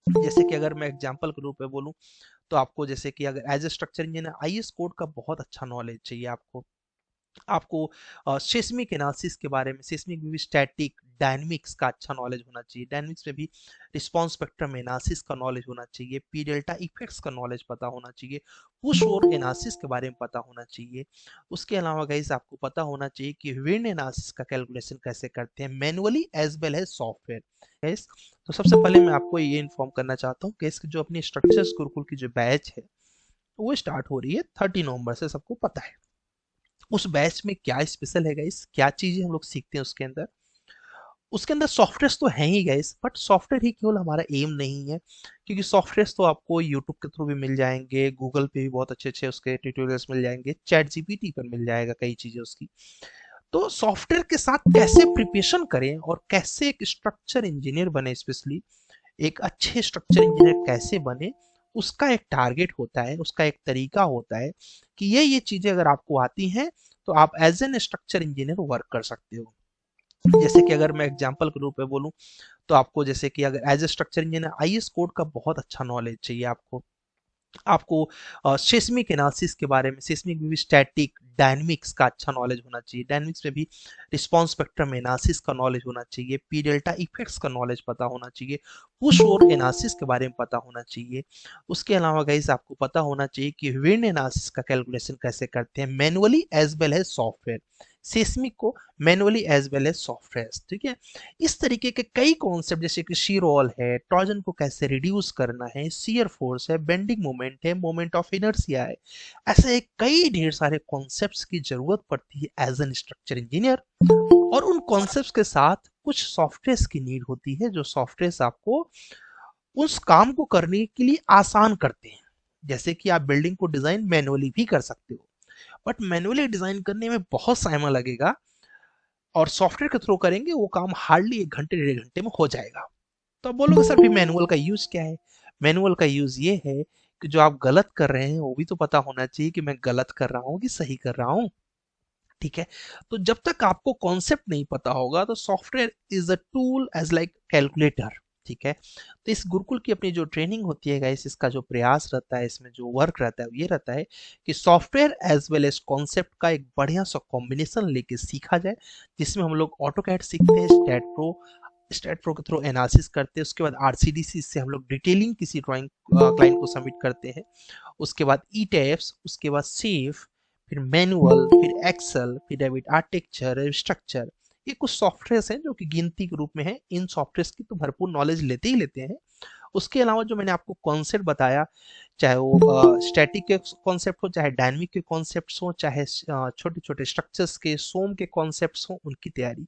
जैसे कि अगर मैं एग्जांपल के रूप में बोलूं तो आपको जैसे कि अगर as a structure engineer IS code का बहुत अच्छा नॉलेज चाहिए आपको। आपको सेस्मिक एनालिसिस के बारे में, सेस्मिक में भी स्टैटिक डायनेमिक्स का अच्छा नॉलेज होना चाहिए, डायनेमिक्स में भी रिस्पांस स्पेक्ट्रम एनालिसिस का नॉलेज होना चाहिए, पी डेल्टा इफेक्ट्स का नॉलेज पता होना चाहिए, पुश और एनालिसिस के बारे में पता होना चाहिए। उसके अलावा गाइस आपको पता होना चाहिए कि विंड एनालिसिस का कैलकुलेशन कैसे करते हैं manually as well as software. Guys तो सबसे पहले मैं आपको ये इन्फॉर्म करना चाहता हूँ कि इसकी जो अपनी स्ट्रक्चर्स गुरुकुल की जो बैच है वो स्टार्ट हो रही है 30 नवंबर से, सबको पता है। उस बैच में क्या स्पेशल है गाइस, क्या चीजें हम लोग सीखते हैं उसके अंदर सॉफ्टवेयर तो हैं ही गाइस, बट सॉफ्टवेयर ही केवल हमारा एम नहीं है, क्योंकि सॉफ्टवेयर तो आपको यूट्यूब के थ्रू भी मिल जाएंगे, गूगल पे भी बहुत अच्छे अच्छे उसके ट्यूटोरियल्स मिल जाएंगे, चैट जीपीटी पर मिल जाएगा कई चीजें उसकी। तो सॉफ्टवेयर के साथ कैसे प्रिपरेशन करें और कैसे एक स्ट्रक्चर इंजीनियर बने, स्पेशली एक अच्छे स्ट्रक्चर इंजीनियर कैसे बने, उसका एक टारगेट होता है, उसका एक तरीका होता है कि ये चीजें अगर आपको आती हैं तो आप as an structure engineer work कर सकते हो। जैसे कि अगर मैं एग्जांपल के रूप में बोलूं तो आपको जैसे कि अगर as a structure engineer IS code का बहुत अच्छा नॉलेज चाहिए आपको। आपको सेस्मिक एनालिसिस के बारे में, सेस्मिक में भी स्टैटिक डायनेमिक्स का अच्छा नॉलेज होना चाहिए, डायनेमिक्स में भी रिस्पांस स्पेक्ट्रम एनालिसिस का नॉलेज होना चाहिए, पी डेल्टा इफेक्ट्स का नॉलेज पता होना चाहिए, पुश और एनालिसिस के बारे में पता होना चाहिए। उसके अलावा गाइस आपको पता होना चाहिए कि विंड एनालिसिस का कैलकुलेशन कैसे करते हैं manually as well as software, seismic को manually as well as software, ठीक है। इस तरीके के कई कॉन्सेप्ट जैसे कि शीरोल है, ट्रोजन को कैसे रिड्यूस करना है, शियर फोर्स है, बेंडिंग मोमेंट है, मोमेंट ऑफ इनर्शिया है, ऐसे कई ढेर सारे कॉन्सेप्ट्स की जरूरत पड़ती है एज एन स्ट्रक्चर इंजीनियर। और उन कॉन्सेप्ट्स के साथ कुछ सॉफ्टवेयर की नीड होती है, जो सॉफ्टवेयर आपको उस काम को करने के लिए आसान करते हैं। जैसे कि आप बिल्डिंग को डिजाइन मैनुअली भी कर सकते हो, बट मैनुअली डिजाइन करने में बहुत समय लगेगा, और सॉफ्टवेयर के थ्रू करेंगे वो काम हार्डली 1 घंटे 1.5 घंटे में हो जाएगा। तो आप बोलोगे सर भी मैनुअल का यूज क्या है? मैनुअल का यूज ये है कि जो आप गलत कर रहे हैं वो भी तो पता होना चाहिए कि मैं गलत कर रहा हूँ कि सही कर रहा हूँ, ठीक है। तो जब तक आपको कॉन्सेप्ट नहीं पता होगा तो software is a tool as like calculator, ठीक है। तो इस गुरुकुल की अपनी जो ट्रेनिंग होती है गाइस, इसका जो प्रयास रहता है, इसमें जो वर्क रहता है वो ये रहता है कि software as well as concept का एक बढ़िया सा कॉम्बिनेशन लेके सीखा जाए, जिसमें हम लोग ऑटो कैड सीखते हैं, स्टेट प्रो के थ्रू एनालिसिस करते हैं, उसके बाद आरसीडीसी से हम लोग डिटेलिंग किसी ड्राइंग क्लाइंट को सबमिट करते हैं, उसके बाद ई टेप्स, उसके बाद सेफ, फिर मैनुअल, फिर एक्सेल, फिर डेबिट आर्किटेक्चर, स्ट्रक्चर। ये कुछ सॉफ्टवेयर हैं जो कि गिनती के रूप में है, इन सॉफ्टवेयर की तो भरपूर नॉलेज लेते ही लेते हैं। उसके अलावा जो मैंने आपको कॉन्सेप्ट बताया, चाहे वो स्टैटिक के कॉन्सेप्ट हो, चाहे डायनामिक के कॉन्सेप्ट्स हो, चाहे छोटे छोटे स्ट्रक्चर्स के सोम के कॉन्सेप्ट्स हो, उनकी तैयारी।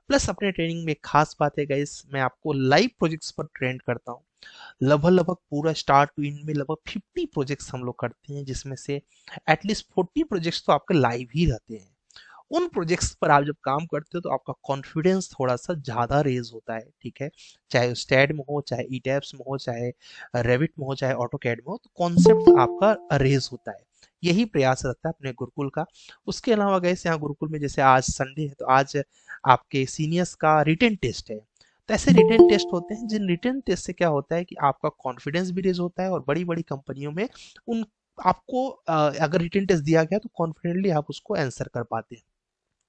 प्लस अपने ट्रेनिंग में एक खास बात है गाइस, मैं आपको लाइव प्रोजेक्ट्स पर ट्रेन करता हूँ। लगभग लगभग पूरा स्टार्ट टू एंड में लगभग 50 प्रोजेक्ट्स हम लोग करते हैं, जिसमें से एटलीस्ट 40 प्रोजेक्ट्स तो आपके लाइव ही रहते हैं। उन प्रोजेक्ट्स पर आप जब काम करते हो तो आपका कॉन्फिडेंस थोड़ा सा ज़्यादा रेज होता है, ठीक है। चाहे स्टैड में हो, चाहे ई टैब्स में हो, चाहे रेविट में हो, चाहे ऑटो कैड में हो, तो कॉन्सेप्ट आपका रेज होता है। यही प्रयास रहता है अपने गुरुकुल का। उसके अलावा गए यहाँ गुरुकुल में जैसे आज संडे है तो आज आपके सीनियर्स का रिटन टेस्ट है। तो ऐसे रिटन टेस्ट होते हैं, जिन रिटन टेस्ट से क्या होता है कि आपका कॉन्फिडेंस भी रेज होता है, और बड़ी बड़ी कंपनियों में उन आपको अगर रिटन टेस्ट दिया गया तो कॉन्फिडेंटली आप उसको आंसर कर पाते हैं।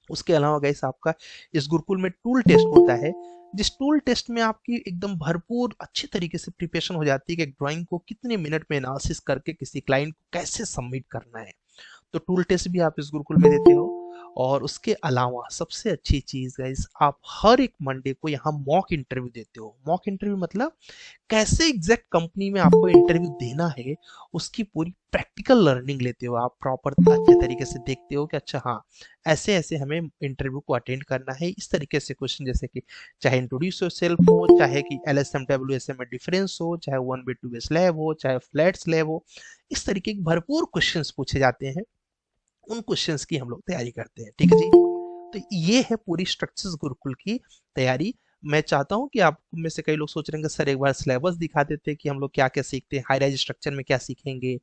उसके अलावा गाइस आपका इस गुरुकुल में टूल टेस्ट होता है, जिस टूल टेस्ट में आपकी एकदम भरपूर अच्छी तरीके से प्रिपरेशन हो जाती है कि एक ड्राइंग को कितने मिनट में एनालिसिस करके किसी क्लाइंट को कैसे सबमिट करना है। तो टूल टेस्ट भी आप इस गुरुकुल में देते हो। और उसके अलावा सबसे अच्छी चीज गाइस, आप हर एक मंडे को यहाँ मॉक इंटरव्यू देते हो। मॉक इंटरव्यू मतलब कैसे एग्जैक्ट कंपनी में आपको इंटरव्यू देना है, उसकी पूरी प्रैक्टिकल लर्निंग लेते हो आप, प्रॉपर अच्छे तरीके से देखते हो कि अच्छा हाँ ऐसे ऐसे हमें इंटरव्यू को अटेंड करना है, इस तरीके से क्वेश्चन जैसे कि चाहे इंट्रोड्यूस योरसेल्फ हो, चाहे कि एलएसएम डब्ल्यूएसएम में डिफरेंस हो, चाहे 1 bit 2 bit स्लैब हो, चाहे फ्लैट स्लैब हो, इस तरीके के भरपूर क्वेश्चंस पूछे जाते हैं। उन क्वेश्चंस की हम लोग तैयारी करते हैं, ठीक है जी। तो ये है पूरी स्ट्रक्चर्स गुरुकुल की तैयारी। मैं चाहता हूं कि आप में से कई लोग सोच रहे हैं कि सर एक बार सिलेबस दिखा देते कि हम लोग क्या क्या सीखते हैं, हाई राइज स्ट्रक्चर में क्या सीखेंगे,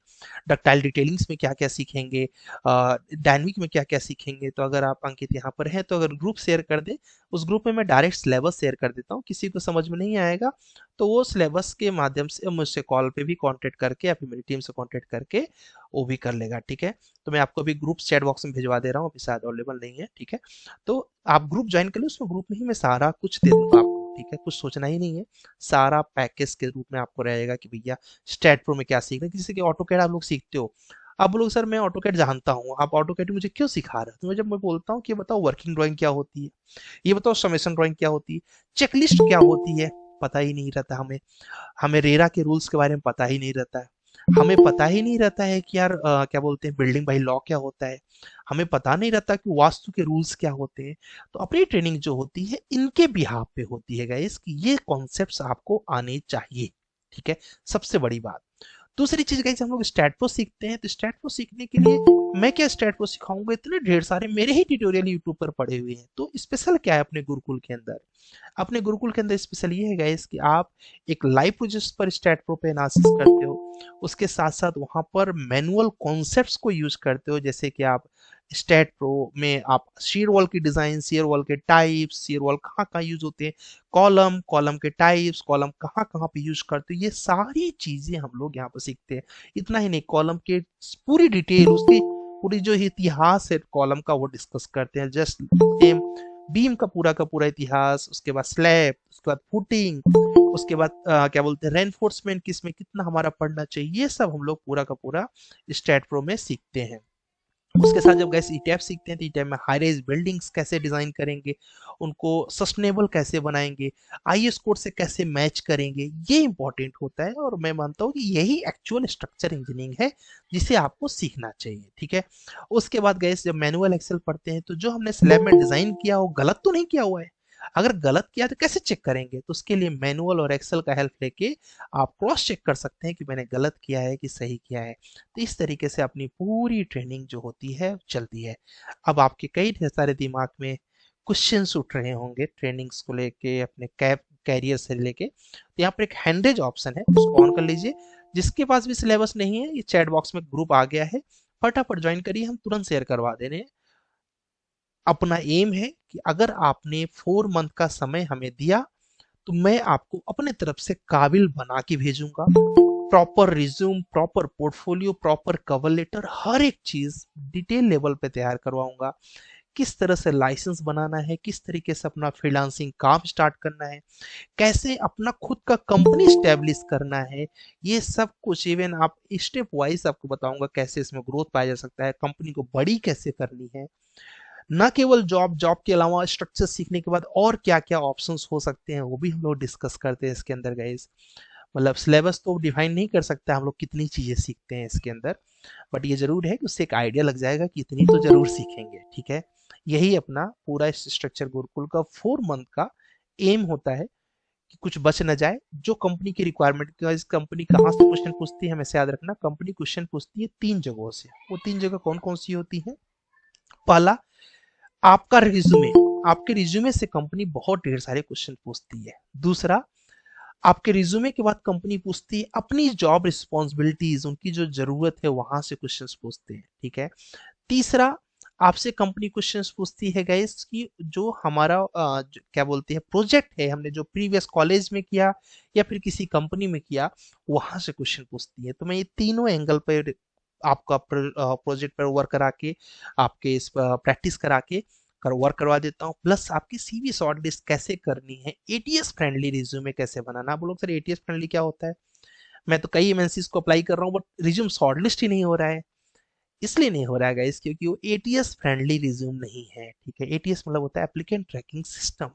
डक्टाइल डिटेलिंग्स में क्या क्या सीखेंगे, डायनमिक में क्या क्या सीखेंगे। तो अगर आप अंकित यहाँ पर हैं तो अगर ग्रुप शेयर कर दे, उस ग्रुप में मैं डायरेक्ट सिलेबस शेयर कर देता हूँ, किसी को समझ में नहीं आएगा तो वो सिलेबस के माध्यम से मुझसे कॉल पे भी कांटेक्ट करके या फिर मेरी टीम से कांटेक्ट करके वो भी कर लेगा, ठीक है। तो मैं आपको अभी ग्रुप चैट बॉक्स में भिजवा दे रहा हूँ, अभी शायद अवेलेबल नहीं है, ठीक है। तो आप ग्रुप ज्वाइन कर लो, उसमें ग्रुप में ही मैं सारा कुछ दे दूंगा आपको, ठीक है। कुछ सोचना ही नहीं है, सारा पैकेज के रूप में आपको रहेगा कि भैया स्टैट प्रो में क्या सीखना है। किसी के ऑटोकैड आप लोग सीखते हो, आप बोलोगे सर मैं ऑटोकैड जानता हूँ, आप ऑटोकैड मुझे क्यों सिखा रहे हो? तो मैं जब मैं बोलता हूँ कि ये बताओ वर्किंग ड्राइंग क्या होती है, ये बताओ समेशन ड्राइंग क्या होती है, चेकलिस्ट क्या होती है, पता ही नहीं रहता हमें। हमें रेरा के रूल्स के बारे में पता ही नहीं रहता है। हमें पता ही नहीं रहता है कि यार क्या बोलते हैं बिल्डिंग बाय लॉ क्या होता है। हमें पता नहीं रहता कि वास्तु के रूल्स क्या होते हैं। तो अपनी ट्रेनिंग जो होती है इनके बिहाफ पे होती है गाइस, कि ये कॉन्सेप्ट्स आपको आने चाहिए, ठीक है। सबसे बड़ी बात। दूसरी चीज गाइस, हम लोग स्टैट प्रो सीखते हैं, तो स्टैट प्रो सीखने के लिए मैं क्या स्टैट प्रो सिखाऊंगा, इतने ढेर सारे मेरे ही ट्यूटोरियल यूट्यूब पर पड़े हुए हैं। तो स्पेशल क्या है अपने गुरुकुल के अंदर? अपने गुरुकुल के अंदर स्पेशल ये है गाइस कि आप एक लाइव प्रोजेक्ट पर स्टैट प्रो पे एनालिसिस करते हो, उसके साथ साथ वहां पर मैनुअल कॉन्सेप्ट्स को यूज करते हो। जैसे कि आप स्टैट प्रो में आप शेयर वॉल की डिजाइन, शेयर वॉल के टाइप्स, शेयर वॉल कहाँ कहाँ यूज होते हैं, कॉलम, कॉलम के टाइप्स, कॉलम कहाँ कहाँ पे यूज करते हो, ये सारी चीजें हम लोग यहाँ पर सीखते हैं। इतना ही नहीं, कॉलम के पूरी डिटेल, उसकी पूरी जो इतिहास है कॉलम का वो डिस्कस करते हैं। जस्ट सेम बीम का पूरा इतिहास, उसके बाद स्लैब, उसके बाद फुटिंग, उसके बाद क्या बोलते हैं रेनफोर्समेंट, किस में कितना हमारा पढ़ना चाहिए, ये सब हम लोग पूरा का पूरा स्टैट प्रो में सीखते हैं। उसके साथ जब गैस ईटैप सीखते हैं तो ईटैप में हाई राइज बिल्डिंग्स कैसे डिजाइन करेंगे, उनको सस्टेनेबल कैसे बनाएंगे, आईएस कोड से कैसे मैच करेंगे, ये इंपॉर्टेंट होता है। और मैं मानता हूँ कि यही एक्चुअल स्ट्रक्चर इंजीनियरिंग है जिसे आपको सीखना चाहिए, ठीक है। उसके बाद गैस जब मैनुअल एक्सेल पढ़ते हैं तो जो हमने स्लैब में डिजाइन किया वो गलत तो नहीं किया हुआ है। अगर गलत किया तो कैसे चेक करेंगे? तो उसके लिए मैनुअल और एक्सेल का हेल्प लेके आप क्रॉस चेक कर सकते हैं कि मैंने गलत किया है कि सही किया है। तो इस तरीके से अपनी पूरी ट्रेनिंग जो होती है चलती है। अब आपके कई ढेर सारे दिमाग में क्वेश्चंस उठ रहे होंगे ट्रेनिंग्स को लेके, अपने कैरियर से लेके। तो यहाँ पर एक हैंडेज ऑप्शन है, उसको ऑन कर लीजिए। जिसके पास भी सिलेबस नहीं है, ये चैट बॉक्स में ग्रुप आ गया है, फटाफट ज्वाइन करिए, हम तुरंत शेयर करवा दे रहे हैं। अपना एम है कि अगर आपने 4 मंथ का समय हमें दिया तो मैं आपको अपने तरफ से काबिल बना के भेजूंगा। Proper resume, proper portfolio, proper cover letter, हर एक चीज डिटेल लेवल पे तैयार करवाऊंगा। किस तरह से लाइसेंस बनाना है, किस तरीके से अपना फ्रीलांसिंग काम स्टार्ट करना है, कैसे अपना खुद का कंपनी स्टैब्लिश करना है, ये सब कुछ इवन आप स्टेप वाइज आपको बताऊंगा कैसे इसमें ग्रोथ पाया जा सकता है, कंपनी को बड़ी कैसे करनी है। ना केवल जॉब, जॉब के अलावा स्ट्रक्चर सीखने के बाद और क्या क्या ऑप्शंस हो सकते हैं वो भी हम लोग डिस्कस करते हैं इसके अंदर गाइस। मतलब सिलेबस तो डिफाइन नहीं कर सकता हम लोग कितनी चीजें सीखते हैं इसके अंदर, बट ये जरूर है कि उससे एक आइडिया लग जाएगा कि इतनी तो जरूर सीखेंगे, ठीक है। यही अपना पूरा स्ट्रक्चर गुरुकुल का 4 मंथ का एम होता है कि कुछ बच न जाए। जो कंपनी की रिक्वायरमेंट का, इस कंपनी कहाँ से क्वेश्चन पूछती है हमें याद रखना, कंपनी क्वेश्चन पूछती है 3 जगहों से। वो 3 जगह कौन कौन सी होती है? पहला, आपका रिज्यूमे, आपके रिज्यूमे से कंपनी बहुत ढेर सारे क्वेश्चन पूछती है। दूसरा, आपके रिज्यूमे के बाद कंपनी पूछती है अपनी जॉब रिस्पॉन्सिबिलिटीज, उनकी जो जरूरत है वहां से क्वेश्चंस पूछते हैं, ठीक है। तीसरा, आपसे कंपनी क्वेश्चंस पूछती है गाइस कि जो हमारा क्या बोलते हैं प्रोजेक्ट है, हमने जो प्रीवियस कॉलेज में किया या फिर किसी कंपनी में किया, वहां से क्वेश्चन पूछती है। तो मैं ये तीनों एंगल पर आपका प्रोजेक्ट पर वर्क करा के, आपके इस प्रैक्टिस करा के वर्क करवा देता हूँ। प्लस आपकी सीवी शॉर्ट लिस्ट कैसे करनी है, एटीएस फ्रेंडली रिज्यूमे कैसे बनाना। आप बोलोगे सर एटीएस फ्रेंडली क्या होता है? मैं तो कई एमएनसीज को अप्लाई कर रहा हूँ बट रिज्यूम शॉर्ट लिस्ट ही नहीं हो रहा है। इसलिए नहीं हो रहा है गाइस क्योंकि वो एटीएस फ्रेंडली रिज्यूम नहीं है, ठीक है। एटीएस मतलब होता है applicant tracking system.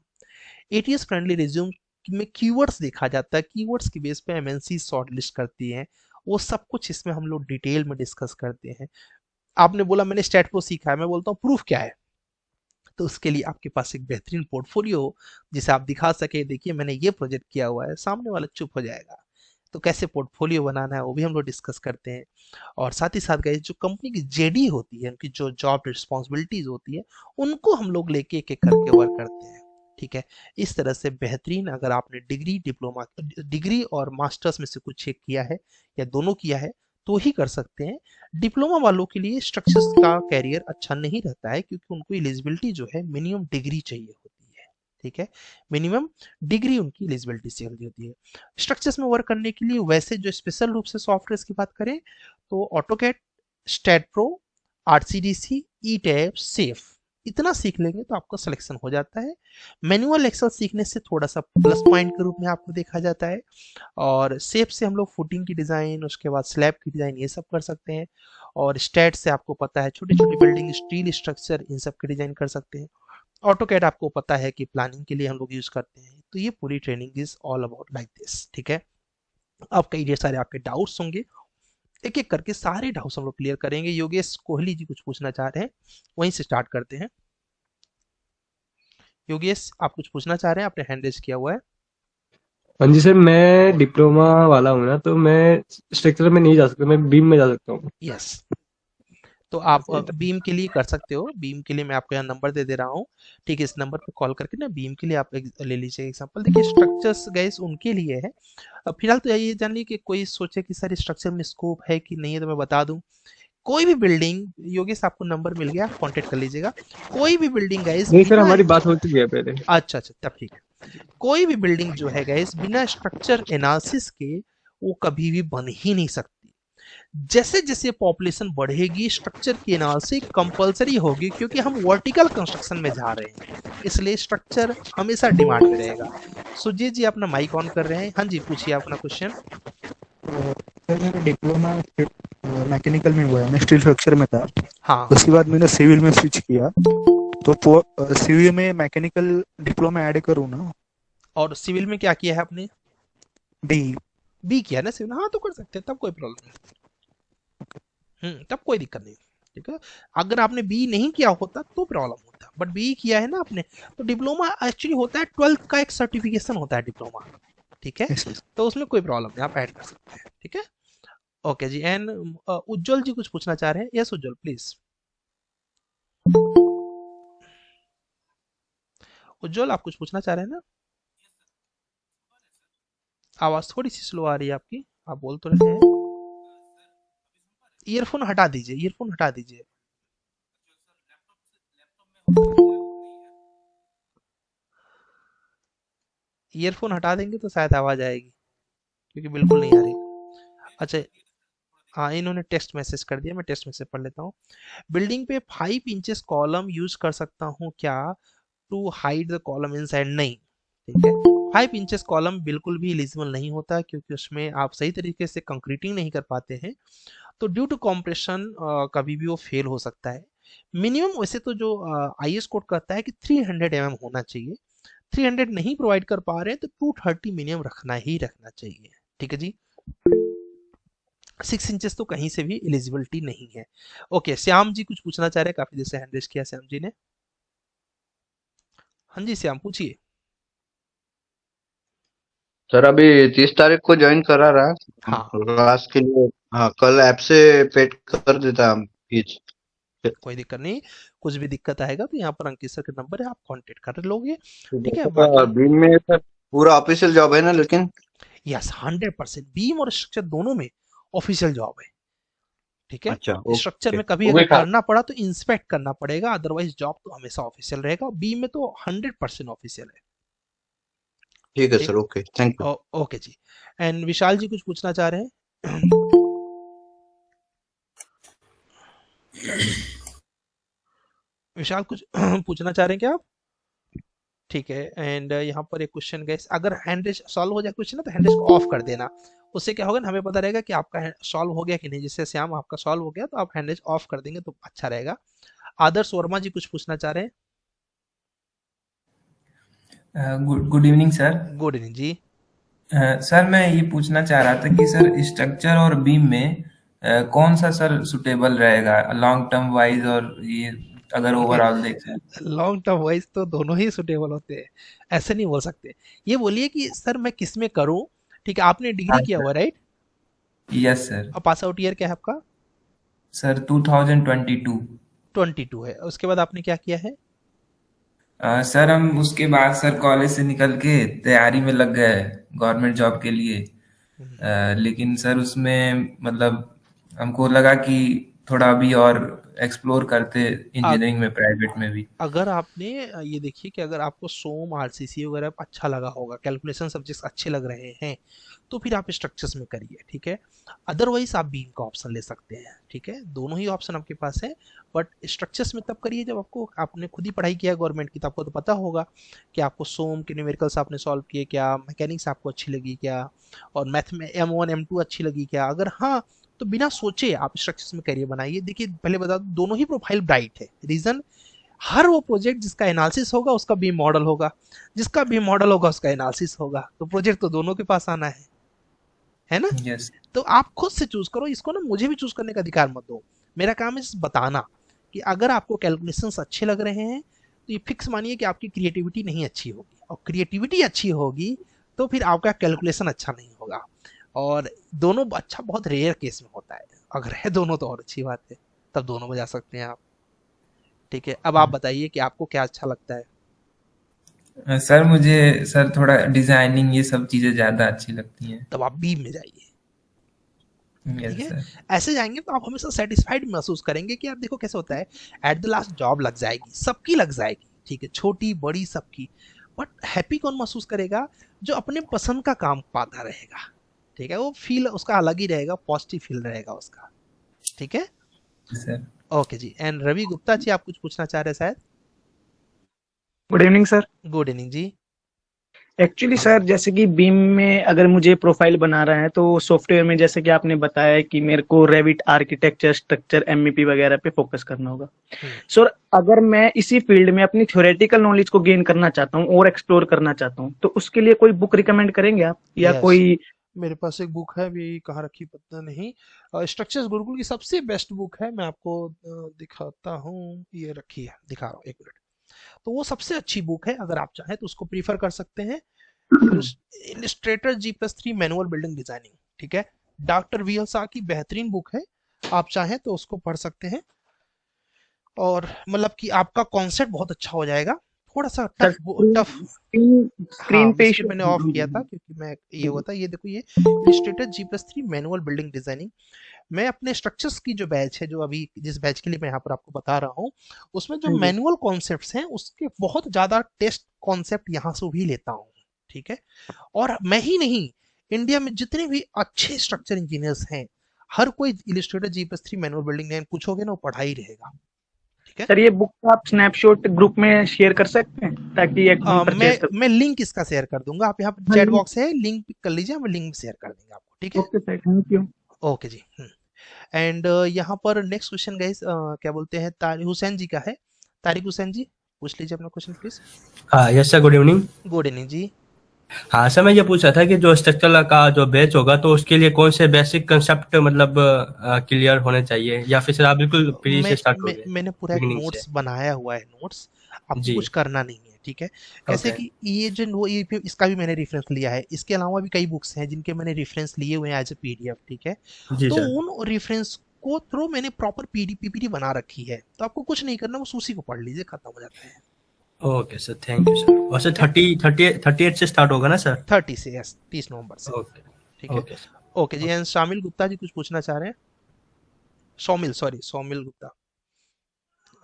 ATS friendly resume में कीवर्ड्स देखा जाता है, कीवर्ड्स की बेस पे एमएनसी शॉर्ट लिस्ट करती है। वो सब कुछ इसमें हम लोग डिटेल में डिस्कस करते हैं। आपने बोला मैंने स्टैट को सीखा है, मैं बोलता हूँ प्रूफ क्या है? तो उसके लिए आपके पास एक बेहतरीन पोर्टफोलियो हो जिसे आप दिखा सके, देखिए मैंने ये प्रोजेक्ट किया हुआ है, सामने वाला चुप हो जाएगा। तो कैसे पोर्टफोलियो बनाना है वो भी हम लोग डिस्कस करते हैं। और साथ ही साथ गए जो कंपनी की जेडी होती है, उनकी जो जॉब रिस्पॉन्सिबिलिटीज होती है, उनको हम लोग लेके एक एक करके वर्क करते हैं, ठीक है। इस तरह से बेहतरीन, अगर आपने डिग्री, डिप्लोमा, डिग्री और मास्टर्स में से कुछ एक किया है या दोनों किया है तो ही कर सकते हैं। डिप्लोमा वालों के लिए स्ट्रक्चर्स का कैरियर अच्छा नहीं रहता है क्योंकि उनको एलिजिबिलिटी जो है मिनिमम डिग्री चाहिए होती है। ठीक है। मिनिमम डिग्री उनकी एलिजिबिलिटी से होती होती है। स्ट्रक्चर्स में वर्क करने के लिए वैसे जो स्पेशल रूप से सॉफ्टवेयर की बात करें तो ऑटोकैड, स्टैट प्रो, आरसीडीसी, ई टैब, सेफ, इतना सीख लेंगे तो आपका सिलेक्शन हो जाता है। मैनुअल एक्सेल सीखने से थोड़ा सा प्लस पॉइंट के रूप में आपको देखा जाता है। और सेफ से हम लोग फुटिंग की डिज़ाइन, उसके बाद स्लैब की डिज़ाइन, ये सब कर सकते हैं। और स्टैट से आपको पता है छोटी छोटी बिल्डिंग, स्टील स्ट्रक्चर, इन सब की डिज़ाइन कर सकते हैं। ऑटोकैड आपको पता है कि प्लानिंग के लिए हम लोग यूज करते हैं। तो ये पूरी training is all about like this, ठीक है। अब कई ढेर सारे आपके डाउट्स होंगे, एक एक करके सारे डाउट्स हम लोग क्लियर करेंगे। योगेश कोहली जी कुछ पूछना चाह रहे हैं, वहीं से स्टार्ट करते हैं। योगेश आप कुछ पूछना चाह रहे हैं, आपने हैंड रेज किया हुआ है। हाँ जी सर, मैं डिप्लोमा वाला हूँ ना, तो मैं स्ट्रक्चर में नहीं जा सकता, मैं बीम में जा सकता हूँ। यस, तो आप बीम के लिए कर सकते हो। बीम के लिए मैं आपको यहाँ नंबर दे दे रहा हूँ, ठीक है। इस नंबर पे कॉल करके ना बीम के लिए आप ले लीजिए एग्जांपल। देखिए स्ट्रक्चर्स गैस उनके लिए है। अब फिलहाल तो ये जान लीजिए कि कोई सोचे कि सर स्ट्रक्चर में स्कोप है कि नहीं है, तो मैं बता दूं। कोई भी बिल्डिंग, योगेश आपको नंबर मिल गया, कांटेक्ट कर लीजिएगा। कोई भी बिल्डिंग गाइस नहीं सर, बिना, हमारी बात हो चुकी है पहले। अच्छा अच्छा तब ठीक है। कोई भी बिल्डिंग जो है गाइस बिना स्ट्रक्चर एनालिसिस के वो कभी भी बन ही नहीं सकती। जैसे जैसे पॉपुलेशन बढ़ेगी स्ट्रक्चर की एनालिसिस कंपलसरी होगी, क्योंकि हम वर्टिकल कंस्ट्रक्शन में जा रहे हैं, इसलिए स्ट्रक्चर हमेशा डिमांड में रहेगा। सुजीत जी अपना माइक ऑन कर रहे हैं, हाँ जी पूछिए अपना क्वेश्चन। सर मेरा डिप्लोमा मैकेनिकल में हुआ है, मैं स्टील फ्रैक्चर में था। हाँ, उसके बाद मैंने सिविल में स्विच किया, तो सिविल में मैकेनिकल डिप्लोमा ऐड करूँ ना? और सिविल में क्या किया है आपने? डी। बी किया ना सिविल, हाँ तो कर सकते हैं, तब कोई प्रॉब्लम नहीं। तब कोई दिक्कत नहीं, ठीक है। अगर आपने बी नहीं किया होता तो प्रॉब्लम होता, बट बी किया है ना आपने। तो डिप्लोमा एक्चुअली होता है 12th का एक सर्टिफिकेशन होता है डिप्लोमा, ठीक है। Yes yes. तो उसमें कोई प्रॉब्लम नहीं, आप ऐड कर सकते हैं, ठीक है। Okay ji. एंड उज्जवल जी कुछ पूछना चाह रहे हैं, यस उज्जवल प्लीज। उज्जवल आप कुछ पूछना चाह रहे हैं ना? आवाज थोड़ी सी स्लो आ रही है आपकी, आप बोल तो रहे हैं। ईयरफोन हटा दीजिए, ईयरफोन हटा दीजिए। ईयरफोन हटा देंगे तो शायद आवाज आएगी, क्योंकि बिल्कुल नहीं आ रही। अच्छा, हाँ इन्होंने टेक्स्ट मैसेज कर दिया, मैं टेक्स्ट मैसेज पढ़ लेता हूँ। बिल्डिंग पे 5 इंचेस कॉलम यूज कर सकता हूँ क्या to hide the column inside? नहीं, ठीक है। 5 इंचेस कॉलम बिल्कुल भी एलिजिबल नहीं होता, क्योंकि उसमें आप सही तरीके से कंक्रीटिंग नहीं कर पाते हैं। तो ड्यू टू कॉम्प्रेशन कभी भी वो फेल हो सकता है। मिनिमम वैसे तो जो आईएस कोड कहता है कि 300 होना चाहिए। 300 नहीं प्रोवाइड कर पा रहे हैं तो 230 मिनिमम रखना ही रखना चाहिए, ठीक है जी। 6 इंचेस तो कहीं से भी एलिजिबिलिटी नहीं है। ओके, श्याम जी कुछ पूछना चाह रहे हैं, काफी देर से हैंड रेज किया श्याम जी ने। हाँ जी श्याम पूछिए। सर अभी 30 तारीख को ज्वाइन करा रहा हाँ, क्लास के लिए। हाँ, कल ऐप से पेड कर देता हम फीस। कोई दिक्कत नहीं। कुछ भी दिक्कत आएगा तो यहाँ पर अंकित सर का नंबर है, आप कांटेक्ट कर लोगे, ठीक है। जैसा बाकी बीम में सर पूरा ऑफिशियल जॉब है ना, लेकिन यस 100% बीम और स्ट्रक्चर दोनों में ऑफिशियल जॉब है, ठीक है। अच्छा स्ट्रक्चर ओके। में कभी वो अगर भी खा करना पड़ा तो इंस्पेक्ट करना पड़ेगा, अदरवाइज जॉब तो हमेशा ऑफिशियल रहेगा। बीम में तो 100% ऑफिशियल है, ठीक है ठीक। Sir, okay, thank you. Okay ji. And Vishal ji कुछ पूछना चाह रहे हैं? विशाल कुछ पूछना चाह रहे हैं क्या आप? ठीक है। एंड यहाँ पर एक क्वेश्चन गैस, अगर हैंड रेज सॉल्व हो जाए क्वेश्चन ना तो हैंड रेज को ऑफ कर देना। उससे क्या होगा ना, हमें पता रहेगा कि आपका सॉल्व हो गया कि नहीं। जैसे श्याम आपका सॉल्व हो गया तो आप हैंड रेज ऑफ कर देंगे तो अच्छा रहेगा। आदर्श वर्मा जी कुछ पूछना चाह रहे गुड गुड इवनिंग सर। हैं, गुड इवनिंग जी। सर मैं ये पूछना चाह रहा था कि सर स्ट्रक्चर और बीम में कौन सा सर सुटेबल रहेगा लॉन्ग टर्म वाइज, और ये अगर ओवरऑल देखें। लॉन्ग टर्म वाइज तो दोनों ही सुटेबल होते हैं, ऐसे नहीं बोल सकते। ये बोलिए कि सर मैं किस में करूं, ठीक है। आपने डिग्री हाँ किया हुआ सर। राइट? Yes sir. और पास आउट ईयर क्या है आपका? सर 2022। 22 है। उसके बाद आपने क्या किया है? सर हम उसके बाद सर कॉलेज से निकल के तैयारी में लग गए गवर्नमेंट जॉब के लिए। हम्म, लेकिन सर उसमें मतलब हमको लगा कि थोड़ा अभी और एक्सप्लोर करते इंजीनियरिंग में, प्राइवेट में भी। अगर आपने ये देखिए कि अगर आपको सोम आरसीसी वगैरह अच्छा लगा होगा, कैलकुलेशन सब्जेक्ट्स अच्छे लग रहे हैं, तो फिर आप स्ट्रक्चर्स में करिए, ठीक है। अदरवाइज आप बीम का ऑप्शन ले सकते हैं, ठीक है। दोनों ही ऑप्शन आपके पास है, बट स्ट्रक्चर्स में तब करिए जब आपने खुद ही पढ़ाई किया गवर्नमेंट की, तो आपको तो पता होगा कि आपको सोम के न्यूमेरिकल्स आपने सॉल्व किए क्या, मैकेनिक्स आपको अच्छी लगी क्या, और मैथ में M1 M2 अच्छी लगी क्या। अगर हाँ, तो बिना सोचे आप स्ट्रक्चर्स में करियर बनाइए। देखिए पहले बता दूं, दोनों ही प्रोफाइल ब्राइट है। रीजन, हर वो प्रोजेक्ट जिसका एनालिसिस होगा उसका बीम मॉडल होगा, जिसका बीम मॉडल होगा उसका एनालिसिस होगा, तो प्रोजेक्ट तो दोनों के पास आना है ना। यस तो आप खुद से चूज करो इसको ना, मुझे भी चूज करने का अधिकार मत दो। मेरा काम है बताना कि अगर आपको कैलकुलेशंस अच्छे लग रहे हैं तो ये फिक्स मानिए कि आपकी क्रिएटिविटी नहीं अच्छी होगी, और क्रिएटिविटी अच्छी होगी तो फिर आपका कैलकुलेशन अच्छा नहीं होगा। और दोनों अच्छा बहुत रेयर केस में होता है, अगर है दोनों तो और अच्छी बात है, तब दोनों में जा सकते हैं आप, ठीक है। अब आप बताइए कि आपको क्या अच्छा लगता है। सर, मुझे सर थोड़ा डिजाइनिंग ये सब चीजें ज्यादा अच्छी लगती हैं। तब आप बीम में जाइए, ठीक यस है। सर। ऐसे जाएंगे तो आप हमेशा सेटिस्फाइड महसूस करेंगे कि यार देखो कैसे होता है, एट द लास्ट जॉब लग जाएगी, सबकी लग जाएगी, ठीक है, छोटी बड़ी सबकी। बट हैप्पी कौन महसूस करेगा, जो अपने पसंद का काम पाता रहेगा, ठीक है। वो फील उसका अलग ही रहेगा, पॉजिटिव फील रहेगा उसका, ठीक है। Sir okay ji. And Ravi Gupta ji, आप कुछ पूछना चाह रहे हैं शायद। Good evening sir. Good evening जी। एक्चुअली सर, जैसे कि बीम में अगर मुझे प्रोफाइल बना रहा है तो सॉफ्टवेयर में जैसे कि आपने बताया कि मेरे को रेविट आर्किटेक्चर स्ट्रक्चर एमईपी वगैरह पे फोकस करना होगा। सर, अगर मैं इसी फील्ड में अपनी थ्योरेटिकल नॉलेज को गेन करना चाहता हूँ और एक्सप्लोर करना चाहता हूँ, तो उसके लिए कोई बुक रिकमेंड करेंगे आप, या यस, कोई? मेरे पास एक बुक है, अभी कहाँ रखी पता नहीं। स्ट्रक्चर्स गुरुकुल की सबसे बेस्ट बुक है, मैं आपको दिखाता हूँ, ये रखी है, दिखा रहा हूँ, एक मिनट। तो वो सबसे अच्छी बुक है, अगर आप चाहें तो उसको प्रीफर कर सकते हैं। Illustrator G+3 manual building designing, ठीक है। डॉक्टर वीएल शाह की बेहतरीन बुक है, आप चाहें तो उसको पढ़ सकते हैं। और मतलब कि आपका कॉन्सेप्ट बहुत अच्छा हो जाएगा। थोड़ा सा सर, टफ टफ। हाँ, स्क्रीन पे स्क्रीन मैंने ऑफ किया था क्योंकि मैं ये हुआ था। ये देखो, ये Illustrator G+3 manual building designing. मैं अपने स्ट्रक्चर्स की जो बैच है, जो अभी जिस बैच के लिए मैं यहाँ पर आपको बता रहा हूँ, उसमें जो हाँ जी। मैनुअल कॉन्सेप्ट्स हैं उसके बहुत ज्यादा टेस्ट कॉन्सेप्ट यहाँ से भी लेता हूँ, ठीक है। और मैं ही नहीं, इंडिया में जितने भी अच्छे स्ट्रक्चर इंजीनियर्स हैं, हर कोई Illustrator G+3 manual building design पूछोगे ना, वो पढ़ा ही रहेगा, ठीक है। सर, ये बुक आप स्नैपशॉट ग्रुप में शेयर कर सकते हैं ताकि एक हम परचेज कर। मैं लिंक इसका शेयर कर दूंगा, आप यहाँ पर हाँ चैट जी। बॉक्स है, लिंक कर लीजिए, हम लिंक शेयर कर देंगे आपको, ठीक है। Okay sir, thank you. Okay ji. And यहाँ पर नेक्स्ट क्वेश्चन गाइस, क्या बोलते हैं, तारिक हुसैन जी का है। तारिक हुसैन जी, पूछ लीजिए अपना क्वेश्चन प्लीज। हाँ yes sir, good evening. Good evening जी। हाँ सर, मैं ये पूछ रहा था कि जो स्ट्रक्चर का जो बैच होगा तो उसके लिए कौन से बेसिक कंसेप्ट मतलब क्लियर होने चाहिए, या फिर सर आप बिल्कुल फ्री से स्टार्ट करोगे मैंने पूरा एक बिगिनिंग से? नोट्स बनाया हुआ है, नोट्स आपको जी। कुछ करना नहीं है, ठीक है। कैसे ओके। कि ये जो इसका भी मैंने रेफरेंस लिया है, इसके अलावा भी कई बुक्स हैं जिनके मैंने रेफरेंस लिए हुए हैं एज ए पीडीएफ, ठीक है। जी तो सर। उन रेफरेंस को थ्रू मैंने प्रॉपर पीपीटी बना रखी है, तो आपको कुछ नहीं करना, बस उसी को पढ़ लीजिए, खत्म हो जाता है, okay sir, thank you sir. और सर ठीक है। 38 से स्टार्ट होगा ना सर? 30 से, यस, 30 नवंबर से, ओके। ठीक है। Okay sir. Okay ji. And Shamil Gupta ji कुछ पूछना चाह रहे हैं। सौमिल, सॉरी, सौमिल गुप्ता,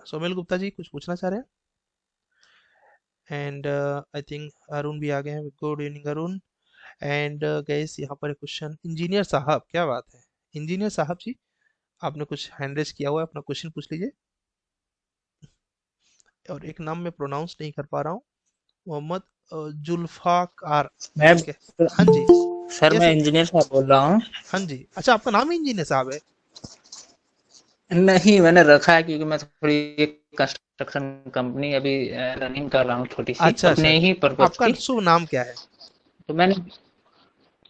सौमिल गुप्ता जी कुछ पूछना चाह रहे हैं। एंड आई थिंक अरुण भी आ गए हैं। Good evening Arun. And gas यहाँ पर एक क्वेश्चन, इंजीनियर साहब, क्या बात है, इंजीनियर साहब जी, आपने कुछ हैंड रेज किया हुआ है, अपना क्वेश्चन पूछ लीजिए। और एक नाम मैं प्रोनाउंस नहीं कर पा रहा हूँ, मोहम्मद जुल्फाकार, मैं ठीक है। हाँ जी। Sir, yes. मैं इंजीनियर साहब बोल रहा हूँ। हाँ जी, अच्छा, आपका नाम ही इंजीनियर साहब है। नहीं, मैंने रखा है क्योंकि मैं थोड़ी एक कंस्ट्रक्शन कंपनी अभी रनिंग कर रहा हूँ, छोटी सी, अच्छा अच्छा, अपने ही पर्पज आपका की। शुभ नाम क्या है। तो मैंने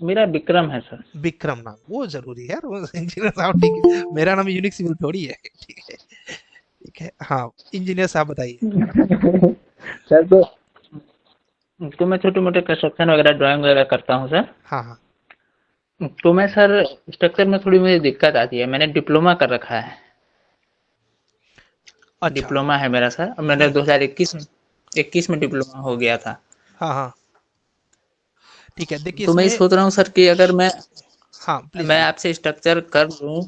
मेरा विक्रम है सर। विक्रम नाम, वो जरूरी है यार, वो इंजीनियर साहब, ठीक है। मेरा नाम यूनिक सिविल थोड़ी है, ठीक है, ठीक है। हाँ, इंजीनियर साहब बताइए। सर, तो मैं छोटे मोटे कंस्ट्रक्शन वगैरह ड्राइंग वगैरह करता हूँ सर। हाँ हाँ। तो मैं सर, स्ट्रक्चर में थोड़ी मुझे दिक्कत आती है। मैंने डिप्लोमा कर रखा है, अच्छा। डिप्लोमा है मेरा सर। मैंने 2021 में डिप्लोमा हो गया था। हाँ हाँ, ठीक है। देखिए तो मैं इसमें, सोच रहा हूँ सर कि अगर मैं हाँ प्लीज मैं प्लीज। आपसे स्ट्रक्चर कर लूँ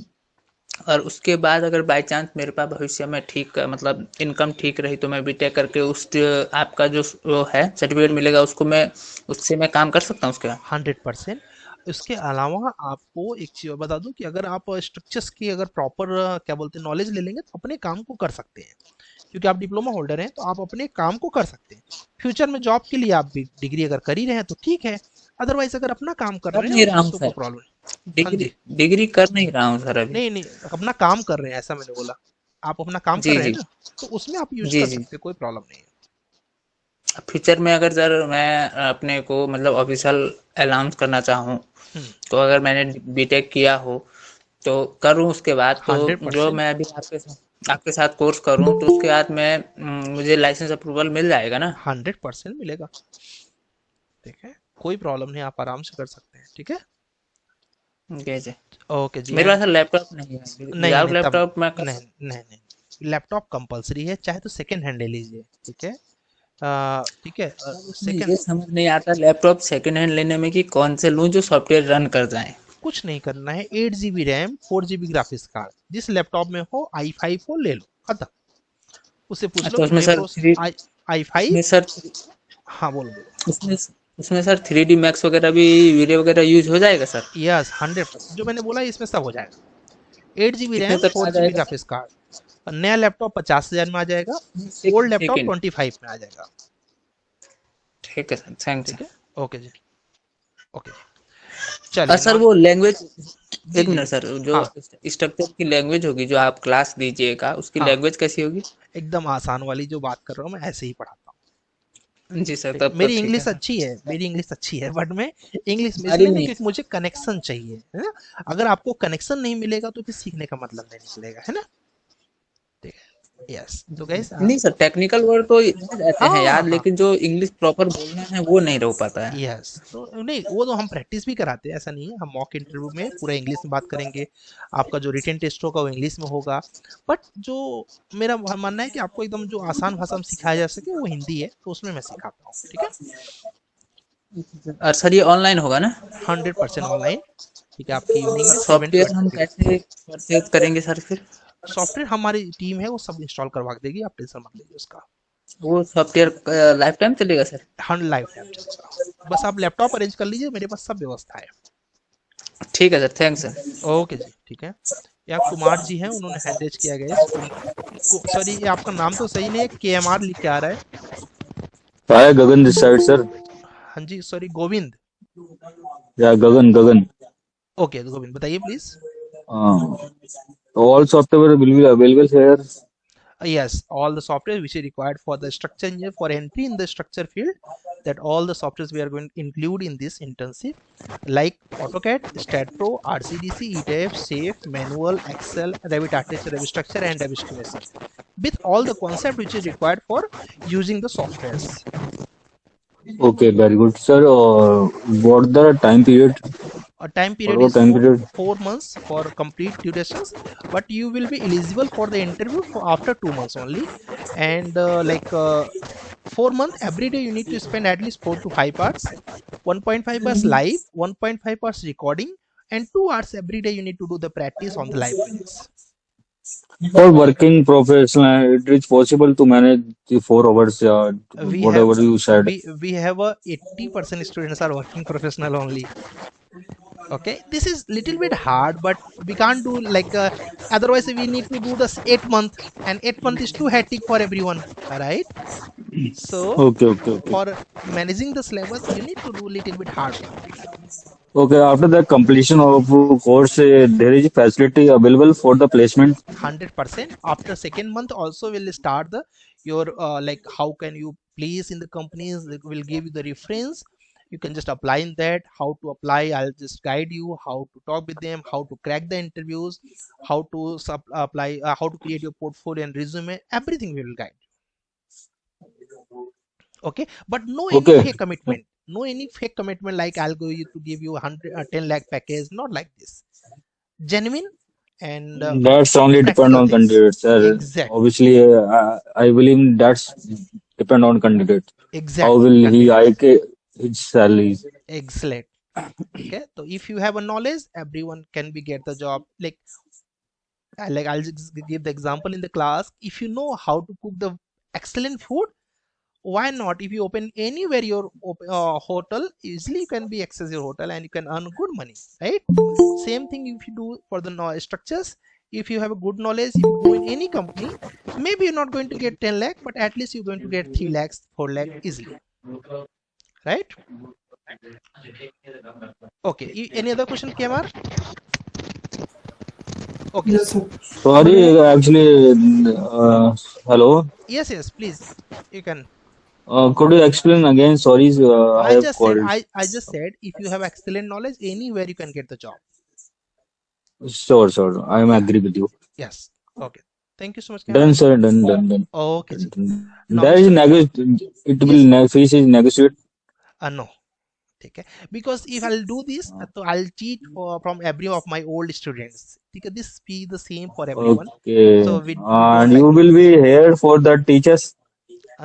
और उसके बाद अगर बाय चांस मेरे पास भविष्य में ठीक मतलब इनकम ठीक रही तो मैं बीटेक करके उस आपका जो वो है सर्टिफिकेट मिलेगा उसको मैं उससे मैं काम कर सकता हूँ उसके बाद। 100%। इसके अलावा आपको एक चीज़ और बता दूं कि अगर आप स्ट्रक्चर्स की अगर प्रॉपर क्या बोलते हैं नॉलेज ले लेंगे तो अपने काम को कर सकते हैं, क्योंकि आप डिप्लोमा होल्डर हैं तो आप अपने काम को कर सकते हैं। फ्यूचर में जॉब के लिए आप डिग्री अगर कर ही रहे हैं तो ठीक है, अदरवाइज अगर अपना काम कर कर रहे हैं नहीं रहा उसमें हूँ तो कोई सर, प्रॉब्लम नहीं। हाँ डिग्री जी। डिग्री कर नहीं रहा हूँ सर अभी। नहीं नहीं, अपना काम कर रहे हैं ऐसा मैंने बोला। आप अपना काम कर जी रहे हैं जी। ना, तो उसमें आप यूज जी कर जी। सकते हैं, कोई प्रॉब्लम नहीं है। फ्यूचर में अगर सर मैं अपने को मतलब ऑफिशियल अनाउंस करना चाहूँ हम्म। तो अगर मैंने बीटेक किया हो तो करूँ उसके बाद तो हंड्रेड जो परसेंट मैं अभी आपके साथ कोर्स करूँ तो उसके बाद मैं मुझे लाइसेंस अप्रूवल मिल जाएगा ना? 100% मिलेगा। ठीक है, कोई प्रॉब्लम नहीं, आप आराम से कर सकते हैं। ठीक है। जी जी। ओके जी। मेरे एंड पास लैपटॉप नहीं है, नहीं विदाउट नहीं तब लैपटॉप मैं कर नहीं सकता नहीं नहीं, लैपटॉप कंपलसरी है, चाहे तो सेकेंड हैंड ले लीजिए। ठीक है। ठीक है। हूँ? सर उसमें सेकेंड ये समझ नहीं आता लैपटॉप सेकंड हैंड लेने में कि कौन से लूँ जो सॉफ्टवेयर रन कर जाए। कुछ नहीं करना है, 8 GB RAM 4 GB graphics card, जिस लैपटॉप में हो i5 हो ले लो, खत्म। उससे पूछ लो तो कि उसमें मेरे सर को थ्री i5। उसमें सर हाँ बोलो बोलो। उसमें उसमें सर 3D मैक्स वगैरह भी वीडियो वगैरह यूज हो जाएगा सर? यस 100%, जो मैंने बोला इसमें सब हो जाएगा। 8 GB कितने रैम तक आ 4 GB जाएगा? Graphics card. नया लैपटॉप 50,000 में आ जाएगा, ओल्ड लैपटॉप सेकंड। 25 में आ जाएगा। ठीक है सर, थैंक्स ठीक सर। है। ओके जी। ओके जी। चलिए सर ना। वो लैंग्वेज, जी एक जी। मिनट सर, जो हाँ स्ट्रक्चर की लैंग्वेज होगी जो आप क्लास दीजिएगा उसकी हाँ, लैंग्वेज कैसी होगी? एकदम आसान वाली जो बात कर रहा हूँ मैं, ऐसे ही पढ़ाता हूँ। जी सर, ठीक है, तब तो मेरी ठीक है इंग्लिश सर। अच्छी है, मेरी इंग्लिश अच्छी है, बट मैं इंग्लिश में हमारी इसलिए नहीं, नहीं क्योंकि मुझे कनेक्शन चाहिए है ना। अगर आपको कनेक्शन नहीं मिलेगा तो फिर सीखने का मतलब नहीं निकलेगा, है ना। ठीक है। यस तो गैस। नहीं सर, टेक्निकल वर्ड तो रह जाते हैं हाँ याद, हाँ। लेकिन जो इंग्लिश प्रॉपर बोलना है वो नहीं रह पाता है। यस तो नहीं, वो तो हम प्रैक्टिस भी कराते हैं, ऐसा नहीं है। हम मॉक इंटरव्यू में पूरा इंग्लिश में बात करेंगे, आपका जो रिटन टेस्ट होगा वो इंग्लिश में होगा। बट जो मेरा मानना है कि आपको एकदम जो आसान भाषा में सिखाया जा सके वो हिंदी है, तो उसमें मैं सिखाता हूँ। ठीक है। और सर ये ऑनलाइन होगा ना? 100% ऑनलाइन। ठीक है, आपकी इवनिंग में 7 to सॉफ्टवेयर 8 हम 30। कैसे परचेज करेंगे सर फिर? सॉफ्टवेयर हमारी टीम है, वो सब इंस्टॉल करवा के देगी, आप टेंशन मत लीजिए उसका। वो सॉफ्टवेयर लाइफ टाइम चलेगा सर? हर लाइफ टाइम चलेगा। बस आप लैपटॉप अरेंज कर लीजिए, मेरे पास सब व्यवस्था है। ठीक है sir, thanks sir. Okay ji. ठीक है। या कुमार जी हैं, उन्होंने हैंड रेज किया गया है। सॉरी, ये आपका नाम तो सही नहीं है, KMR लिख के आ रहा है। Hi, Gagan this side, sir. हाँ जी, sorry, Govind. Yeah, Gagan. Okay तो गोविंद बताइए please. Uh, all software will be available here. Yes, all the software which is required for the structure engineer for entry in the structure field, that all the softwares we are going to include in this internship, like AutoCAD, StatPro, RCDC, ETF, SAFE, Manual, Excel, Revit Architecture, Revit Structure, and Revit Estimation, with all the concept which is required for using the softwares. Okay, very good, sir. What the time period? A time What period about is time for period? 4 months for complete durations, but you will be eligible for the interview for after 2 months only. And 4 month every day you need to spend at least 4 to 5 hours, 1.5 hours live, 1.5 hours recording, and 2 hours every day you need to do the practice on the live projects. For working professional, it is possible to manage the 4 hours, we have whatever you said. we have a 80% students are working professional only. Okay, this is little bit hard, but we can't do like otherwise we need to do this 8 month, and 8 month is too hectic for everyone. All right. So Okay. for managing the syllabus you need to do little bit hard work. Okay, after the completion of course, there is a facility available for the placement. 100%. After second month also will start the your like how can you place in the companies, it will give you the reference. You can just apply in that. How to apply, I'll just guide you how to talk with them, how to crack the interviews, how to apply, how to create your portfolio and resume, everything we will guide. Okay, but no any Okay, fake commitment, no any fake commitment like I'll go you to give you 100 10 lakh package, not like this. Genuine and that's only depend practical on things. candidate, sir. Exactly. Obviously, I believe that's depend on candidate. How Exactly, will he candidate. hike his salary? Excellent. Okay, so if you have a knowledge, everyone can be get the job. Like I'll just give the example in the class. If you know how to cook the excellent food, why not? If you open anywhere your hotel, easily you can be access your hotel and you can earn good money, right? Same thing if you do for the structures. If you have a good knowledge, if you go in any company, maybe you're not going to get 10 lakh, but at least you're going to get 3 lakhs, 4 lakh easily, right? Okay, any other question, KMR? Okay. Yes, sir. Sorry, actually, hello. Yes, please. You can. Could you explain again? Sorry, I I have just said called. I just said if you have excellent knowledge, anywhere you can get the job. Sure. I am Yeah. agree with you. Yes. Okay. Thank you so much, Done, Kamar. sir. Done. Okay, ji. Now, There is Mr. it will Yes. fees is negotiate. No. ठीक है, because if I'll do this तो I'll cheat from every of my old students. ठीक है, this be the same for everyone, so Okay, we don't and like you to do will this. be here for the teachers.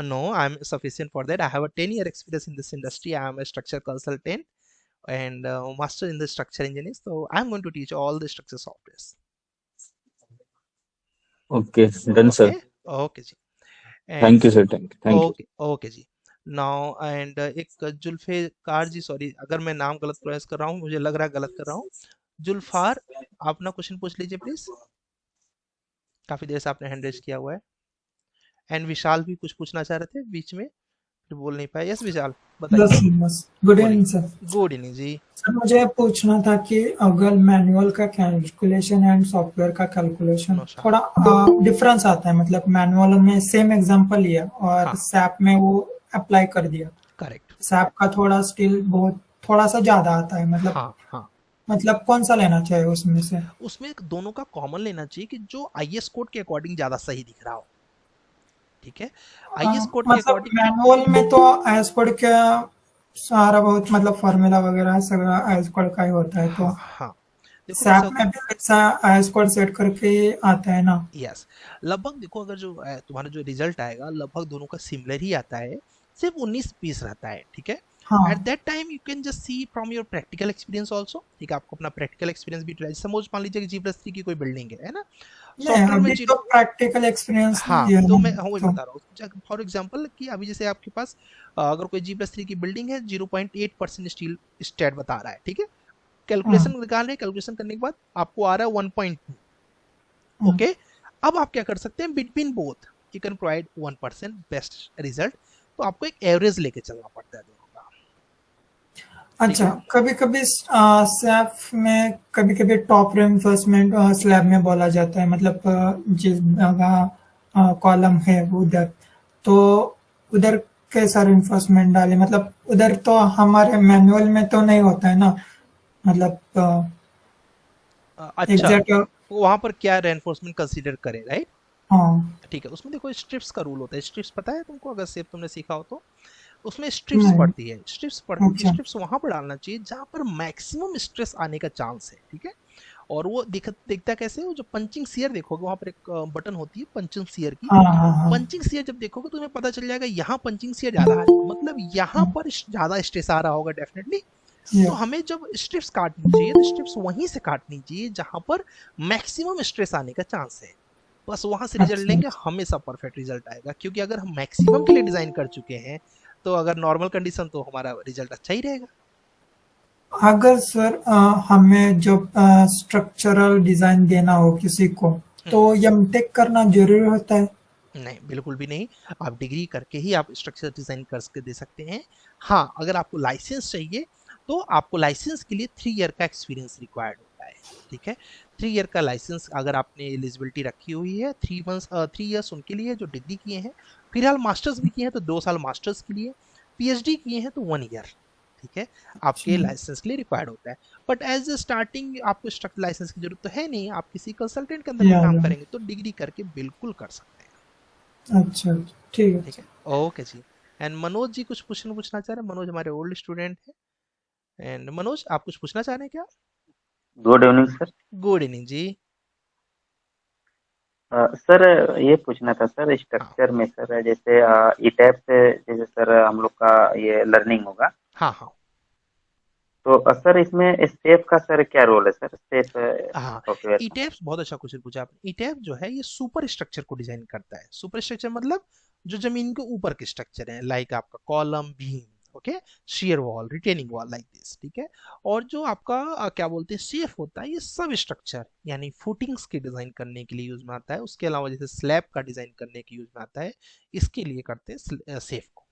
No, I'm sufficient for that. I have a 10-year experience in this industry. I am a structure consultant and master in the structure engineering, so I'm going to teach all the structure softwares. Okay, done, sir. Okay ji. Thank And you, sir. Thank you. okay ji. Now and एक जुल्फिकार जी, sorry अगर मैं नाम गलत pronounce कर रहा हूँ, मुझे लग रहा है गलत कर रहा हूँ। जुल्फार, आप अपना क्वेश्चन पूछ लीजिए प्लीज, काफी देर से आपने हैंड रेज किया हुआ है। एंड विशाल भी कुछ पूछना चाह रहे थे बीच में, फिर बोल नहीं पाए। यस विशाल, बताइए। यस, गुड बोलिए। Evening sir. गुड इवनिंग जी। सर मुझे पूछना था कि अगर मैनुअल का कैलकुलेशन एंड सॉफ्टवेयर का कैलकुलेशन नौशाद। थोड़ा डिफरेंस आता है, मतलब मैनुअल में सेम एग्जांपल लिया और हाँ सैप में वो अप्लाई कर दिया, करेक्ट। सैप का थोड़ा स्टिल बहुत थोड़ा सा ज्यादा आता है, मतलब हाँ कौन सा लेना चाहिए उसमें से? उसमें दोनों का कॉमन लेना चाहिए कि जो आईएस कोड के अकॉर्डिंग ज्यादा सही दिख रहा हो। ठीक है, आईएस कोड के मतलब अकॉर्डिंग। मैनुअल में तो एज पर क्या सारा बहुत मतलब फॉर्मूला वगैरह सब एज पर का ही होता है, तो हाँ देखो कैसा सैप होता में है। भी ऐसा एज पर सेट करके आता है ना? यस, लगभग देखो अगर जो तुम्हारा जो रिजल्ट आएगा लगभग दोनों का सिमिलर ही आता है, सिर्फ 19-20 रहता है। ठीक है, एट हाँ that time you can just see from your practical experience also. ठीक है, आपको अपना प्रैक्टिकल एक्सपीरियंस भी सपोज मान लीजिए कि G+3 की कोई बिल्डिंग है ना, नहीं, सॉफ्टवेयर में अभी तो प्रैक्टिकल एक्सपीरियंस हाँ नहीं है तो ना, मैं वही तो बता रहा हूँ। फॉर एग्जाम्पल कि अभी जैसे आपके पास अगर कोई G+3 की बिल्डिंग है, 0.8% स्टील स्टैट बता रहा है। ठीक है, कैलकुलेशन हाँ, निकाल रहे हैं, कैलकुलेशन करने के बाद आपको आ रहा है 1.2। हाँ। ओके, अब आप क्या कर सकते हैं, between both you can provide 1% best result. तो आपको एक एवरेज लेके चलना पड़ता है दोनों का। ठीक अच्छा, है, कभी कभी स्लैब में कभी कभी टॉप रेइंफोर्समेंट स्लैब में बोला जाता है, मतलब जिस जगह कॉलम है उधर, तो उधर कैसा रेइंफोर्समेंट डाले? मतलब उधर तो हमारे मैनुअल में तो नहीं होता है ना, मतलब अच्छा एग्जैक्ट। तो वहां पर क्या रेनफोर्समेंट कंसीडर करें, राइट? हाँ, ठीक है, उसमें देखो स्ट्रिप्स का रूल होता है। स्ट्रिप्स पता है तुमको, अगर सेफ तुमने सीखा हो तो उसमें स्ट्रिप्स नहीं, पड़ती है। अच्छा, स्ट्रिप्स वहां पर डालना चाहिए जहां पर मैक्सिमम स्ट्रेस आने का चांस है। ठीक है, और वो दिखता कैसे है, वो जो पंचिंग सीयर देखोगे वहां पर एक बटन होती है पंचिंग सीयर की। हाँ, पंचिंग सीयर जब देखोगे तो तुम्हें पता चल जाएगा यहाँ पंचिंग सीयर ज्यादा है, मतलब यहाँ हाँ, पर ज्यादा स्ट्रेस आ रहा होगा डेफिनेटली। ये, तो हमें जब स्ट्रिप्स काटनी चाहिए तो स्ट्रिप्स वहीं से काटनी चाहिए जहां पर मैक्सिमम स्ट्रेस आने का चांस है। बस वहां से रिजल्ट अच्छा। लेंगे, हमेशा परफेक्ट रिजल्ट आएगा। क्योंकि अगर हम मैक्सिमम के लिए डिजाइन कर चुके हैं तो अगर नॉर्मल कंडीशन तो हमारा रिजल्ट अच्छा ही रहेगा। अगर सर हमें जब स्ट्रक्चरल डिजाइन देना हो किसी को, तो एमटेक करना जरूरी होता है? नहीं, बिल्कुल भी नहीं। आप डिग्री करके ही आप स्ट्रक्चर डिजाइन करके दे सकते हैं। हाँ, अगर आपको लाइसेंस चाहिए तो आपको लाइसेंस के लिए 3 ईयर का एक्सपीरियंस रिक्वायर्ड होता है। ठीक है, 3 ईयर का लाइसेंस अगर आपने एलिजिबिलिटी रखी हुई है, 3 ईयर्स उनके लिए जो डिग्री किए हैं, फिलहाल मास्टर्स भी किए हैं तो 2 साल मास्टर्स के लिए, पीएचडी किए हैं तो 1 ईयर। ठीक है, आपके लाइसेंस के लिए रिक्वायर्ड होता है। बट एज ए स्टार्टिंग आपको स्ट्रक्चर लाइसेंस की जरूरत तो है नहीं, आप किसी कंसल्टेंट के अंदर भी काम करेंगे तो डिग्री करके बिल्कुल कर सकते हैं। अच्छा, ठीक है। ठीक है, okay ji. And Manoj ji कुछ क्वेश्चन पूछना चाह रहे हैं। मनोज हमारे ओल्ड स्टूडेंट हैं। एंड मनोज आप कुछ पूछना चाह रहे हैं क्या? Good evening sir. Good evening जी। सर ये पूछना था सर, हाँ स्ट्रक्चर में सर जैसे ई टैप से जैसे सर हम लोग का ये लर्निंग होगा, हाँ तो सर इसमें सेफ का सर क्या रोल है सर, सेफ हाँ, सॉफ्टवेयर का? ईटेप्स बहुत अच्छा क्वेश्चन पूछा आपने। ईटेप जो है ये सुपर स्ट्रक्चर को डिजाइन करता है। सुपर स्ट्रक्चर मतलब जो जमीन के ऊपर के स्ट्रक्चर है, लाइक आपका column, beam, okay, share wall, retaining wall, like this, ठीक है। और जो आपका क्या बोलते हैं सेफ होता है, ये सब स्ट्रक्चर यानी फुटिंग्स के डिजाइन करने के लिए यूज में आता है। उसके अलावा जैसे स्लैब का डिजाइन करने के यूज में आता है, इसके लिए करते हैं सेफ को,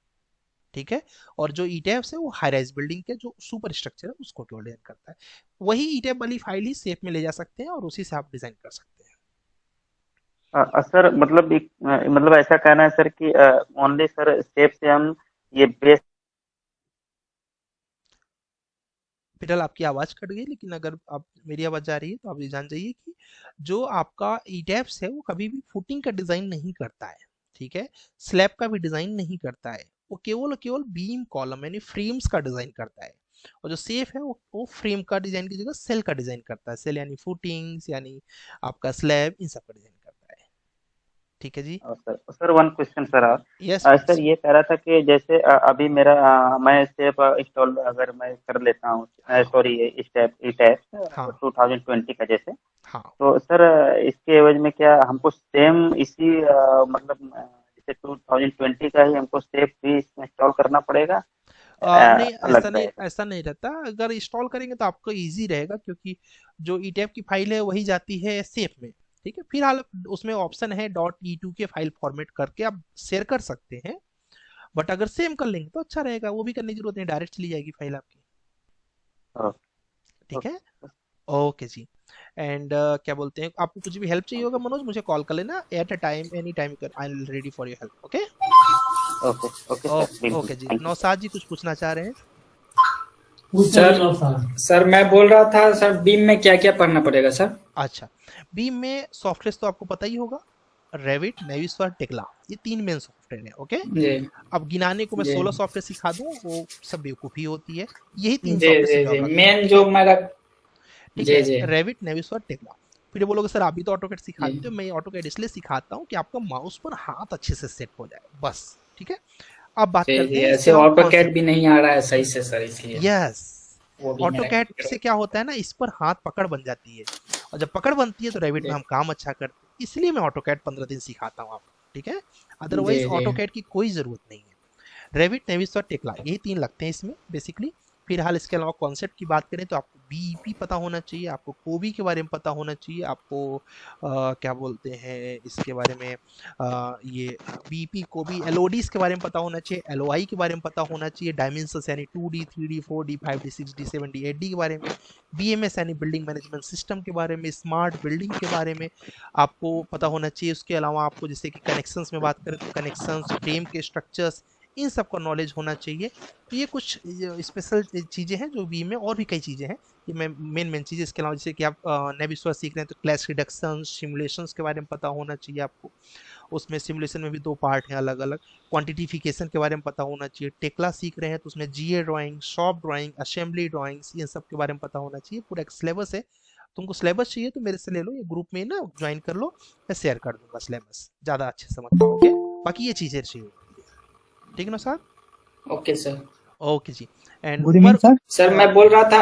ठीक है। और जो ईटेप्स है वो हाई राइज बिल्डिंग के जो सुपर स्ट्रक्चर है उसको डिजाइन करता है। वही ईटेप वाली फाइल ही सेफ में ले जा सकते हैं और उसी से आप डिजाइन कर सकते हैं। सर मतलब मतलब ऐसा कहना है सर कि ओनली सर सेफ से हम ये बेस। फिलहाल आपकी आवाज कट गई, लेकिन अगर आप मेरी आवाज जा रही है तो आप ये जान जाइए कि जो आपका ईटेप्स है वो कभी भी फुटिंग का डिजाइन नहीं करता है, ठीक है। स्लैब का भी डिजाइन नहीं करता है, वो केवल केवल बीम कॉलम यानी फ्रेम्स का डिजाइन करता है। और जो सेफ है वो फ्रेम का डिजाइन की जगह सेल का डिजाइन करता है। सेल यानी फुटिंग्स यानी आपका स्लैब, इन सब का डिजाइन करता है, ठीक है जी। सर वन क्वेश्चन सर आप यस सर प्लीज। ये कह रहा था कि जैसे अभी मेरा मैं स्टेप इंस्टॉल अगर मैं कर लेता हूँ, हाँ सॉरी स्टेप ई टैप हाँ 2020 का जैसे, हाँ। तो सर इसके एवज में क्या हमको सेम इसी मतलब जैसे 2020 का ही हमको स्टेप भी इंस्टॉल करना पड़ेगा, नहीं, अलग रहेगा? ऐसा नहीं रहता। अगर इंस्टॉल करेंगे तो आपको इजी रहेगा, क्योंकि जो ईटेप की फाइल है वही जाती है सेफ में, ठीक है। फिलहाल उसमें ऑप्शन है .e2 के फाइल फॉर्मेट करके आप शेयर कर सकते हैं, बट अगर सेम कर लेंगे तो अच्छा रहेगा। वो भी करने की जरूरत नहीं, डायरेक्ट चली जाएगी फाइल आपकी, ठीक है। ओके। Okay ji. एंड क्या बोलते हैं, आपको कुछ भी हेल्प चाहिए होगा मनोज, मुझे कॉल कर लेना at a time, any time, I am ready for your help, okay. Okay okay sir, बिल्कुल, ओके जी। Thank you. नौसाद जी कुछ पूछना चाह रहे हैं? सर सर मैं बोल रहा था सर बीम में क्या क्या पढ़ना पड़ेगा सर? अच्छा, बीम में सॉफ्टवेयर तो आपको पता ही होगा, रेविट, नेविस्वर, टेक्ला, ये तीन मेन सॉफ्टवेयर है, ओके। जी अब गिनाने को मैं जी 16 सॉफ्टवेयर सिखा दूं वो सब बेवकूफ़ी होती है। यही तीन जी सॉफ्टवेयर जी से जी जॉब लगती है, मेन जो मेरा। ठीक जी है। जी रेविट, नेविस्वर, टेक्ला। फिर ये बोलोगे सर आप भी तो ऑटोकैड जी सिखाते हो। मैं ऑटोकैड इसलिए सिखाता हूँ कि आपका माउस पर हाथ अच्छे से सेट हो जाए, बस, ठीक है। अब बात जी करते जी हैं इसके ऐसे अलावा ऑटो कैड कॉन्सेप्ट। भी नहीं आ रहा है सही से सर, इसलिए यस, वो भी मेरा ऑटोकैड क्लियर से हो। क्या होता है ना, इस पर हाथ पकड़ बन जाती है, और जब पकड़ बनती है तो रेविट में जी हम काम अच्छा करते हैं। इसलिए मैं ऑटोकैड 15 दिन सिखाता हूँ आपको, ठीक है। जी अदरवाइज जी ऑटोकैड की कोई ज़रूरत नहीं है। रेविट, नेविस और टेक्ला, यही तीन लगते हैं इसमें बेसिकली। फिलहाल इसके अलावा कॉन्सेप्ट की बात करें तो आपको बीईपी पता होना चाहिए, आपको कोबी के बारे में पता होना चाहिए, आपको क्या बोलते हैं इसके बारे में, ये बीईपी कोबी एलओडीज के बारे में पता होना चाहिए, एलओआई के बारे में पता होना चाहिए, डायमेंशंस यानी 2D 3D 4D 5D 6D 7D 8D के बारे में, बीएमएस यानी बिल्डिंग मैनेजमेंट सिस्टम के बारे में, स्मार्ट बिल्डिंग के बारे में आपको पता होना चाहिए। उसके अलावा आपको जैसे कि कनेक्शंस में बात करें तो कनेक्शंस, फ्रेम के स्ट्रक्चर्स, इन सब का नॉलेज होना चाहिए। तो ये कुछ स्पेशल चीज़ें हैं जो बी में, और भी कई चीज़ें हैं, ये मैं मेन चीज़ें। इसके अलावा जैसे कि आप नेविस्वर सीख रहे हैं तो क्लास रिडक्शन, सिमुलेशंस के बारे में पता होना चाहिए आपको। उसमें सिमुलेशन में भी दो पार्ट हैं अलग अलग। क्वांटिटिफिकेशन के बारे में पता होना चाहिए। टेक्ला सीख रहे हैं तो उसमें GA drawing, shop drawing, assembly drawings, इन सब के बारे में पता होना चाहिए। पूरा एक सिलेबस है। तुमको सिलेबस चाहिए तो मेरे से ले लो, ये ग्रुप में ना ज्वाइन कर लो, मैं शेयर कर दूंगा सिलेबस, ज़्यादा अच्छे से समझ पाओगे। बाकी ये चीज़ें चाहिए, ठीक है ना sir? Okay sir. Okay ji. And good evening sir. Sir मैं बोल रहा था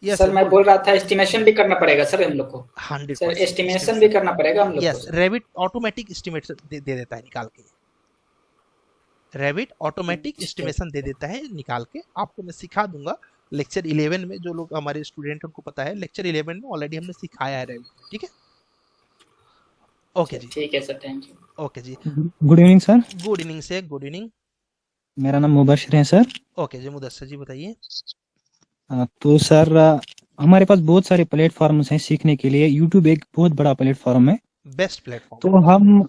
यस सर सर, मैं गुड। बोल रहा था एस्टिमेशन भी करना पड़ेगा सर हम लोग को। सर 100% एस्टिमेशन भी एस्टिमेशन। करना पड़ेगा हम लोग को yes, sir. Revit automatic estimate दे देता है निकाल के। रेविट ऑटोमेटिक ठीक एस्टिमेशन दे देता है निकाल के। आपको मैं सिखा दूंगा लेक्चर 11 में, जो लोग हमारे स्टूडेंट उनको पता है, लेक्चर 11 में ऑलरेडी हमने सिखाया है रेविट, ठीक है। ओके जी। ठीक है sir, thank you. Okay ji. Good evening sir. Good evening sir, good evening. मेरा नाम मुबशिर है सर। ओके जी, मुदस्सर जी बताइए। तो सर हमारे पास बहुत सारे प्लेटफॉर्म्स हैं सीखने के लिए। यूट्यूब एक बहुत बड़ा प्लेटफॉर्म है, बेस्ट प्लेटफॉर्म तो हम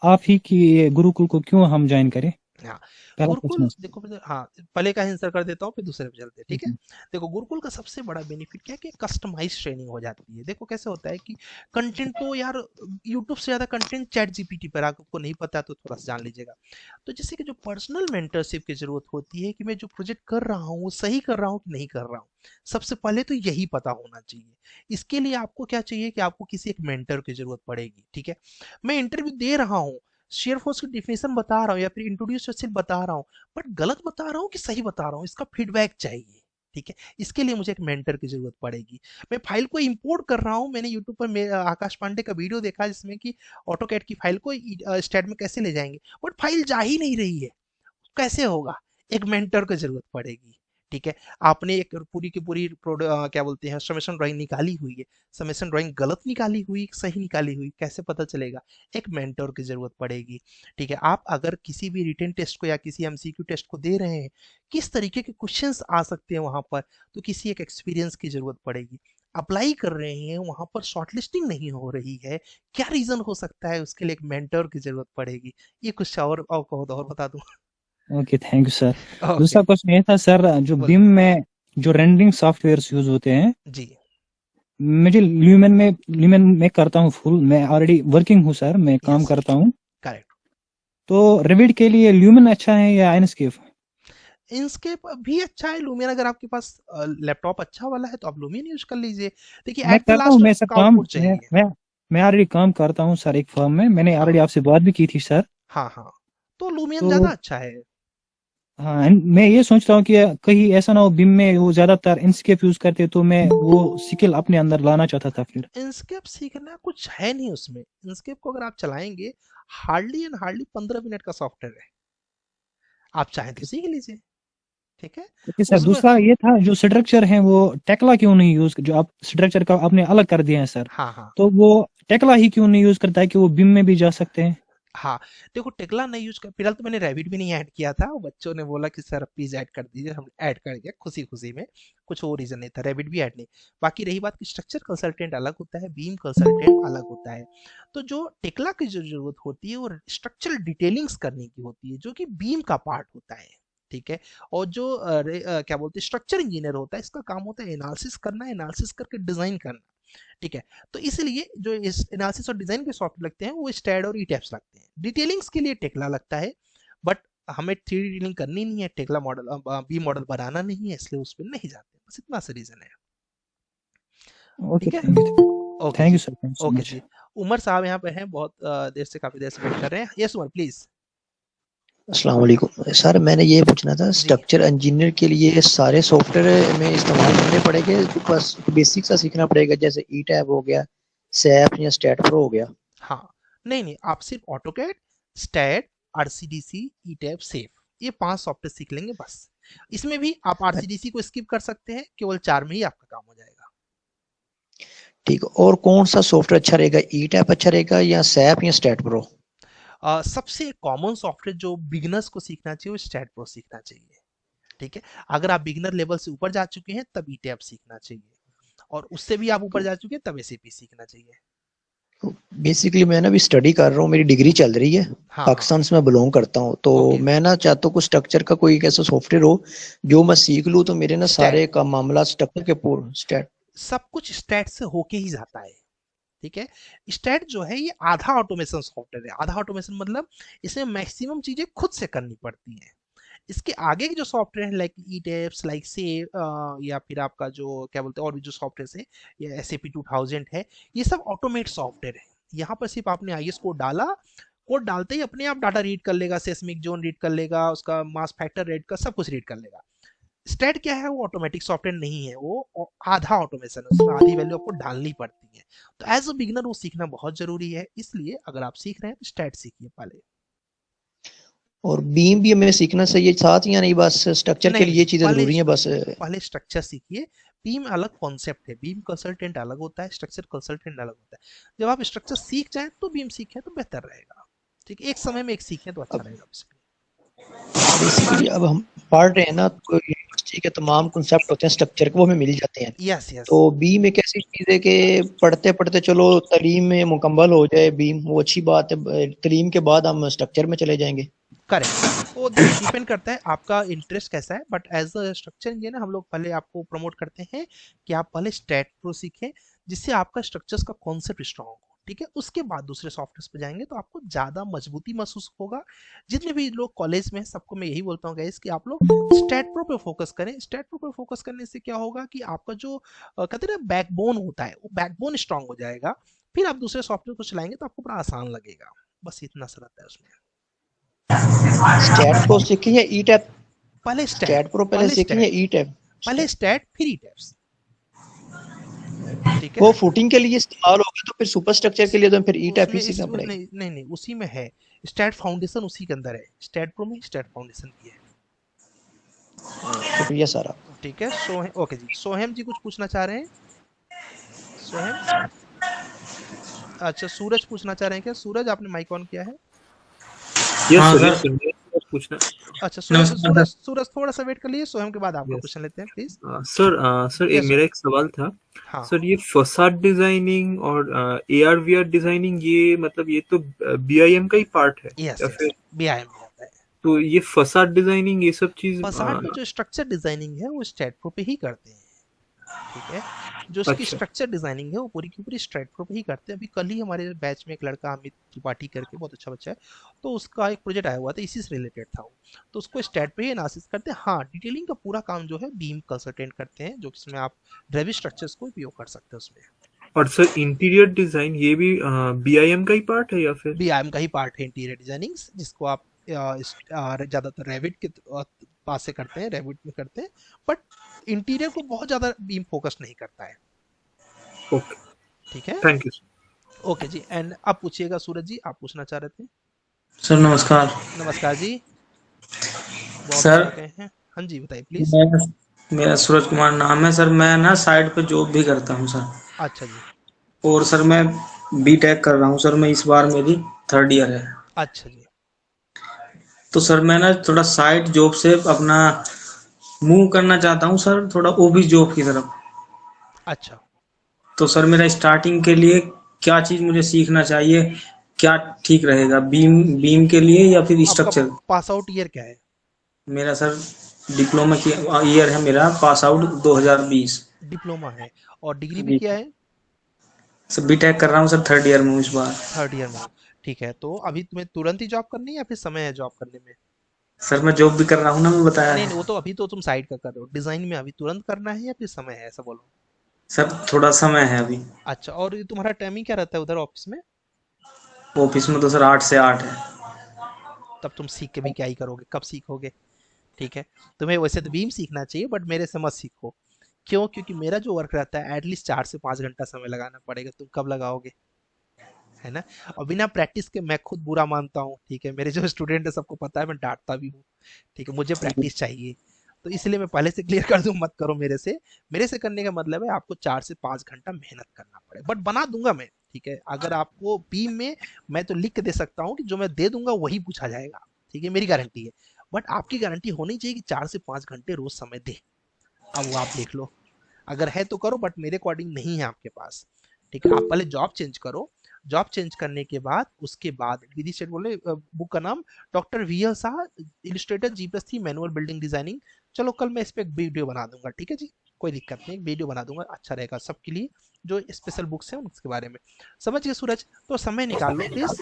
आप ही की गुरुकुल को क्यों हम ज्वाइन करें? है। हाँ, पहला गुरुकुल क्वेश्चन देखो, हाँ पहले का आंसर कर देता हूँ फिर दूसरे पे चलते हैं, ठीक है। है। देखो गुरुकुल का सबसे बड़ा बेनिफिट क्या है कि कस्टमाइज ट्रेनिंग हो जाती है। देखो कैसे होता है कि कंटेंट तो यार यूट्यूब से ज़्यादा कंटेंट चैट जीपीटी पर, आपको नहीं पता तो थोड़ा सा जान लीजिएगा। तो जैसे कि जो पर्सनल मेंटरशिप की जरूरत होती है कि मैं जो प्रोजेक्ट कर रहा हूँ वो सही कर रहा हूँ कि नहीं कर रहा हूँ, सबसे पहले तो यही पता होना चाहिए। इसके लिए आपको क्या चाहिए कि आपको किसी एक मेंटर की जरूरत पड़ेगी, ठीक है। मैं इंटरव्यू दे रहा हूँ, शेयर फोर्स की डिफिनेशन बता रहा हूँ या फिर इंट्रोड्यूस योरसेल्फ बता रहा हूँ, बट गलत बता रहा हूँ कि सही बता रहा हूँ, इसका फीडबैक चाहिए। ठीक है, इसके लिए मुझे एक मेंटर की जरूरत पड़ेगी। मैं फाइल को इंपोर्ट कर रहा हूँ, मैंने यूट्यूब पर आकाश पांडे का वीडियो देखा जिसमें कि ऑटोकैड की फाइल को स्टैट में कैसे ले जाएंगे, बट फाइल जा ही नहीं रही है, कैसे होगा? एक मेंटर की जरूरत पड़ेगी। ठीक है, आपने एक पूरी की पूरी क्या बोलते हैं समेशन ड्राइंग निकाली हुई है, समेशन ड्राइंग गलत निकाली हुई सही निकाली हुई कैसे पता चलेगा? एक मेंटर की जरूरत पड़ेगी। ठीक है, आप अगर किसी भी रिटन टेस्ट को या किसी एमसीक्यू टेस्ट को दे रहे हैं, किस तरीके के क्वेश्चंस आ सकते हैं वहां पर, तो किसी एक एक्सपीरियंस की जरूरत पड़ेगी। अप्लाई कर रहे हैं वहां पर शॉर्टलिस्टिंग नहीं हो रही है, क्या रीजन हो सकता है? उसके लिए एक मेंटर की जरूरत पड़ेगी। ये कुछ और कहो तो और बता दूं। Okay, thank you sir. Okay, दूसरा क्वेश्चन ये था सर, जो बोल बिम में जो रेंडरिंग सॉफ्टवेयर्स यूज होते हैं, जी। मुझे ल्यूमेन में करता हूँ फुल, मैं ऑलरेडी वर्किंग हूँ सर, मैं काम यस, करता हूँ। करेक्ट। तो रेविड के लिए ल्यूमेन अच्छा है या इनस्केप? इनस्केप भी अच्छा है। लूमियन अगर आपके पास लैपटॉप अच्छा वाला है तो आप लूमियन यूज कर लीजिए। देखिए मैं एट द करता हूँ, लास्ट मैं सर आपका काम आउटपुट चाहिए। मैं ऑलरेडी काम करता हूँ सर एक फर्म में, मैंने हाँ ऑलरेडी आपसे बात भी की थी सर। हाँ हाँ, तो लूमियन तो ज्यादा अच्छा है। हाँ, मैं ये सोच रहा हूँ कि कहीं ऐसा ना हो बिम में वो ज्यादातर इनस्केप यूज करते, तो मैं वो स्किल अपने अंदर लाना चाहता था फिर। इनस्केप सीखना कुछ है नहीं उसमें। इनस्केप को अगर आप चलाएंगे, हार्डली एंड हार्डली 15 मिनट का सॉफ्टवेयर है, आप चाहें तो सीख लीजिए। ठीक है, ओके सर, उसमें दूसरा ये था जो स्ट्रक्चर है वो टेक्ला क्यों नहीं यूज, जो आप स्ट्रक्चर का आपने अलग कर दिया है सर, हाँ हाँ तो वो टेक्ला ही क्यों नहीं यूज करता है कि वो बिम में भी जा सकते हैं? हाँ, देखो टेक्ला नहीं यूज कर, फिलहाल तो मैंने रैबिट भी नहीं ऐड किया था, वो बच्चों ने बोला कि सर प्लीज ऐड कर दीजिए, हम ऐड कर दिया खुशी खुशी में, कुछ और रीजन नहीं था, रैबिट भी ऐड नहीं। बाकी रही बात कि स्ट्रक्चर कंसल्टेंट अलग होता है, बीम कंसल्टेंट अलग होता है। तो जो टेक्ला की जो जरूरत होती है वो स्ट्रक्चरल डिटेलिंग्स करने की होती है, जो कि बीम का पार्ट होता है। ठीक है, और जो क्या बोलते हैं स्ट्रक्चर इंजीनियर होता है, इसका काम होता है एनालिसिस करना, एनालिसिस करके डिजाइन करना। ठीक है, तो इसलिए जो इस एनालिसिस और डिजाइन के सॉफ्टवेयर लगते हैं वो स्टैड और ई टैप्स लगते हैं। डिटेलिंग्स के लिए टेक्ला लगता है, बट हमें 3D डिटेलिंग करनी नहीं है, टेक्ला मॉडल बी मॉडल बनाना नहीं है, इसलिए उस पर नहीं जाते, बस इतना सा रीजन है। ओके, ठीक है, ओके थैंक यू जी, sir, thank you so okay much. जी। उमर साहब यहाँ पे हैं, बहुत देर से काफी देर से वेट कर रहे हैं। Yes Umar please. अस्सलाम वालेकुम सर, मैंने ये पूछना था जी स्ट्रक्चर इंजीनियर के लिए सारे सॉफ्टवेयर में इस्तेमाल करने पड़ेंगे, बस बेसिक सा सीखना पड़ेगा, जैसे ई टैब हो गया, सैप या स्टैट प्रो हो गया? हाँ, नहीं नहीं, आप सिर्फ ऑटोकैड, स्टैट, आरसीडीसी, ई टैब, सेफ, ये 5 सॉफ्टवेयर सीख लेंगे बस। इसमें भी आप आरसीडीसी को स्किप कर सकते हैं, केवल 4 में ही आपका काम हो जाएगा। ठीक, और कौन सा सॉफ्टवेयर अच्छा रहेगा, ई टैब अच्छा रहेगा या सैप या स्टैट प्रो? सबसे कॉमन सॉफ्टवेयर जो बिगिनर्स को सीखना चाहिए वो स्टैट प्रो सीखना चाहिए। ठीक है, अगर आप बिगिनर लेवल से ऊपर जा चुके हैं तब ई टैब सीखना चाहिए, और उससे भी आप ऊपर जा चुके हैं तब एसीपी सीखना चाहिए। बेसिकली मैं ना भी स्टडी कर रहा हूँ, मेरी डिग्री चल रही है, हाँ पाकिस्तान से मैं बिलोंग करता हूँ, तो ओके, मैं ना चाहता हूँ कुछ स्ट्रक्चर का कोई ऐसा सॉफ्टवेयर हो जो मैं सीख लूँ, तो मेरे ना स्टैट, सारे का मामला स्ट्रक्चर के पूर्ण स्टैट। सब कुछ स्टैट से होके ही जाता है। ठीक है, स्टैट जो है ये आधा ऑटोमेशन सॉफ्टवेयर है। आधा ऑटोमेशन मतलब इसमें मैक्सिमम चीजें खुद से करनी पड़ती हैं। इसके आगे के जो सॉफ्टवेयर है लाइक ई टेप्स, लाइक से या फिर आपका जो क्या बोलते हैं और भी जो सॉफ्टवेयर है, या SAP 2000 है, ये सब ऑटोमेट सॉफ्टवेयर है। यहाँ पर सिर्फ आपने IS कोड डाला, कोड डालते ही अपने आप डाटा रीड कर लेगा, सेस्मिक जोन रीड कर लेगा, उसका मास फैक्टर रीड कर, सब कुछ रीड कर लेगा। स्टैट क्या है? वो ऑटोमेटिक सॉफ्टवेयर नहीं है, वो आधा ऑटोमेशन है, उसमें आधी वैल्यू आपको डालनी पड़ती है। तो एज अ बिगिनर वो सीखना बहुत जरूरी है, इसलिए अगर आप सीख रहे हैं तो स्टैट सीखिए पहले। और बीम भी हमें सीखना चाहिए साथ, या नहीं बस स्ट्रक्चर के नहीं लिए नहीं, ये चीजें पहले जरूरी हैं बस? पहले स्ट्रक्चर सीखिए। बीम अलग कॉन्सेप्ट है, बीम कंसल्टेंट अलग होता है, स्ट्रक्चर कंसल्टेंट अलग होता है। जब आप स्ट्रक्चर सीख जाए तो बीम सीखें तो बेहतर रहेगा। ठीक है, एक समय में एक सीखें तो अच्छा रहेगा। बेसिकली अब हम पढ़ रहे हैं ना, तो यूनिवर्सिटी के तमाम कॉन्सेप्ट होते हैं स्ट्रक्चर के, वो हमें मिल जाते हैं। यस यस, तो बीम एक ऐसी चीज है कि पढ़ते पढ़ते चलो तालीम में मुकम्मल हो जाए बीम, वो अच्छी बात है, तालीम के बाद हम स्ट्रक्चर में चले जाएंगे। करेक्ट, वो डिपेंड करता है आपका इंटरेस्ट कैसा है, but as a structure engineer हम लोग पहले आपको प्रमोट करते हैं कि आप पहले स्टैट प्रो सीखें, जिससे आपका स्ट्रक्चर्स का कॉन्सेप्ट स्ट्रांग हो। ठीक है, उसके बाद दूसरे सॉफ्टवेयर पे जाएंगे तो आपको ज्यादा मजबूती महसूस होगा। जितने भी लोग कॉलेज में हैं सबको मैं यही बोलता हूँ गाइस कि आप लोग स्टैट प्रो पे फोकस करें। स्टैट प्रो पे फोकस करने से क्या होगा कि आपका जो कहते हैं ना बैकबोन होता है, वो बैकबोन स्ट्रांग हो जाएगा। फिर आप दूसरे सॉफ्टवेयर को चलाएंगे तो आपको बड़ा आसान लगेगा। बस इतना सा रहता है उसमें। स्टैट प्रो सीखें या ई टैब? पहले स्टैट प्रो पहले सीखें या ई टैब? पहले स्टैट फिर ईटैप्स, ठीक है। वो फुटिंग के लिए इस्तेमाल होगा तो फिर सुपर स्ट्रक्चर के लिए तो फिर ई टैप ही उसमें सीखना पड़ेगा। नहीं नहीं नहीं, उसी में है, स्टैट फाउंडेशन उसी के अंदर है, स्टैट प्रो में स्टैट फाउंडेशन भी है। शुक्रिया सर। ठीक है सोहेम, ओके जी, सोहेम जी कुछ पूछना चाह रहे हैं? सोहेम, अच्छा सूरज पूछना चाह रहे हैं क्या? सूरज आपने माइक ऑन किया है? यस हाँ सर, सर, यस सर, पूछना। अच्छा नमस्कार सूरज सर। सूरज थोड़ा सा वेट कर लीजिए, सोहेम के बाद आपका यस क्वेश्चन लेते हैं प्लीज। सर, सर एक यस मेरा सोहेम। एक सवाल था। हाँ सर ये फसाड डिजाइनिंग और AR VR डिजाइनिंग, ये मतलब ये तो BIM का ही पार्ट है यस या यस, फिर? बीआईएम में आता है। तो ये फसाड डिजाइनिंग ये सब चीज फसाड में जो स्ट्रक्चर डिजाइनिंग है वो स्टैट प्रो पे ही करते हैं, ठीक है। जो उसकी अच्छा स्ट्रक्चर डिजाइनिंग है वो पूरी की पूरी स्ट्रैट प्रो पे ही करते हैं। अभी कल ही हमारे बैच में एक लड़का अमित त्रिपाठी करके, बहुत अच्छा बच्चा है, तो उसका एक प्रोजेक्ट आया हुआ था, इसी से रिलेटेड था वो, तो उसको स्टैट पे ही एनालिसिस करते हैं। हाँ डिटेलिंग का पूरा काम जो है बीम कंसल्टेंट करते हैं, जो इसमें आप ड्रेविस स्ट्रक्चर्स को उपयोग कर सकते हैं उसमें। और सर इंटीरियर डिजाइन ये भी BIM का ही पार्ट है या फिर? बीआईएम का ही पार्ट है इंटीरियर डिजाइनिंग, जिसको आप ज्यादातर रेविट के पास से करते हैं, रेविट में करते हैं, बट इंटीरियर को बहुत ज्यादा बीम फोकस नहीं करता है, ओके, ठीक है। Thank you sir. Okay ji, and अब पूछिएगा सूरज जी, आप पूछना चाह रहे थे? सर नमस्कार। नमस्कार जी, बहुत सर अच्छा कहे हैं, हाँ जी बताइए प्लीज। मैं मेरा सूरज कुमार नाम है सर। मैं ना साइड पे जॉब भी करता हूँ सर, अच्छा जी, और सर मैं बीटेक कर रहा हूँ सर। मैं इस बार मेरी 3rd ईयर है। अच्छा जी, तो सर मैं ना थोड़ा साइड जॉब से अपना मूव करना चाहता हूँ सर, थोड़ा ऑफिस जॉब की तरफ। अच्छा। तो सर मेरा स्टार्टिंग के लिए क्या चीज मुझे सीखना चाहिए, क्या ठीक रहेगा, बीम बीम के लिए या फिर आपका स्ट्रक्चर? पास आउट ईयर क्या है? मेरा सर डिप्लोमा की ईयर है, मेरा पास आउट 2020। डिप्लोमा है, और डिग्री भी जी किया है? सर, बीटेक कर रहा हूँ सर, 3rd ईयर में हूँ इस बार। 3rd ईयर में हो, ठीक है। तो अभी तुम्हें तुरंत ही जॉब करनी है या फिर समय है जॉब करने में? सर मैं जॉब भी कर रहा हूँ ना, मैं बताया नहीं है। नहीं, वो तो अभी तो तुम साइड का कर रहे हो, डिजाइन में अभी तुरंत करना है या फिर समय है, ऐसा बोलो। सर थोड़ा समय है अभी। अच्छा, और ये तुम्हारा टाइमिंग क्या रहता है उधर ऑफिस में? ऑफिस में तो सर 8 से 8 है। तब तुम सीख के भी क्या ही करोगे, कब सीखोगे, ठीक है। तुम्हें वैसे तो बीम सीखना चाहिए, बट मेरे से मत सीखो। क्यों? क्योंकि मेरा जो वर्क रहता है एटलीस्ट 4 से 5 घंटा समय लगाना पड़ेगा, तुम कब लगाओगे, है ना। और बिना प्रैक्टिस के मैं खुद बुरा मानता हूँ, ठीक है, मेरे जो स्टूडेंट है सबको पता है, मैं डांटता भी हूँ, ठीक है, मुझे प्रैक्टिस चाहिए। तो इसलिए मैं पहले से क्लियर कर दूं, मत करो मेरे से करने का मतलब है आपको 4 से 5 घंटा मेहनत करना पड़े, बट बना दूंगा मैं, ठीक है। अगर आपको बीम में मैं तो लिख के दे सकता हूँ कि जो मैं दे दूंगा वही पूछा जाएगा, ठीक है, मेरी गारंटी है, बट आपकी गारंटी होनी चाहिए कि 4 से 5 घंटे रोज समय दे। अब वो आप देख लो, अगर है तो करो, बट मेरे अकॉर्डिंग नहीं है आपके पास, ठीक है। आप पहले जॉब चेंज करो, जॉब चेंज करने के बाद उसके बाद विधि सेट बोले, बुक का नाम doctor VL Shah Illustrator G+3 manual building designing. चलो कल मैं इस पे एक वीडियो बना दूंगा, ठीक है जी, कोई दिक्कत नहीं, वीडियो बना दूंगा, अच्छा रहेगा सबके लिए, जो स्पेशल बुक्स हैं उसके बारे में। समझ गए सूरज? तो समय निकाल लो प्लीज,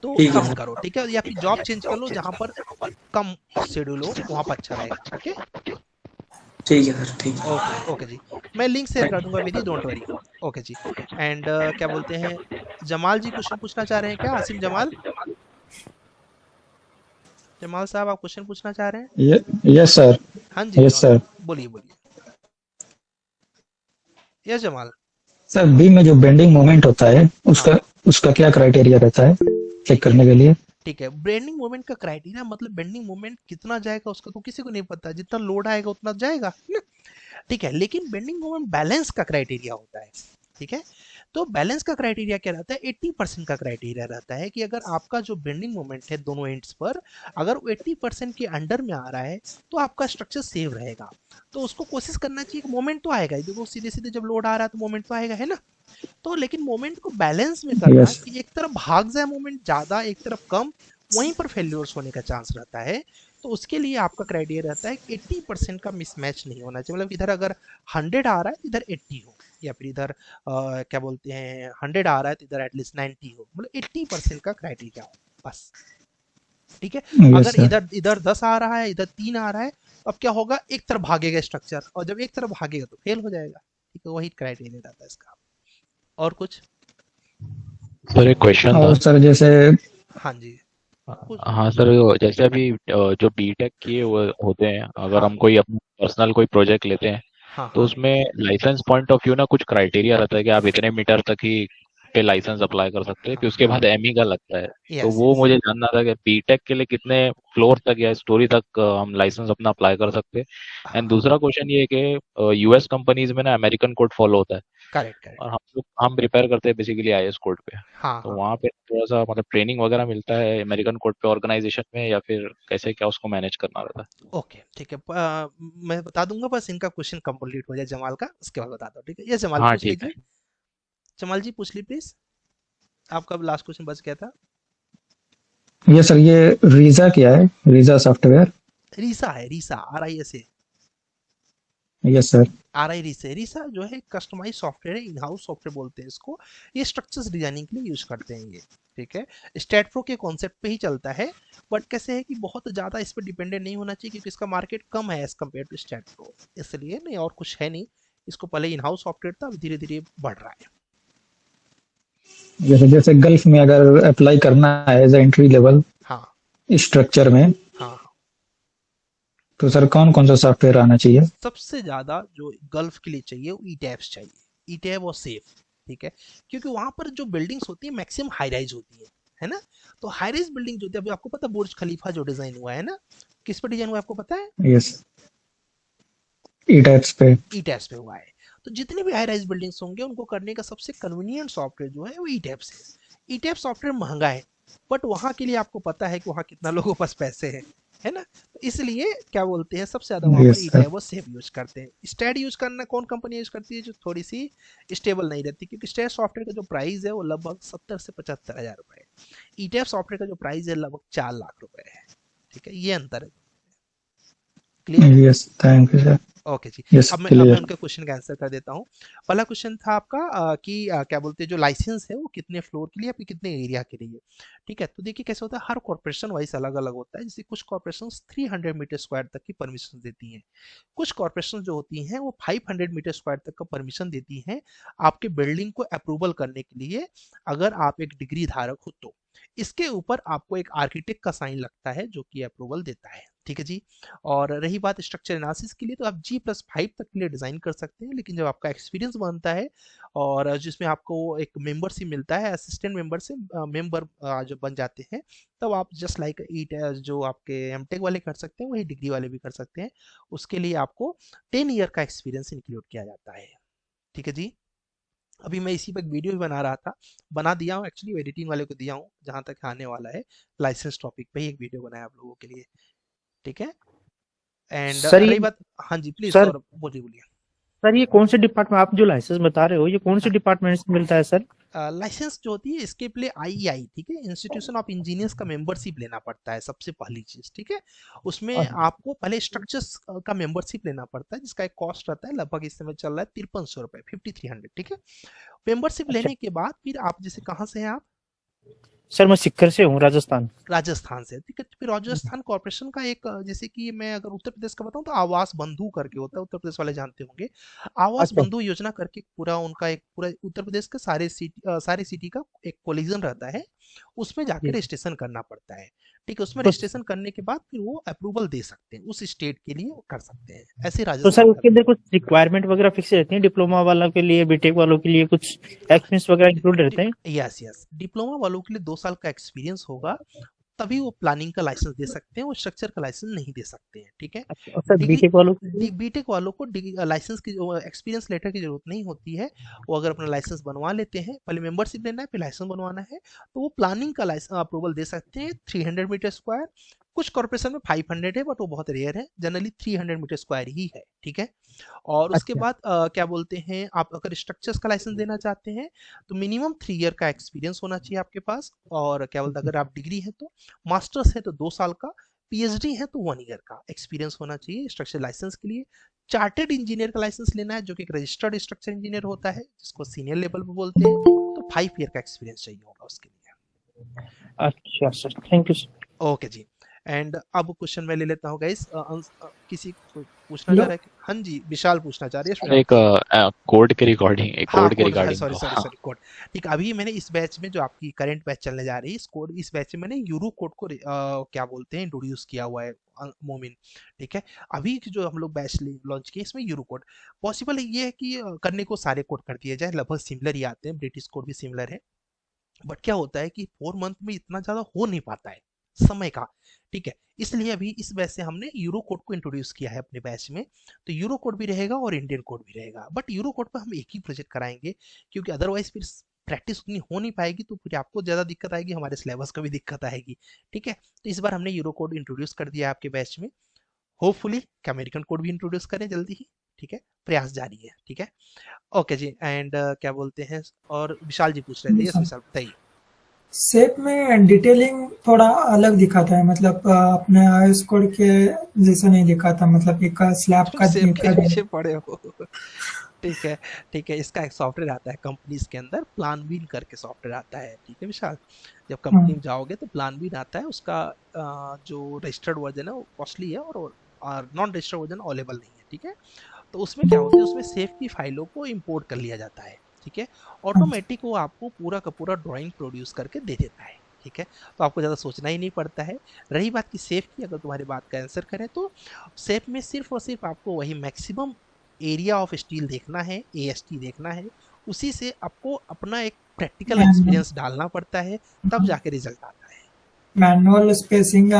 तो ठीक है तब सर। करो, ठीक है, या फिर जॉब चेंज कर लो जहां पर कम शेड्यूल हो, वहां पर अच्छा रहेगा, ओके। ठीक है सर, ठीक है। ओके ओके जी, मैं लिंक शेयर कर दूंगा Vidhi, don't worry. Okay ji, and क्या बोलते हैं, जमाल जी क्वेश्चन पूछना चाह रहे हैं क्या? आसिम जमाल, जमाल साहब आप क्वेश्चन पूछना चाह रहे हैं? Yes sir. हाँ जी यस जमाल, सर। बोलिए बोलिए। यस जमाल। सर बीम में जो बेंडिंग मोमेंट होता है उसका हाँ उसका क्या क्राइटेरिया रहता है चेक करने के लिए? ठीक है, बेंडिंग मोमेंट का क्राइटेरिया मतलब बेंडिंग मोमेंट कितना जाएगा उसका तो किसी को नहीं पता, जितना लोड आएगा उतना जाएगा ना, ठीक है। लेकिन बेंडिंग मोमेंट बैलेंस का क्राइटेरिया होता है, ठीक है। तो बैलेंस का क्राइटेरिया क्या रहता है? 80% का क्राइटेरिया रहता है कि अगर आपका जो बेंडिंग मोमेंट है दोनों एंड्स पर, अगर वो 80% के अंडर में आ रहा है तो आपका स्ट्रक्चर सेव रहेगा। तो उसको कोशिश करना चाहिए कि मोमेंट तो आएगा ही, देखो सीधे सीधे जब लोड आ रहा है तो मोमेंट तो आएगा, है ना। तो लेकिन मोमेंट को बैलेंस में करना यस। कि एक तरफ भाग जाए मोमेंट ज्यादा, एक तरफ कम, वहीं पर फेल्योर्स होने का चांस रहता है। तो उसके लिए आपका क्राइटेरिया रहता है 80% का मिसमैच नहीं होना चाहिए, मतलब इधर अगर 100 आ रहा है इधर 80 हो, या फिर इधर क्या बोलते हैं 100 आ रहा है तो इधर एटलीस्ट 90 हो, मतलब 80% का क्राइटेरिया हो बस, ठीक है। यस अगर सर। इधर इधर 10 आ रहा है, इधर 3 आ रहा है, अब क्या होगा, एक तरफ भागेगा स्ट्रक्चर, और जब एक तरफ भागेगा तो फेल हो जाएगा, ठीक है, वही क्राइटेरिया रहता है इसका। और कुछ? सर एक क्वेश्चन था। और सर जैसे हाँ जी हाँ सर, जैसे अभी जो बीटेक किए हुए होते हैं, अगर हाँ हम कोई अपना पर्सनल कोई प्रोजेक्ट लेते हैं, हाँ तो हाँ उसमें लाइसेंस पॉइंट ऑफ व्यू ना कुछ क्राइटेरिया रहता है कि आप इतने मीटर तक ही पे लाइसेंस अप्लाई कर सकते हैं, हाँ फिर उसके हाँ बाद एमई का लगता है। तो यस वो यस मुझे जानना था कि बीटेक के लिए कितने फ्लोर तक या स्टोरी तक हम लाइसेंस अपना अप्लाई कर सकते हैं। एंड हाँ दूसरा क्वेश्चन ये है कि यूएस कंपनीज में ना अमेरिकन कोड फॉलो होता है, करेक्ट करेक्ट और हम प्रिपेयर करते हैं बेसिकली आईएस कोड पे। हाँ तो हाँ वहाँ पे थोड़ा सा मतलब ट्रेनिंग वगैरह मिलता है अमेरिकन कोड पे ऑर्गेनाइजेशन में, या फिर कैसे क्या उसको मैनेज करना रहता है? ओके ठीक है मैं बता दूंगा, बस इनका क्वेश्चन कंप्लीट हो जाए जमाल का, उसके बाद बता दो, ठीक है? ये जमाल हाँ पूछ ठीक है। लीजिए। जमाल जी पूछ ली प्लीज, आपका लास्ट क्वेश्चन बच गया था। ये सर, ये रीजा क्या है? Reeza software? रीसा है, RISA RISA। Yes sir. RISA, RISA जो है कस्टमाइज सॉफ्टवेयर है, इन हाउस सॉफ्टवेयर बोलते हैं इसको। ये स्ट्रक्चर्स डिजाइनिंग के लिए यूज करते हैं ये, ठीक है? स्टेट प्रो के कॉन्सेप्ट पे ही चलता है, बट कैसे है कि बहुत ज्यादा इस पर डिपेंडेंट नहीं होना चाहिए, क्योंकि इसका मार्केट कम है as compare to STAAD Pro, इसलिए नहीं, और कुछ है नहीं। इसको पहले इन हाउस सॉफ्टवेयर था, अब धीरे धीरे बढ़ रहा है। जैसे जैसे गल्फ में अगर अप्लाई करना है एज एंट्री लेवल हाँ स्ट्रक्चर में, हाँ हाँ। तो सर कौन कौन सा सॉफ्टवेयर आना चाहिए? सबसे ज्यादा जो गल्फ के लिए चाहिए वो ई टैब्स चाहिए, ई टैब और सेफ, ठीक है? क्योंकि वहां पर जो बिल्डिंग्स होती है मैक्सिमम हाई राइज होती है ना? तो हाई राइज बिल्डिंग जो होती है, अभी आपको पता है बुर्ज खलीफा जो डिजाइन हुआ है ना, किस पर डिजाइन हुआ है आपको पता है? यस, ई टैब्स पे। ई टैब्स पे हुआ है। तो जितने भी हाई राइज बिल्डिंग्स होंगे उनको करने का सबसे कन्वीनियंट सॉफ्टवेयर जो है वो ई टैब्स है। ई टैब सॉफ्टवेयर महंगा है, बट वहां के लिए आपको पता है कि वहां कितना लोगों के पास पैसे है ना? तो इसलिए क्या बोलते हैं, सबसे ज्यादा वहां पर यस ई सर। टैब और सेव यूज करते हैं। स्टैड यूज करना कौन कंपनी यूज करती है? जो थोड़ी सी स्टेबल नहीं रहती, क्योंकि स्टैड सॉफ्टवेयर का जो प्राइस है वो लगभग 70 से 75 हजार रुपए है। ई टैब सॉफ्टवेयर का जो प्राइस है लगभग 4 लाख रुपए है, ठीक है? ये अंतर है। क्लियर है? Yes, thank you sir. Okay ji. Yes, अब मैं क्लियर। उनके क्वेश्चन का आंसर कर देता हूँ। पहला क्वेश्चन था आपका कि क्या बोलते हैं जो लाइसेंस है वो कितने फ्लोर के लिए या फिर कितने एरिया के लिए, ठीक है? तो देखिए कैसे होता है, हर कॉर्पोरेशन वाइज अलग अलग होता है। जैसे कुछ कॉर्पोरेशन 300 मीटर स्क्वायर तक की परमिशन देती हैं, कुछ कॉर्पोरेशन जो होती हैं वो 500 मीटर स्क्वायर तक का परमिशन देती हैं आपके बिल्डिंग को अप्रूवल करने के लिए, अगर आप एक डिग्री धारक हो तो। इसके ऊपर आपको एक आर्किटेक्ट का साइन लगता है जो कि अप्रूवल देता है, ठीक है जी? और रही बात स्ट्रक्चर एनालिसिस के लिए, तो आप G+5 तक के लिए डिजाइन कर सकते हैं, लेकिन जब आपका एक्सपीरियंस बनता है और जिसमें आपको एक मेंबरशिप मिलता है, असिस्टेंट मेंबर से मेंबर जो बन जाते हैं, तब आप जस्ट लाइक ईट जो आपके एमटेक वाले कर सकते हैं वही डिग्री वाले भी कर सकते हैं। उसके लिए आपको 10 ईयर का एक्सपीरियंस इंक्लूड किया जाता है, ठीक है जी? अभी मैं इसी पर एक वीडियो भी बना रहा था, बना दिया हूँ एक्चुअली, एडिटिंग वाले को दिया हूँ, जहां तक आने वाला है लाइसेंस टॉपिक पे ही एक वीडियो बनाया आप लोगों के लिए, ठीक है? एंड सर ये रही बात, हाँ जी प्लीज सर सौरभ बोलिए बोलिए। सर ये कौन से डिपार्टमेंट, आप जो लाइसेंस बता रहे हो, ये कौन से डिपार्टमेंट से मिलता है सर? लाइसेंस जो होती है इसके लिए IEI, ठीक है, इंस्टीट्यूशन ऑफ इंजीनियर्स का मेंबरशिप लेना पड़ता है सबसे पहली चीज, ठीक है? उसमें आपको पहले स्ट्रक्चर्स का मेंबरशिप लेना पड़ता है, जिसका एक कॉस्ट रहता है लगभग इस समय चल रहा है 5300 रुपए, 5300, ठीक है? मेंबरशिप अच्छा लेने के बाद फिर आप, जैसे कहाँ से हैं आप? सर, मैं सिक्कर से हूँ, राजस्थान। राजस्थान से, ठीक है? तो फिर राजस्थान कॉर्पोरेशन का एक जैसे कि मैं अगर उत्तर प्रदेश का बताऊं तो आवास बंधु करके होता है, उत्तर प्रदेश वाले जानते होंगे। आवास अच्छा बंधु योजना करके पूरा उनका एक पूरा उत्तर प्रदेश के सारे सिटी का एक कोलिजन रहता है, उसमें जाके जी। रजिस्ट्रेशन करना पड़ता है, ठीक है? उसमें तो रजिस्ट्रेशन करने के बाद फिर वो अप्रूवल दे सकते हैं, उस स्टेट के लिए वो कर सकते हैं, ऐसे तो सर राजस्थान का। उसके अंदर कुछ रिक्वायरमेंट वगैरह फिक्स रहती है? डिप्लोमा वालों के लिए, बीटेक वालों के लिए कुछ एक्सपीरियंस वगैरह इंक्लूड रहते हैं? यस यस, डिप्लोमा वालों के लिए 2 साल का एक्सपीरियंस होगा, तभी वो प्लानिंग का लाइसेंस दे सकते हैं, वो स्ट्रक्चर का लाइसेंस नहीं दे सकते हैं, ठीक है? अच्छा, और सर डिग्री बीटेक वालों के लिए? बीटेक वालों को लाइसेंस की एक्सपीरियंस लेटर की जरूरत नहीं होती है। वो अगर अपना लाइसेंस बनवा लेते हैं, पहले मेंबरशिप लेना है फिर लाइसेंस बनवाना है, तो वो प्लानिंग का लाइसेंस अप्रूवल दे सकते हैं 300 मीटर स्क्वायर। कुछ कॉर्पोरेशन में 500 है, बट वो बहुत रेयर है, जनरली 300 मीटर स्क्वायर ही है, ठीक है? और उसके अच्छा बाद क्या बोलते हैं, आप अगर स्ट्रक्चर्स का लाइसेंस देना चाहते हैं तो मिनिमम 3 ईयर का एक्सपीरियंस होना चाहिए आपके पास, और क्या बोलते हैं, अगर आप डिग्री है तो, मास्टर्स है तो 2 साल का, PhD है तो 1 ईयर का एक्सपीरियंस होना चाहिए स्ट्रक्चर लाइसेंस के लिए। चार्टेड इंजीनियर का लाइसेंस लेना है, जो कि एक रजिस्टर्ड स्ट्रक्चर इंजीनियर होता है, जिसको सीनियर लेवल पे बोलते हैं, तो 5 ईयर का एक्सपीरियंस चाहिए होगा उसके लिए। अच्छा sir, thank you sir. Okay ji. And अब क्वेश्चन मैं ले लेता हूँ गाइस, किसी पूछना चाह रहा है कि हाँ जी विशाल पूछना चाह रही है सर स्टूडेंट। एक कोड के रिकॉर्डिंग एक हाँ कोड के कोड, रिगार्डिंग सॉरी था। सॉरी हाँ सॉरी कोड। ठीक है, अभी मैंने इस बैच में जो आपकी करंट बैच चलने जा रही है इस बैच में मैंने यूरो कोड को क्या बोलते हैं इंट्रोड्यूस किया हुआ है मोमिन। ठीक है, अभी की जो हम लोग बैच लॉन्च किए इसमें यूरो कोड पॉसिबल ये है कि करने को सारे कोड कर दिए जाए, लगभग सिमिलर ही आते हैं, ब्रिटिश कोड भी सिमिलर है। बट क्या होता है कि 4 मंथ में इतना ज्यादा हो नहीं पाता है समय का। ठीक है, इसलिए अभी इस बैच से हमने यूरो कोड को इंट्रोड्यूस किया है अपने बैच में। तो यूरो कोड भी रहेगा और इंडियन कोड भी रहेगा, बट यूरो कोड पर हम एक ही प्रोजेक्ट कराएंगे क्योंकि अदरवाइज फिर प्रैक्टिस उतनी हो नहीं पाएगी, तो फिर आपको ज़्यादा दिक्कत आएगी, हमारे सिलेबस का भी दिक्कत आएगी। ठीक है, तो इस बार हमने यूरो कोड इंट्रोड्यूस कर दिया है आपके बैच में। होपफुली कि अमेरिकन कोड भी इंट्रोड्यूस करें जल्दी ही। ठीक है, प्रयास जारी है। ठीक है, ओके जी। एंड क्या बोलते हैं, और विशाल जी पूछ रहे थे, यस विशाल बताइए। शेप में डिटेलिंग थोड़ा अलग दिखाता है, मतलब अपने आईएस कोड के जैसा नहीं दिखाता, मतलब एक स्लैब तुम का सेब के दिखा पीछे पड़े हो। ठीक है, ठीक है, इसका एक सॉफ्टवेयर आता है कंपनीज के अंदर, प्लान बीन करके सॉफ्टवेयर आता है। ठीक है विशाल, जब कंपनी में जाओगे तो प्लान बीन आता है, उसका जो रजिस्टर्ड वर्जन है वो कॉस्टली है और नॉन रजिस्टर्ड वर्जन अवेलेबल नहीं है। ठीक है, तो उसमें क्या होता है, उसमें सेव की फाइलों को इंपोर्ट कर लिया जाता है। ठीक है, ऑटोमेटिक वो आपको पूरा का पूरा ड्राइंग प्रोड्यूस करके दे देता है। ठीक है, तो आपको ज़्यादा सोचना ही नहीं पड़ता है। रही बात की सेफ की, अगर तुम्हारी बात का आंसर करें तो सेफ में सिर्फ और सिर्फ आपको वही मैक्सिमम एरिया ऑफ स्टील देखना है, एएसटी देखना है, उसी से आपको अपना एक प्रैक्टिकल एक्सपीरियंस डालना पड़ता है, तब जाके रिजल्ट आता है। मैनुअल स्पेसिंग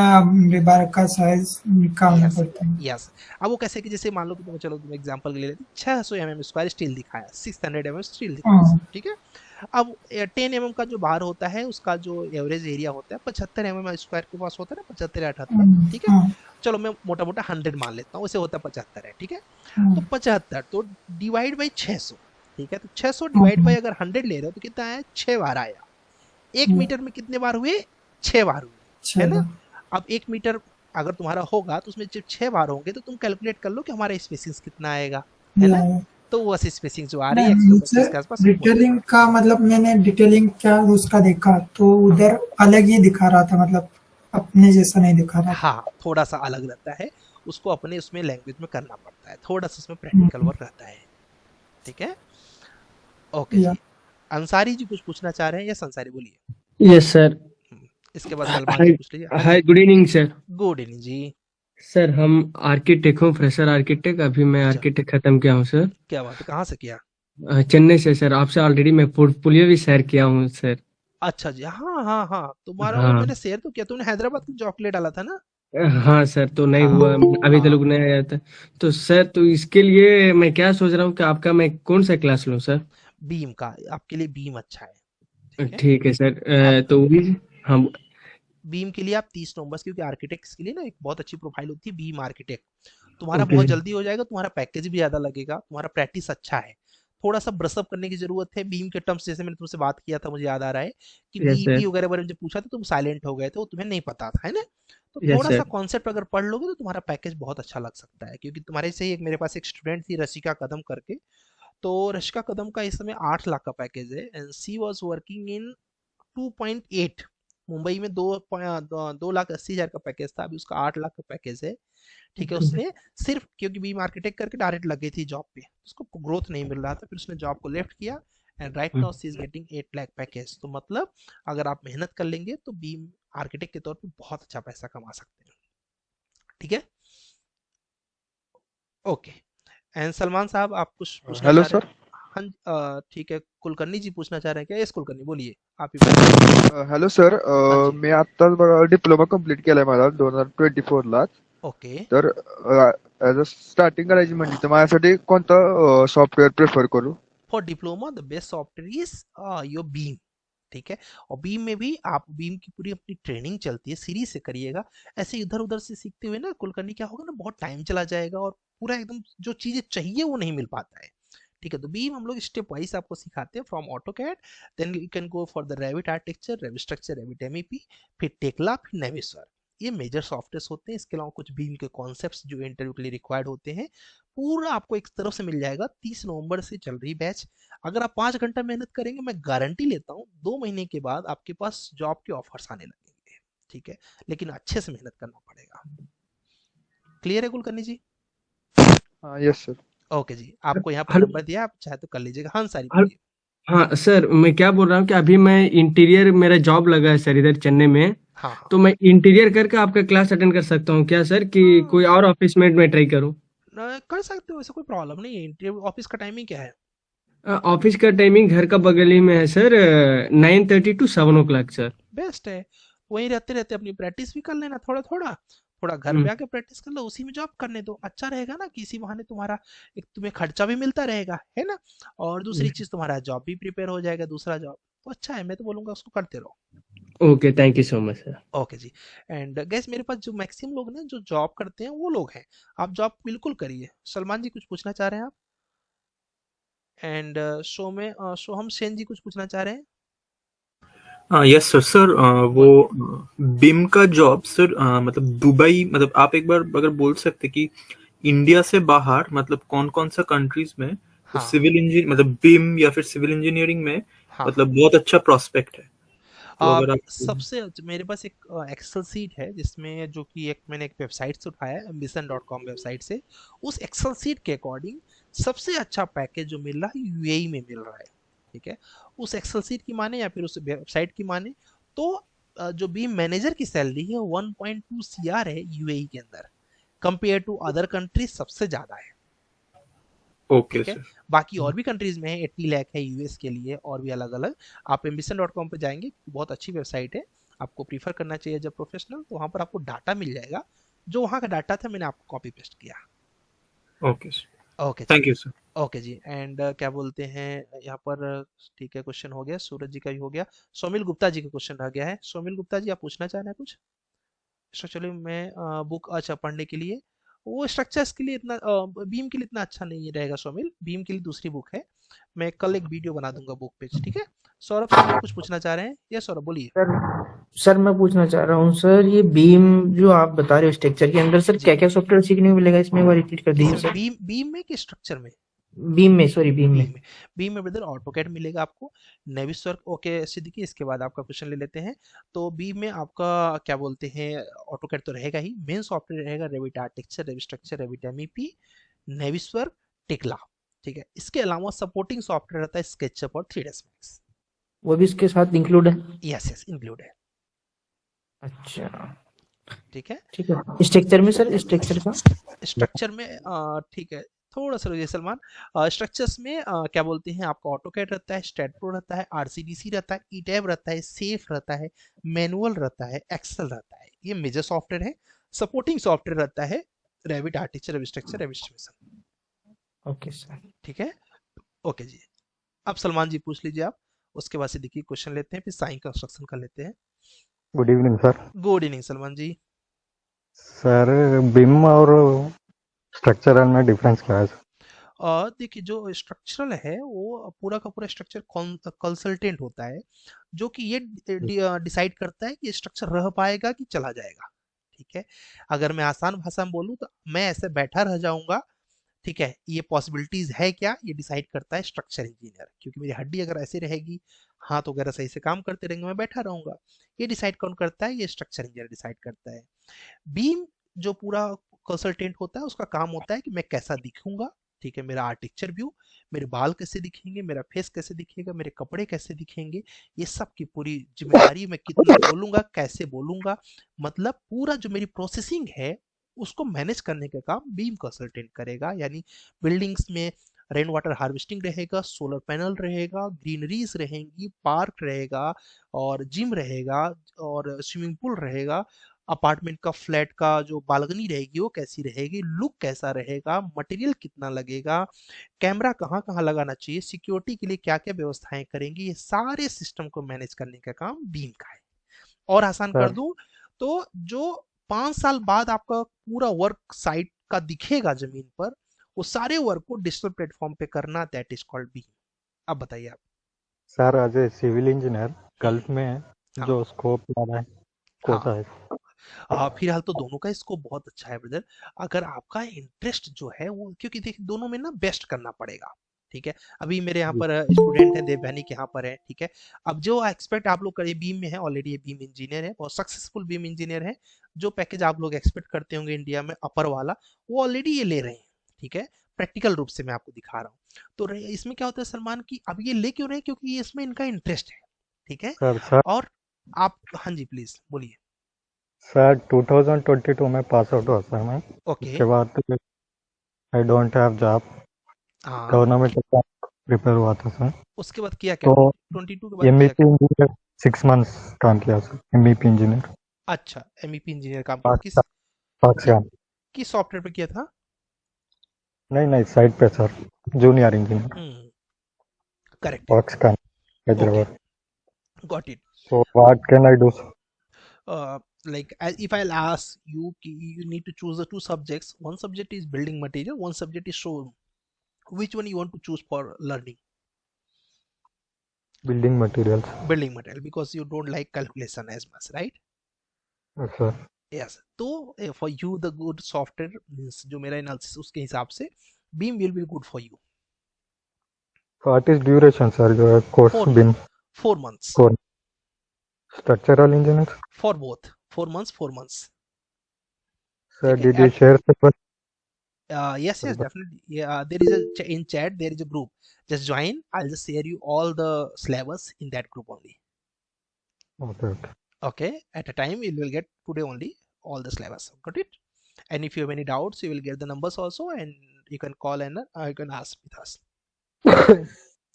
रिबार का साइज निकालना यस पड़ता है। यस। अब वो कैसे कि जैसे मान लो कि तुम्हें, चलो तुम एग्जांपल के लिए लेते 600 स्क्वायर स्टील दिखाया, 600 स्टील दिखाया सर। ठीक है, अब 10 का जो बाहर होता है उसका जो एवरेज एरिया होता है 75 स्क्वायर के पास होता है ना, 75 या 78। ठीक है, चलो मैं मोटा मोटा 100 मान लेता हूँ, उसे होता है 75 है। ठीक है, तो 75 तो डिवाइड बाई 600। ठीक है, तो 600 डिवाइड बाई अगर 100 ले रहे हो तो कितना है, 6 बार आया। 1 मीटर में कितने बार हुए, 6 बार हुए, है ना। अब 1 मीटर अगर तुम्हारा होगा तो उसमें जब 6 बार होंगे तो तुम कैलकुलेट कर लो कि हमारा स्पेसिंग कितना आएगा, है ना। तो वो स्पेसिंग जो आ रही है 125 के आसपास। डिटेलिंग का मतलब मैंने डिटेलिंग क्या उसका देखा तो उधर अलग ही दिखा रहा था, मतलब अपने जैसा नहीं दिखा रहा था। हाँ, थोड़ा सा अलग रहता है, उसको अपने उसमें लैंग्वेज में करना पड़ता है, थोड़ा सा उसमें प्रैक्टिकल वर्क रहता है। ठीक है, ओके जी। अंसारी जी कुछ पूछना चाह रहे हैं, यस अंसारी बोलिए। Yes sir. इसके बाद सलमान जी पूछ लीजिए। Hi, good evening sir. Good evening जी। सर हम आर्किटेक्ट हूँ, फ्रेशर आर्किटेक्ट, अभी मैं अच्छा, आर्किटेक्ट खत्म किया हूँ सर। क्या बात है, कहाँ से किया। चेन्नई से सर। आपसे ऑलरेडी मैं पोर्टफोलियो भी शेयर किया हूँ सर। अच्छा जी, हाँ हाँ हाँ, तुम्हारा वो हाँ मैंने शेयर तो किया, तुमने हैदराबाद की जॉब के लिए डाला था ना। हाँ सर, तो नहीं हाँ हुआ, अभी तो हाँ, लोग नहीं आया था। तो सर, तो इसके लिए मैं क्या सोच रहा हूँ कि आपका मैं कौन सा क्लास लूँ सर। बीम का, आपके लिए बीम अच्छा है। ठीक है, ठीक है सर। आप तो भी हम बीम के लिए आप 30 नवंबर, क्योंकि आर्किटेक्ट्स के लिए ना एक बहुत अच्छी प्रोफाइल होती है बीम आर्किटेक्ट। तुम्हारा ओके बहुत जल्दी हो जाएगा, तुम्हारा पैकेज भी ज्यादा लगेगा, तुम्हारा प्रैक्टिस अच्छा है। थोड़ा सा ब्रशअप करने की जरूरत है बीम के टर्म्स, जैसे मैंने तुमसे बात किया था, मुझे याद आ रहा है कि यस बीईपी सर। वगैरह बारे में जब पूछा था तुम साइलेंट हो गए थे, वो तुम्हें नहीं पता था, है ना। तो यस थोड़ा सा सर। कॉन्सेप्ट अगर पढ़ लोगे तो तुम्हारा पैकेज बहुत अच्छा लग सकता है, क्योंकि तुम्हारे से ही एक मेरे पास एक स्टूडेंट थी रशिका कदम करके। तो रशिका कदम का इस समय 8 लाख का पैकेज है, and she was working in 2.8। Mumbai में 2,80,000 का पैकेज था, अभी उसका 8 लाख का पैकेज है। ठीक है, उसने सिर्फ क्योंकि बी मार्केटिंग करके डायरेक्ट लग गई थी जॉब पे, उसको ग्रोथ नहीं मिल रहा था, फिर उसने जॉब को लेफ्ट किया, and right now see is getting 8 lakh package. तो मतलब अगर आप मेहनत कर लेंगे तो बीम आर्किटेक्ट के तौर पे बहुत अच्छा पैसा कमा सकते हैं। ठीक है, ओके। एंड सलमान साहब आप कुछ पूछना हेलो चाह रहे सर। हैं। हाँ ठीक है, कुलकर्णी जी पूछना चाह रहे हैं क्या, यस कुलकर्णी बोलिए, आप ही बोलिए। हॅलो सर, हाँ जी, मी आत्ताच डिप्लोमा कंप्लीट केलाय माझा 2024 ला. ओके। तर ॲज अ स्टार्टिंग करायची म्हणजे तर माझ्यासाठी कोणतं सॉफ्टवेअर प्रेफर करू. For diploma the best software is your beam. ठीक है, और बीम में भी आप बीम की पूरी अपनी ट्रेनिंग चलती है, सीरीज से करिएगा। ऐसे इधर उधर से सीखते हुए ना कुलकर्णी क्या होगा ना, बहुत टाइम चला जाएगा और पूरा एकदम जो चीजें चाहिए वो नहीं मिल पाता है। ठीक है, तो बीम हम लोग स्टेप वाइज आपको सिखाते हैं, from AutoCAD, then you can go for the Revit architecture, Revit structure, Revit MEP, फिर टेक्ला, फिर नेविस्वर। ये मेजर सॉफ्टवेयर होते हैं। इसके अलावा कुछ बीम के कॉन्सेप्ट्स जो इंटरव्यू के लिए रिक्वायर्ड होते हैं, पूरा आपको एक तरफ से मिल जाएगा। 30 नवंबर से चल रही बैच। अगर आप 5 घंटा मेहनत करेंगे, मैं गारंटी लेता हूँ 2 महीने के बाद आपके पास जॉब के ऑफर्स आने लगेंगे। ठीक है, लेकिन अच्छे से मेहनत करना पड़ेगा। क्लियर है कुलकर्णी जी। हाँ यस सर। ओके जी, आपको यहाँ पर हेलो। नंबर दिया, आप चाहे तो कर लीजिएगा। हाँ सारी हेलो। बोलिए। हाँ सर, मैं क्या बोल रहा हूँ कि अभी मैं इंटीरियर, मेरा जॉब लगा है सर इधर चेन्नई में। हाँ हाँ तो मैं इंटीरियर करके आपका क्लास अटेंड कर सकता हूँ क्या सर, कि कोई और ऑफिस में मैं ट्राई करूँ? कर सकते हो, ऐसा कोई प्रॉब्लम नहीं है। इंटरव्यू ऑफिस का टाइमिंग क्या है? ऑफिस का टाइमिंग घर का बगल ही में है sir, 9:30 to 7 o'clock sir. Best है। वहीं रहते रहते अपनी प्रैक्टिस भी कर लेना, थोड़ा थोड़ा थोड़ा घर हम्म। पे आके प्रैक्टिस कर लो, उसी में जॉब करने दो। अच्छा रहेगा ना कि इसी बहाने तुम्हारा एक तुम्हें खर्चा भी मिलता रहेगा, है ना? और दूसरी चीज, तुम्हारा जॉब भी प्रिपेयर हो जाएगा, दूसरा जॉब। तो अच्छा है, मैं तो बोलूंगा उसको करते रहो। Okay, thank you so much sir. Okay ji. And गैस, मेरे पास जो मैक्सिमम लोग ना जो जॉब करते हैं वो लोग हैं। आप जॉब बिल्कुल करिए। सलमान जी कुछ पूछना चाह रहे हैं आप? एंड सोहम सेन जी कुछ पूछना चाह रहे हैं? Yes sir. सर वो बोलिए। बिम का जॉब सर, मतलब दुबई, मतलब आप एक बार अगर बोल सकते कि इंडिया से बाहर मतलब कौन कौन सा कंट्रीज में वो हाँ सिविल इंजीनियर, मतलब बिम या फिर सिविल इंजीनियरिंग में हाँ हाँ। मतलब बहुत अच्छा प्रोस्पेक्ट है, तो अगर आप। सबसे मेरे पास एक एक्सेल शीट है, जिसमें जो कि एक मैंने एक वेबसाइट से उठाया है, ambition.com वेबसाइट से। उस एक्सेल शीट के अकॉर्डिंग सबसे अच्छा पैकेज जो मिल रहा है यूएई में मिल रहा है। ठीक है। उस एक्सेल शीट की माने या फिर उस वेबसाइट की माने, तो जो बीम मैनेजर की सैलरी है 1.2 सीआर है यूएई के अंदर। कंपेयर टू अदर कंट्रीज सबसे ज्यादा है। ओके ठीक है। सर। बाकी और भी कंट्रीज में है, 80 लाख है यूएस के लिए, और भी अलग अलग। आप ambition.com पे जाएंगे, बहुत अच्छी वेबसाइट है। आपको प्रीफर करना चाहिए जब प्रोफेशनल, तो वहां पर आपको डाटा मिल जाएगा। जो वहां का डाटा था, मैंने आपको कॉपी पेस्ट किया। Okay sir. ओके जी। Thank you sir. Okay ji. And क्या बोलते हैं यहाँ पर? ठीक है, क्वेश्चन हो गया, सूरज जी का भी हो गया। सोमिल गुप्ता जी का क्वेश्चन रह गया है। सोमिल गुप्ता जी, आप पूछना चाह रहे हैं कुछ? चलिए, मैं बुक अच्छा पढ़ने के लिए, वो स्ट्रक्चर्स के लिए इतना, बीम के लिए इतना अच्छा नहीं रहेगा सोमिल। बीम के लिए दूसरी बुक है। मैं कल एक वीडियो बना दूंगा बुक पे, ठीक है? सौरभ शर्मा कुछ पूछना चाह रहे हैं? यस सौरभ, बोलिए। सर सर मैं पूछना चाह रहा हूँ सर, ये बीम जो आप बता रहे हो स्ट्रक्चर के अंदर, सर जी। क्या क्या सॉफ्टवेयर सीखने को मिलेगा इसमें? एक बार रिपीट कर दीजिए किसमें? सर। बीम बीम में कि स्ट्रक्चर में? बीम में, सॉरी, बीम में। बीम में। बीम में ब्रदर ऑटोकैड मिलेगा आपको। नेविसवर्क, ओके सिद्दीकी, इसके बाद आपका क्वेश्चन ले लेते हैं। तो बीम में आपका क्या बोलते हैं, ऑटोकैड तो रहेगा ही, मेन सॉफ्टवेयर रहेगा Revit architecture, Revit structure, Revit MEP, Navisworks, Tekla. ठीक है। इसके अलावा सपोर्टिंग सॉफ्टवेयर रहता है स्केचअप और 3ds मैक्स। वो भी इसके साथ इंक्लूड है? यस यस, इंक्लूड है। अच्छा, ठीक है। ठीक है। स्ट्रक्चर में सर, स्ट्रक्चर का? स्ट्रक्चर में ठीक है, थोड़ा सा रुकिए सलमान। स्ट्रक्चर्स में क्या बोलते हैं, आपका ऑटोकैड रहता है, स्टैटप्रो रहता है, आरसीडीसी रहता है, ईटैब रहता है, सेफ रहता है, मैनुअल रहता है, एक्सेल रहता है। ये मेजर सॉफ्टवेयर है। सपोर्टिंग सॉफ्टवेयर रहता है Revit architecture, Revit structure, Revit estimation. Okay sir. ठीक है। ओके जी। अब सलमान जी पूछ लीजिए आप। उसके बाद से देखिए क्वेश्चन लेते हैं, फिर साइन कंस्ट्रक्शन कर लेते हैं। Good evening sir. Good evening Salman ji. Sir BIM और स्ट्रक्चरल में डिफरेंस क्या है सर? देखिए, जो स्ट्रक्चरल है वो पूरा का पूरा स्ट्रक्चर कंसल्टेंट होता है, जो कि ये डिसाइड करता है कि स्ट्रक्चर रह पाएगा कि चला जाएगा। ठीक है। अगर मैं आसान भाषा में बोलूँ, तो मैं ऐसे बैठा रह जाऊंगा, ठीक है, ये पॉसिबिलिटीज है क्या, ये डिसाइड करता है स्ट्रक्चर इंजीनियर। क्योंकि मेरी हड्डी अगर ऐसे रहेगी, हाथ वगैरह सही से काम करते रहेंगे, मैं बैठा रहूंगा, ये डिसाइड कौन करता है? ये स्ट्रक्चर इंजीनियर डिसाइड करता है। बीम जो पूरा कंसल्टेंट होता है, उसका काम होता है कि मैं कैसा दिखूंगा। ठीक है। मेरा आर्टिक्चर व्यू, मेरे बाल कैसे दिखेंगे, मेरा फेस कैसे दिखेगा, मेरे कपड़े कैसे दिखेंगे, ये सब की पूरी जिम्मेदारी, मैं कितना बोलूंगा, कैसे बोलूंगा, मतलब पूरा जो मेरी प्रोसेसिंग है, उसको मैनेज करने का काम बीम कंसल्टेंट करेगा। यानी बिल्डिंग्स में रेन वाटर हार्वेस्टिंग रहेगा, सोलर पैनल रहेगा, ग्रीनरीज रहेंगी, पार्क रहेगा, और जिम रहेगा, और स्विमिंग पूल रहेगा। अपार्टमेंट का, फ्लैट का जो बालकनी रहेगी वो कैसी रहेगी, लुक कैसा रहेगा, मटेरियल कितना लगेगा, कैमरा कहाँ कहाँ लगाना चाहिए, सिक्योरिटी के लिए क्या क्या व्यवस्थाएं करेंगे, ये सारे सिस्टम को मैनेज करने का काम बीम का है। और आसान कर सर दूं, तो जो 5 साल बाद आपका पूरा वर्क साइट का दिखेगा जमीन पर, वो सारे वर्क को डिजिटल प्लेटफॉर्म पे करना, दैट इज कॉल्ड बीम। अब बताइए आप। Sir as a civil engineer Gulf में हाँ जो स्कोप ज़्यादा है कौन हाँ। सा है? फिलहाल तो दोनों का स्कोप बहुत अच्छा है ब्रदर। अगर आपका इंटरेस्ट जो है वो, क्योंकि देखिए दोनों में ना बेस्ट करना पड़ेगा। ठीक है। अभी मेरे यहाँ जी पर स्टूडेंट है, देवयानी के यहाँ पर है। ठीक है। अब जो एक्सपेक्ट आप लोग करिए, बीम में है ऑलरेडी, ये बीम इंजीनियर है, बहुत सक्सेसफुल बीम इंजीनियर है। जो पैकेज आप लोग एक्सपेक्ट करते होंगे इंडिया में अपर वाला, वो ऑलरेडी ये ले रहे हैं। ठीक है, प्रैक्टिकल रूप से मैं आपको दिखा रहा हूँ। तो इसमें क्या होता है सलमान की, अब ये ले क्यों रहे हैं, क्योंकि ये इसमें इनका इंटरेस्ट है, ठीक है। सर और आप, हाँ जी प्लीज बोलिए। सर 2022 में पास आउट हुआ सर मैं। ओके। उसके बाद आई डोंट हैव जॉब। हाँ। गवर्नमेंट एग्जाम प्रिपेयर हुआ था सर। उसके बाद किया क्या, तो 22 के बाद किया एमईपी क्या? इंजीनियर 6 मंथ्स काम किया सर, एमईपी इंजीनियर। अच्छा, एमईपी इंजीनियर काम किया, पाकिस्तान पाकिस्तान। किस सॉफ्टवेयर पे किया था? नहीं नहीं, साइड पे सर, जूनियर इंजीनियर, करेक्ट है। Pakistan, okay, Hyderabad. Got it. So what can I do, sir? Like if I'll ask you, you need to choose the two subjects. One subject is building material, one subject is showroom. Which one you want to choose for learning? Building materials. Building material, because you don't like calculation as much, right? Yes, sir. Yes. तो for you the good software means, जो मेरा analysis उसके हिसाब से beam will be good for you. What is duration, sir? Your course 4 been months. 4 months. for structural engineers? For both. 4 months, 4 months. Sir, Okay. did you share paper? Yes, definitely. Yeah, there is in chat there is a group. Just join. I'll just share you all the syllabus in that group only. Okay, okay. Okay. At a time you will get today only all the syllabus. Got it? And if you have any doubts, you will get the numbers also, and you can call and you can ask with us.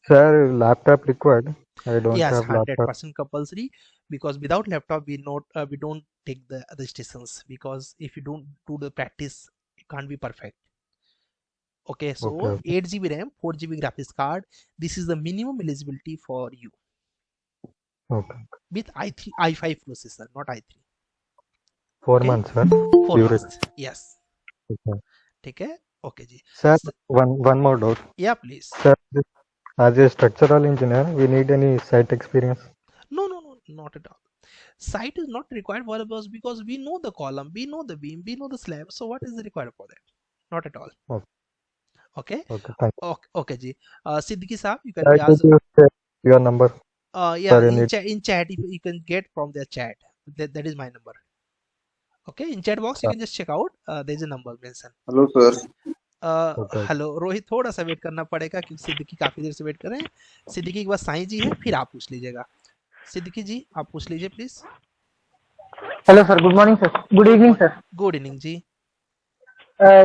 Sir, laptop required. I don't Yes, have laptop. 100% compulsory, because without laptop we don't take the registrations, because if you don't do the practice, it can't be perfect. Okay, so Okay, okay. 8 GB RAM, 4 GB graphics card. This is the minimum eligibility for you Okay. with i5 processor, not i3. 4 Okay, months, sir. 4 Duration. months. Yes. Okay. ठीक है. Okay ji. Sir, one more doubt. Yeah, please. Sir, as a structural engineer, we need any site experience? No, not at all. Site is not required for us, because we know the column, we know the beam, we know the slab. So what is required for that? Not at all. Okay. Okay. Okay, thank you. Okay जी. Siddiqui साहब, you can Sir, be did asked. you share your number? Yeah, Sir, in chat you can get from their chat. That is my number. Okay, in chat box you can just check out. There is a number mentioned. Hello, sir. Hello Rohit, थोड़ा सा wait करना पड़ेगा क्योंकि सिद्दीकी काफी देर से wait कर रहे हैं. सिद्दीकी के बाद साईं जी है, फिर आप पूछ लीजिएगा. सिद्दीकी जी आप पूछ लीजिए please. Hello sir, good morning sir, good evening sir. Good evening जी.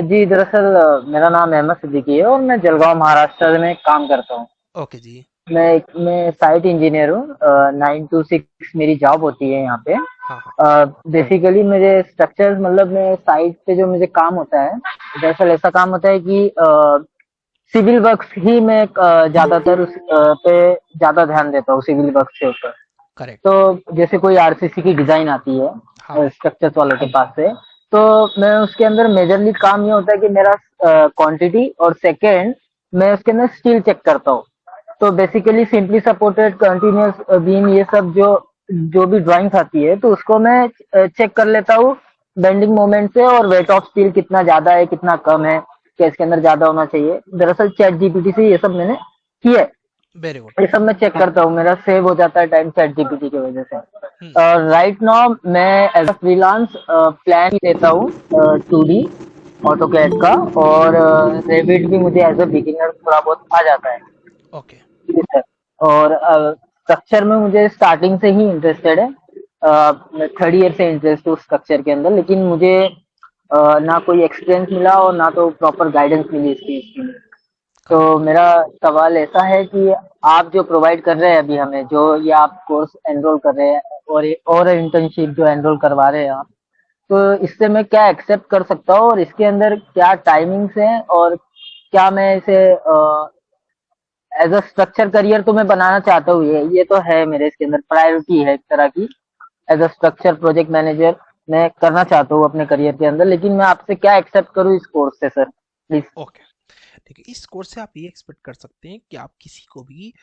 जी दरअसल मेरा नाम अहमद सिद्दीकी है और मैं जलगांव महाराष्ट्र में काम करता हूँ. ओके जी. मैं साइट इंजीनियर हूँ. 9 to 6 मेरी जॉब होती है यहाँ पे. बेसिकली मेरे स्ट्रक्चर, मतलब मैं साइट पे जो मुझे काम होता है, दरअसल ऐसा काम होता है कि सिविल वर्क्स ही मैं ज्यादातर उस पे ज्यादा ध्यान देता हूँ, सिविल वर्क्स के ऊपर. करेक्ट. तो जैसे कोई आरसीसी की डिजाइन आती है स्ट्रक्चर्स वालों के पास से, तो मैं उसके अंदर मेजरली काम ये होता है कि मेरा क्वांटिटी, और सेकंड मैं उसके अंदर स्टील चेक करता हूँ. तो basically simply supported, continuous beam, ये सब जो भी ड्राइंग्स आती है तो उसको मैं चेक कर लेता हूँ बेंडिंग मोमेंट से, और वेट ऑफ स्टील कितना ज्यादा है कितना कम है, क्या इसके अंदर ज्यादा होना चाहिए. दरअसल चैट जीपीटी से ये सब मैंने किया है. Very good. ये सब मैं चेक करता हूँ, मेरा सेव हो जाता है टाइम चैट जीपीटी की वजह से. राइट नाउ मैं एज अ फ्रीलांस प्लान लेता हूँ 2D ऑटोकैड का, और रेविट भी मुझे एज अ बिगिनर थोड़ा बहुत आ जाता है. ओके. और स्ट्रक्चर में मुझे स्टार्टिंग से ही इंटरेस्टेड है. मैं 3rd ईयर से इंटरेस्ट हूँ स्ट्रक्चर के अंदर, लेकिन मुझे ना कोई एक्सपीरियंस मिला और ना तो प्रॉपर गाइडेंस मिली इसकी. तो मेरा सवाल ऐसा है कि आप जो प्रोवाइड कर रहे हैं अभी हमें, जो ये आप कोर्स एनरोल कर रहे हैं और इंटर्नशिप जो एनरोल करवा रहे हैं आप, तो इससे मैं क्या एक्सेप्ट कर सकता हूँ, और इसके अंदर क्या टाइमिंग्स हैं, और क्या मैं इसे एज अ स्ट्रक्चर करियर तो मैं बनाना चाहता हूँ. ये तो है मेरे इसके अंदर प्रायोरिटी है एक तरह की. As a structure project manager मैं करना चाहता हूँ अपने करियर के अंदर, लेकिन मैं आपसे क्या एक्सेप्ट करूँ इस कोर्स से सर, प्लीज. ओके, ठीक है. इस कोर्स से आप ये एक्सपेक्ट कर सकते हैं कि आप किसी को भी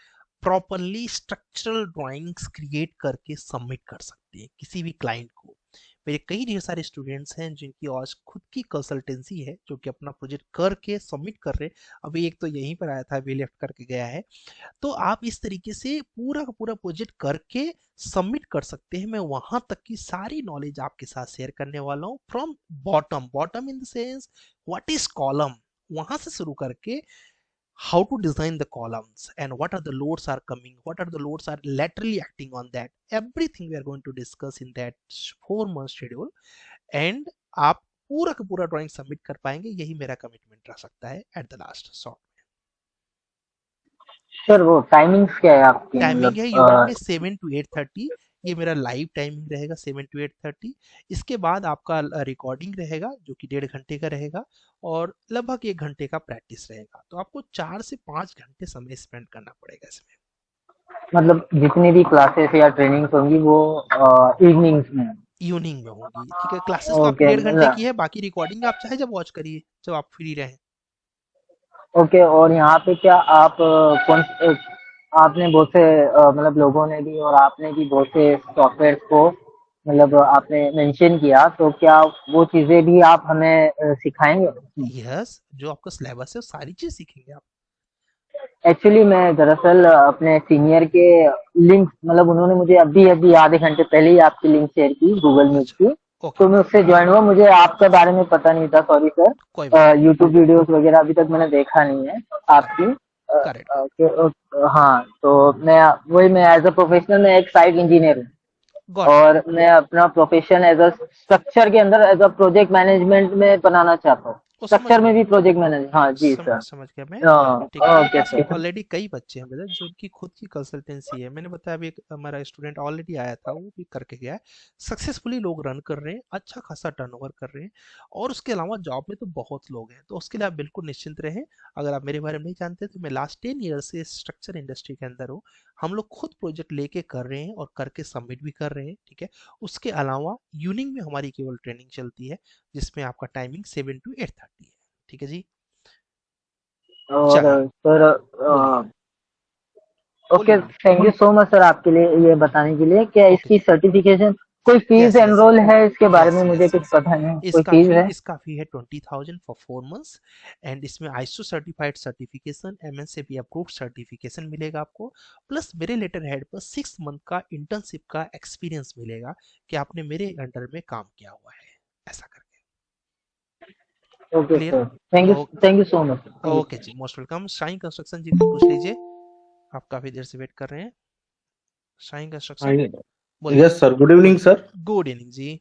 प्रॉपरली स्ट्रक्चरल ड्राइंग्स क्रिएट करके सबमिट कर सकते हैं किसी भी क्लाइंट को. मेरे कई ढेर सारे स्टूडेंट्स हैं जिनकी आज खुद की कंसल्टेंसी है, जो कि अपना प्रोजेक्ट करके सबमिट कर रहे हैं. अभी एक तो यहीं पर आया था, अभी लेफ्ट करके गया है. तो आप इस तरीके से पूरा का पूरा प्रोजेक्ट करके सबमिट कर सकते हैं. मैं वहां तक की सारी नॉलेज आपके साथ शेयर करने वाला हूँ, from bottom in the sense what is column, वहां से शुरू करके how to design the columns and what are the loads are coming, what are the loads are laterally acting on that, everything we are going to discuss in that 4 month schedule. And आप पूरा का पूरा drawing submit कर पाएंगे, यही मेरा commitment रह सकता है at the last shot. Sir वो टाइमिंग्स क्या है आपकी, टाइमिंग मतलब है यूनिट में 7 to 8:30, ये मेरा लाइव टाइमिंग रहेगा 7 to 8:30। इसके बाद आपका रिकॉर्डिंग रहेगा जो कि 1.5 घंटे का रहेगा और लगभग 1 घंटे का प्रैक्टिस रहेगा। तो आपको 4 से 5 घंटे समय स्पेंड करना पड़ेगा इसमें। मतलब जितनी भी क्लासेस या ट्रेनिंग्स होंगी वो इवनिंग्स में? इवनिंग में होंगी, ठीक है। क्लासेस तो आपकी ओके 1.5 घंटे की है, बाकी रिकॉर्डिंग आप चाहे जब वॉच करिए, जब आप फ्री रहें। ओके। और यहाँ पे क्या आप आपने बहुत से मतलब लोगों ने भी और आपने भी बहुत से सॉफ्टवेयर को मतलब आपने मेंशन किया, तो क्या वो चीजें भी आप हमें सिखाएंगे? यस, जो आपका सिलेबस है सारी चीज सीखेंगे आप। एक्चुअली मैं दरअसल अपने सीनियर के लिंक, मतलब उन्होंने मुझे अभी अभी आधे घंटे पहले ही आपकी लिंक शेयर की गूगल मीट की, तो मैं उससे ज्वाइन हुआ। मुझे आपके बारे में पता नहीं था, सॉरी सर। यूट्यूब वीडियोस वगैरह अभी तक मैंने देखा नहीं है आपकी। हाँ, तो मैं एज अ प्रोफेशनल मैं एक साइट इंजीनियर हूँ, और मैं अपना प्रोफेशन एज अ स्ट्रक्चर के अंदर एज अ प्रोजेक्ट मैनेजमेंट में बनाना चाहता हूँ। स्ट्रक्चर में भी प्रोजेक्ट मैनेज, हाँ जी सर। समझ गया मैं। ठीक है, मेरे ओके पास सर। ऑलरेडी कई बच्चे हैं ब्रदर जो उनकी खुद की कंसल्टेंसी है। मैंने बताया अभी एक हमारा स्टूडेंट ऑलरेडी आया था, वो भी करके गया है, सक्सेसफुली लोग रन कर रहे हैं, अच्छा खासा टर्नओवर कर रहे हैं। और उसके अलावा जॉब में तो बहुत लोग हैं, तो उसके लिए आप बिल्कुल निश्चिंत रहें। अगर आप मेरे बारे में नहीं जानते तो मैं लास्ट 10 ईयर से स्ट्रक्चर इंडस्ट्री के अंदर हूँ। हम लोग खुद प्रोजेक्ट लेके कर रहे हैं और करके सबमिट भी कर रहे हैं, ठीक है। उसके अलावा यूनिंग में हमारी केवल ट्रेनिंग चलती है, जिसमें आपका टाइमिंग 7 to 8:30 है, ठीक है जी। और सर बोलिए okay, thank you so much sir आपके लिए ये बताने के लिए। क्या इसकी सर्टिफिकेशन कोई फीस एनरोल है? इसके बारे में मुझे कुछ पता नहीं, कोई फीस है? इसका फी है 20,000 फॉर 4 months। एंड इसमें ISO certified certification, MNCB approved certification मिलेगा आपको, प्लस मेरे लेटर हेड पर 6 मंथ का इंटर्नशिप का एक्सपीरियंस मिलेगा कि आपने मेरे अंडर में काम किया हुआ है, ऐसा करके। Okay sir, thank you so much. Okay जी, मोस्ट वेलकम। शाइन कंस्ट्रक्शन जी पूछ लीजिए, आप काफी देर से वेट कर रहे हैं। शाइन कंस्ट्रक्शन बोलिए। Yes sir, good evening sir. Good evening जी।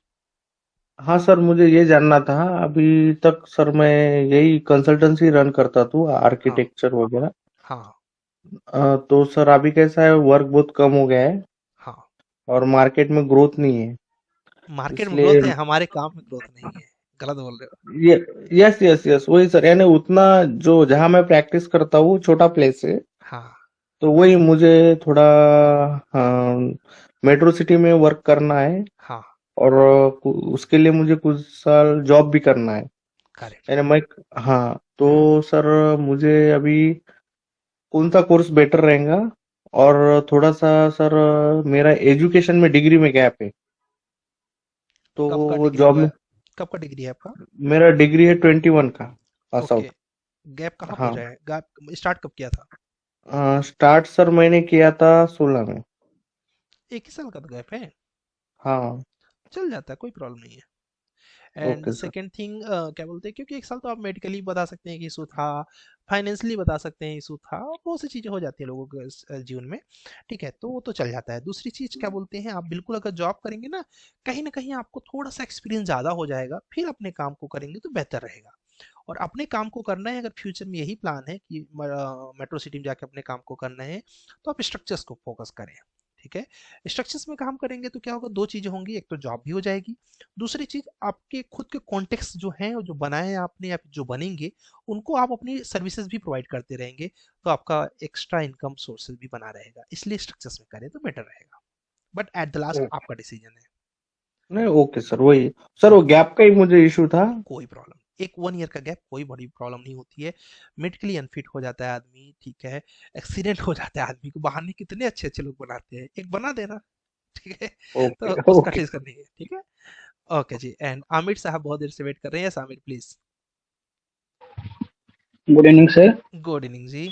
हाँ सर, मुझे ये जानना था, अभी तक सर मैं यही कंसल्टेंसी रन करता था, आर्किटेक्चर वगैरह। हाँ तो सर अभी कैसा है, वर्क बहुत कम हो गया है हाँ। और मार्केट में ग्रोथ नहीं है, मार्केट में इसलिए ग्रोथ है, हमारे काम में ग्रोथ नहीं है, गलत बोल रहे हो। ये यस यस यस वही सर, यानी उतना जो जहाँ मैं प्रैक्टिस करता हूँ छोटा प्लेस है, हाँ तो वही मुझे थोड़ा मेट्रो सिटी में वर्क करना है हाँ और उसके लिए मुझे कुछ साल जॉब भी करना है, करेक्ट। यानी मैं हाँ, तो सर मुझे अभी कौन सा कोर्स बेटर रहेगा? और थोड़ा सा सर मेरा एजुकेशन में डिग्री में गैप है, तो कब का वो डिग्री जॉब हुआ में है? कब का डिग्री है आपका? मेरा डिग्री है 21 का पास ओके, आउट। गैप कहाँ पे हो हाँ, जाए? गैप स्टार्ट कब किया था? स्टार्ट सर मैंने किया था 16 में। 1 ही साल का तो गैप है, हाँ। चल जाता है, कोई प्रॉब्लम नहीं है। And okay sir. Second thing क्या बोलते हैं, क्योंकि 1 साल तो आप मेडिकली बता सकते हैं कि इशू था, फाइनेंशियली बता सकते हैं इशू था, बहुत सी चीज़ें हो जाती है लोगों के जीवन में, ठीक है, तो वो तो चल जाता है। दूसरी चीज़ क्या बोलते हैं, आप बिल्कुल अगर जॉब करेंगे ना कहीं आपको थोड़ा सा एक्सपीरियंस ज़्यादा हो जाएगा, फिर अपने काम को करेंगे तो बेहतर रहेगा। और अपने काम को करना है, अगर फ्यूचर में यही प्लान है कि मेट्रो सिटी में जाके अपने काम को करना है, तो आप स्ट्रक्चर्स को फोकस करें, ठीक है। स्ट्रक्चर्स में काम करेंगे तो क्या होगा, 2 चीज़ें होंगी, एक तो जॉब भी हो जाएगी, दूसरी चीज़ आपके खुद के कॉन्टेक्स्ट जो हैं, जो बनाए हैं आपने या जो बनेंगे, उनको आप अपनी सर्विसेज भी प्रोवाइड करते रहेंगे, तो आपका एक्स्ट्रा इनकम सोर्सेज भी बना रहेगा। इसलिए स्ट्रक्चर्स में करें तो बेटर रहेगा, बट एट द लास्ट आपका डिसीजन है। नहीं ओके सर, वही सर वो गैप का ही मुझे इशू था। कोई प्रॉब्लम, एक 1 ईयर का गैप कोई बड़ी प्रॉब्लम नहीं होती है। मेडिकली अनफिट हो जाता है आदमी, ठीक है, एक्सीडेंट हो जाता है आदमी को, बहाने कितने अच्छे अच्छे लोग बनाते हैं, एक बना देना, ठीक है। तो ओके उसका ओके। टेस्ट नहीं है, ठीक है। Okay ji. एंड आमिर साहब बहुत देर से वेट कर रहे हैं, Aamir please. Good evening sir. Good evening जी।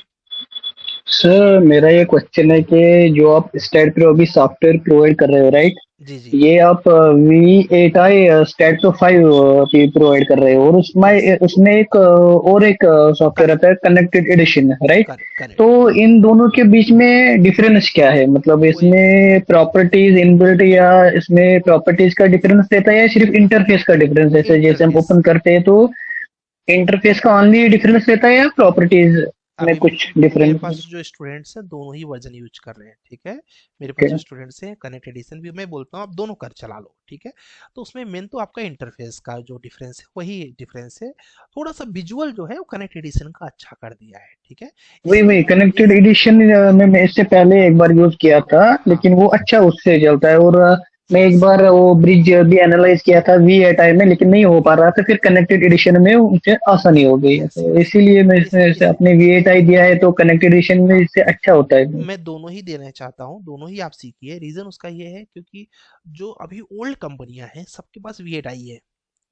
सर मेरा ये क्वेश्चन है कि जो आप स्टेट पे अभी सॉफ्टवेयर प्रोवाइड कर रहे हो, राइट? जी जी ये आप V8i स्टेट पे 5 पे प्रोवाइड कर रहे हो, और उसमें उसमें एक और एक सॉफ्टवेयर आता है कनेक्टेड एडिशन, राइट? करेक्ट तो करेक्ट। इन दोनों के बीच में डिफरेंस क्या है? मतलब कोई इसमें प्रॉपर्टीज इनबिल्ट, या इसमें प्रॉपर्टीज का डिफरेंस देता है, या सिर्फ इंटरफेस का डिफरेंस? जैसे जैसे हम इंटरफेस। ओपन करते हैं तो इंटरफेस का ओनली डिफरेंस देता है, या प्रॉपर्टीज में अभी कुछ मेरे डिफरेंस? पास जो स्टूडेंट्स हैं दोनों ही वर्जन यूज कर रहे हैं, ठीक है। मेरे पास ओके। जो स्टूडेंट्स हैं कनेक्ट एडिशन भी मैं बोलता हूँ आप दोनों कर चला लो, ठीक है। तो उसमें मेन तो आपका इंटरफेस का जो डिफरेंस है वही डिफरेंस है। थोड़ा सा विजुअल जो है वो कनेक्ट एडिशन का अच्छा कर दिया है, ठीक है। वही इसमें वही वो कनेक्टेड इस एडिशन में मैं इससे पहले एक बार यूज किया था, हाँ लेकिन वो अच्छा उससे चलता है। और मैं एक यस बार वो ब्रिज भी एनालाइज किया था V8i में, लेकिन नहीं हो पा रहा था। फिर कनेक्टेड एडिशन में मुझे आसानी हो गई है, यस तो यस। इसीलिए मैं इससे अपने V8i दिया है, तो कनेक्टेड एडिशन में हाँ इससे अच्छा होता है। मैं दोनों ही देना चाहता हूँ, दोनों ही आप सीखिए। रीजन उसका ये है क्योंकि जो अभी ओल्ड कंपनियां हैं सबके पास V8i है,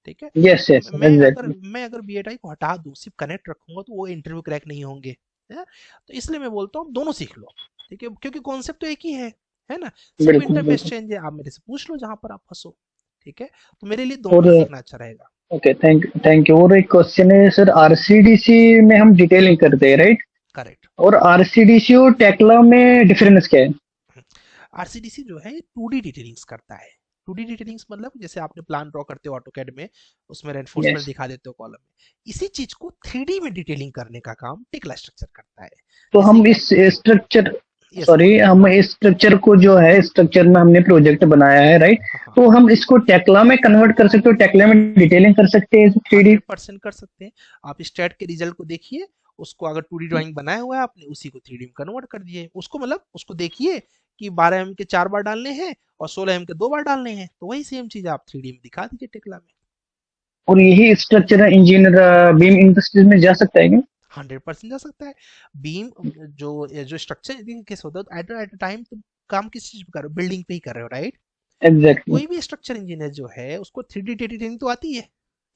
ठीक है। यस तो यस एग्जैक्टली। मैं अगर बीएटाई को हटा दूं सिर्फ कनेक्ट रखूंगा तो वो इंटरव्यू क्रैक नहीं होंगे, है। तो इसलिए मैं बोलता हूँ दोनों सीख लो, ठीक है, क्योंकि कॉन्सेप्ट तो एक ही है ना। सिर्फ बिल्कुल इंटरफेस बिल्कुल। चेंज है, आप मेरे से पूछ लो जहां पर आप फंसो, ठीक है। तो मेरे लिए दोनों और ही सीखना अच्छा रहेगा। Okay, thank you. और एक क्वेश्चन है सर, आरसीडीसी में हम डिटेलिंग करते हैं, राइट? करेक्ट। और आरसीडीसी और टेक्ला में डिफरेंस क्या है? आरसीडीसी जो है 2D डिटेलिंग्स करता है। 2D डिटेलिंग्स मतलब जैसे आपने प्लान ड्रॉ करते हो ऑटोकैड में, उसमें रेनफोर्समेंट यस। दिखा देते हो कॉलम में, इसी चीज को 3D में डिटेलिंग करने का काम टेक्ला स्ट्रक्चर करता है। तो जैसे हम कि इस स्ट्रक्चर यस सॉरी, बोलिए। हम इस स्ट्रक्चर को जो है, स्ट्रक्चर में हमने प्रोजेक्ट बनाया है, राइट? हाँ हाँ तो हम इसको टेक्ला में कन्वर्ट कर सकते हो, टेक्ला में डिटेलिंग कर सकते हैं 3D? 100% कर सकते हैं। आप स्टैट के रिजल्ट को देखिए, उसको अगर 2D ड्राइंग बनाया हुआ है आपने उसी को 3D में कन्वर्ट कर दिए, उसको मतलब उसको देखिए कि 12 के 4 बार डालने हैं और 16 के 2 बार डालने हैं, तो वही सेम चीज आप 3D में दिखा दीजिए टेक्ला में। और यही स्ट्रक्चर इंजीनियर बीम इंडस्ट्रीज में जा सकता है क्या? 100% जा सकता है। बीम जो जो स्ट्रक्चर कैसे होता है, एट टाइम तुम काम किस चीज पे कर रहे हो, बिल्डिंग पे ही कर रहे हो, राइट। तो एग्जैक्टली। कोई भी स्ट्रक्चर इंजीनियर जो है उसको 3D डिटेलिंग तो आती है,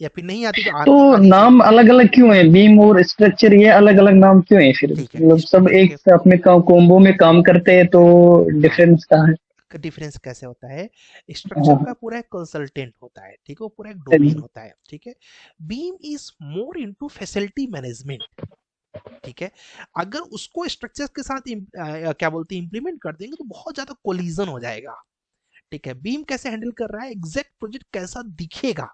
या फिर नहीं आती तो तो आनी नाम चाहिए। अलग अलग क्यों है? बीम और स्ट्रक्चर ये अलग अलग नाम क्यों है फिर? ठीक है, मतलब सब स्ट्रक्चर एक के साथ में कॉम्बो में काम करते हैं, तो हाँ डिफरेंस कहाँ है? डिफरेंस कैसे होता है, स्ट्रक्चर हाँ का पूरा एक कंसल्टेंट होता है, ठीक है, वो पूरा एक डोमेन होता है, ठीक है। Beam is more into facility management, ठीक है। अगर उसको स्ट्रक्चर के साथ क्या बोलते हैं इंप्लीमेंट कर देंगे तो बहुत ज्यादा कोलिजन हो जाएगा, ठीक है। बीम कैसे हैंडल कर रहा है, एग्जैक्ट प्रोजेक्ट कैसा दिखेगा,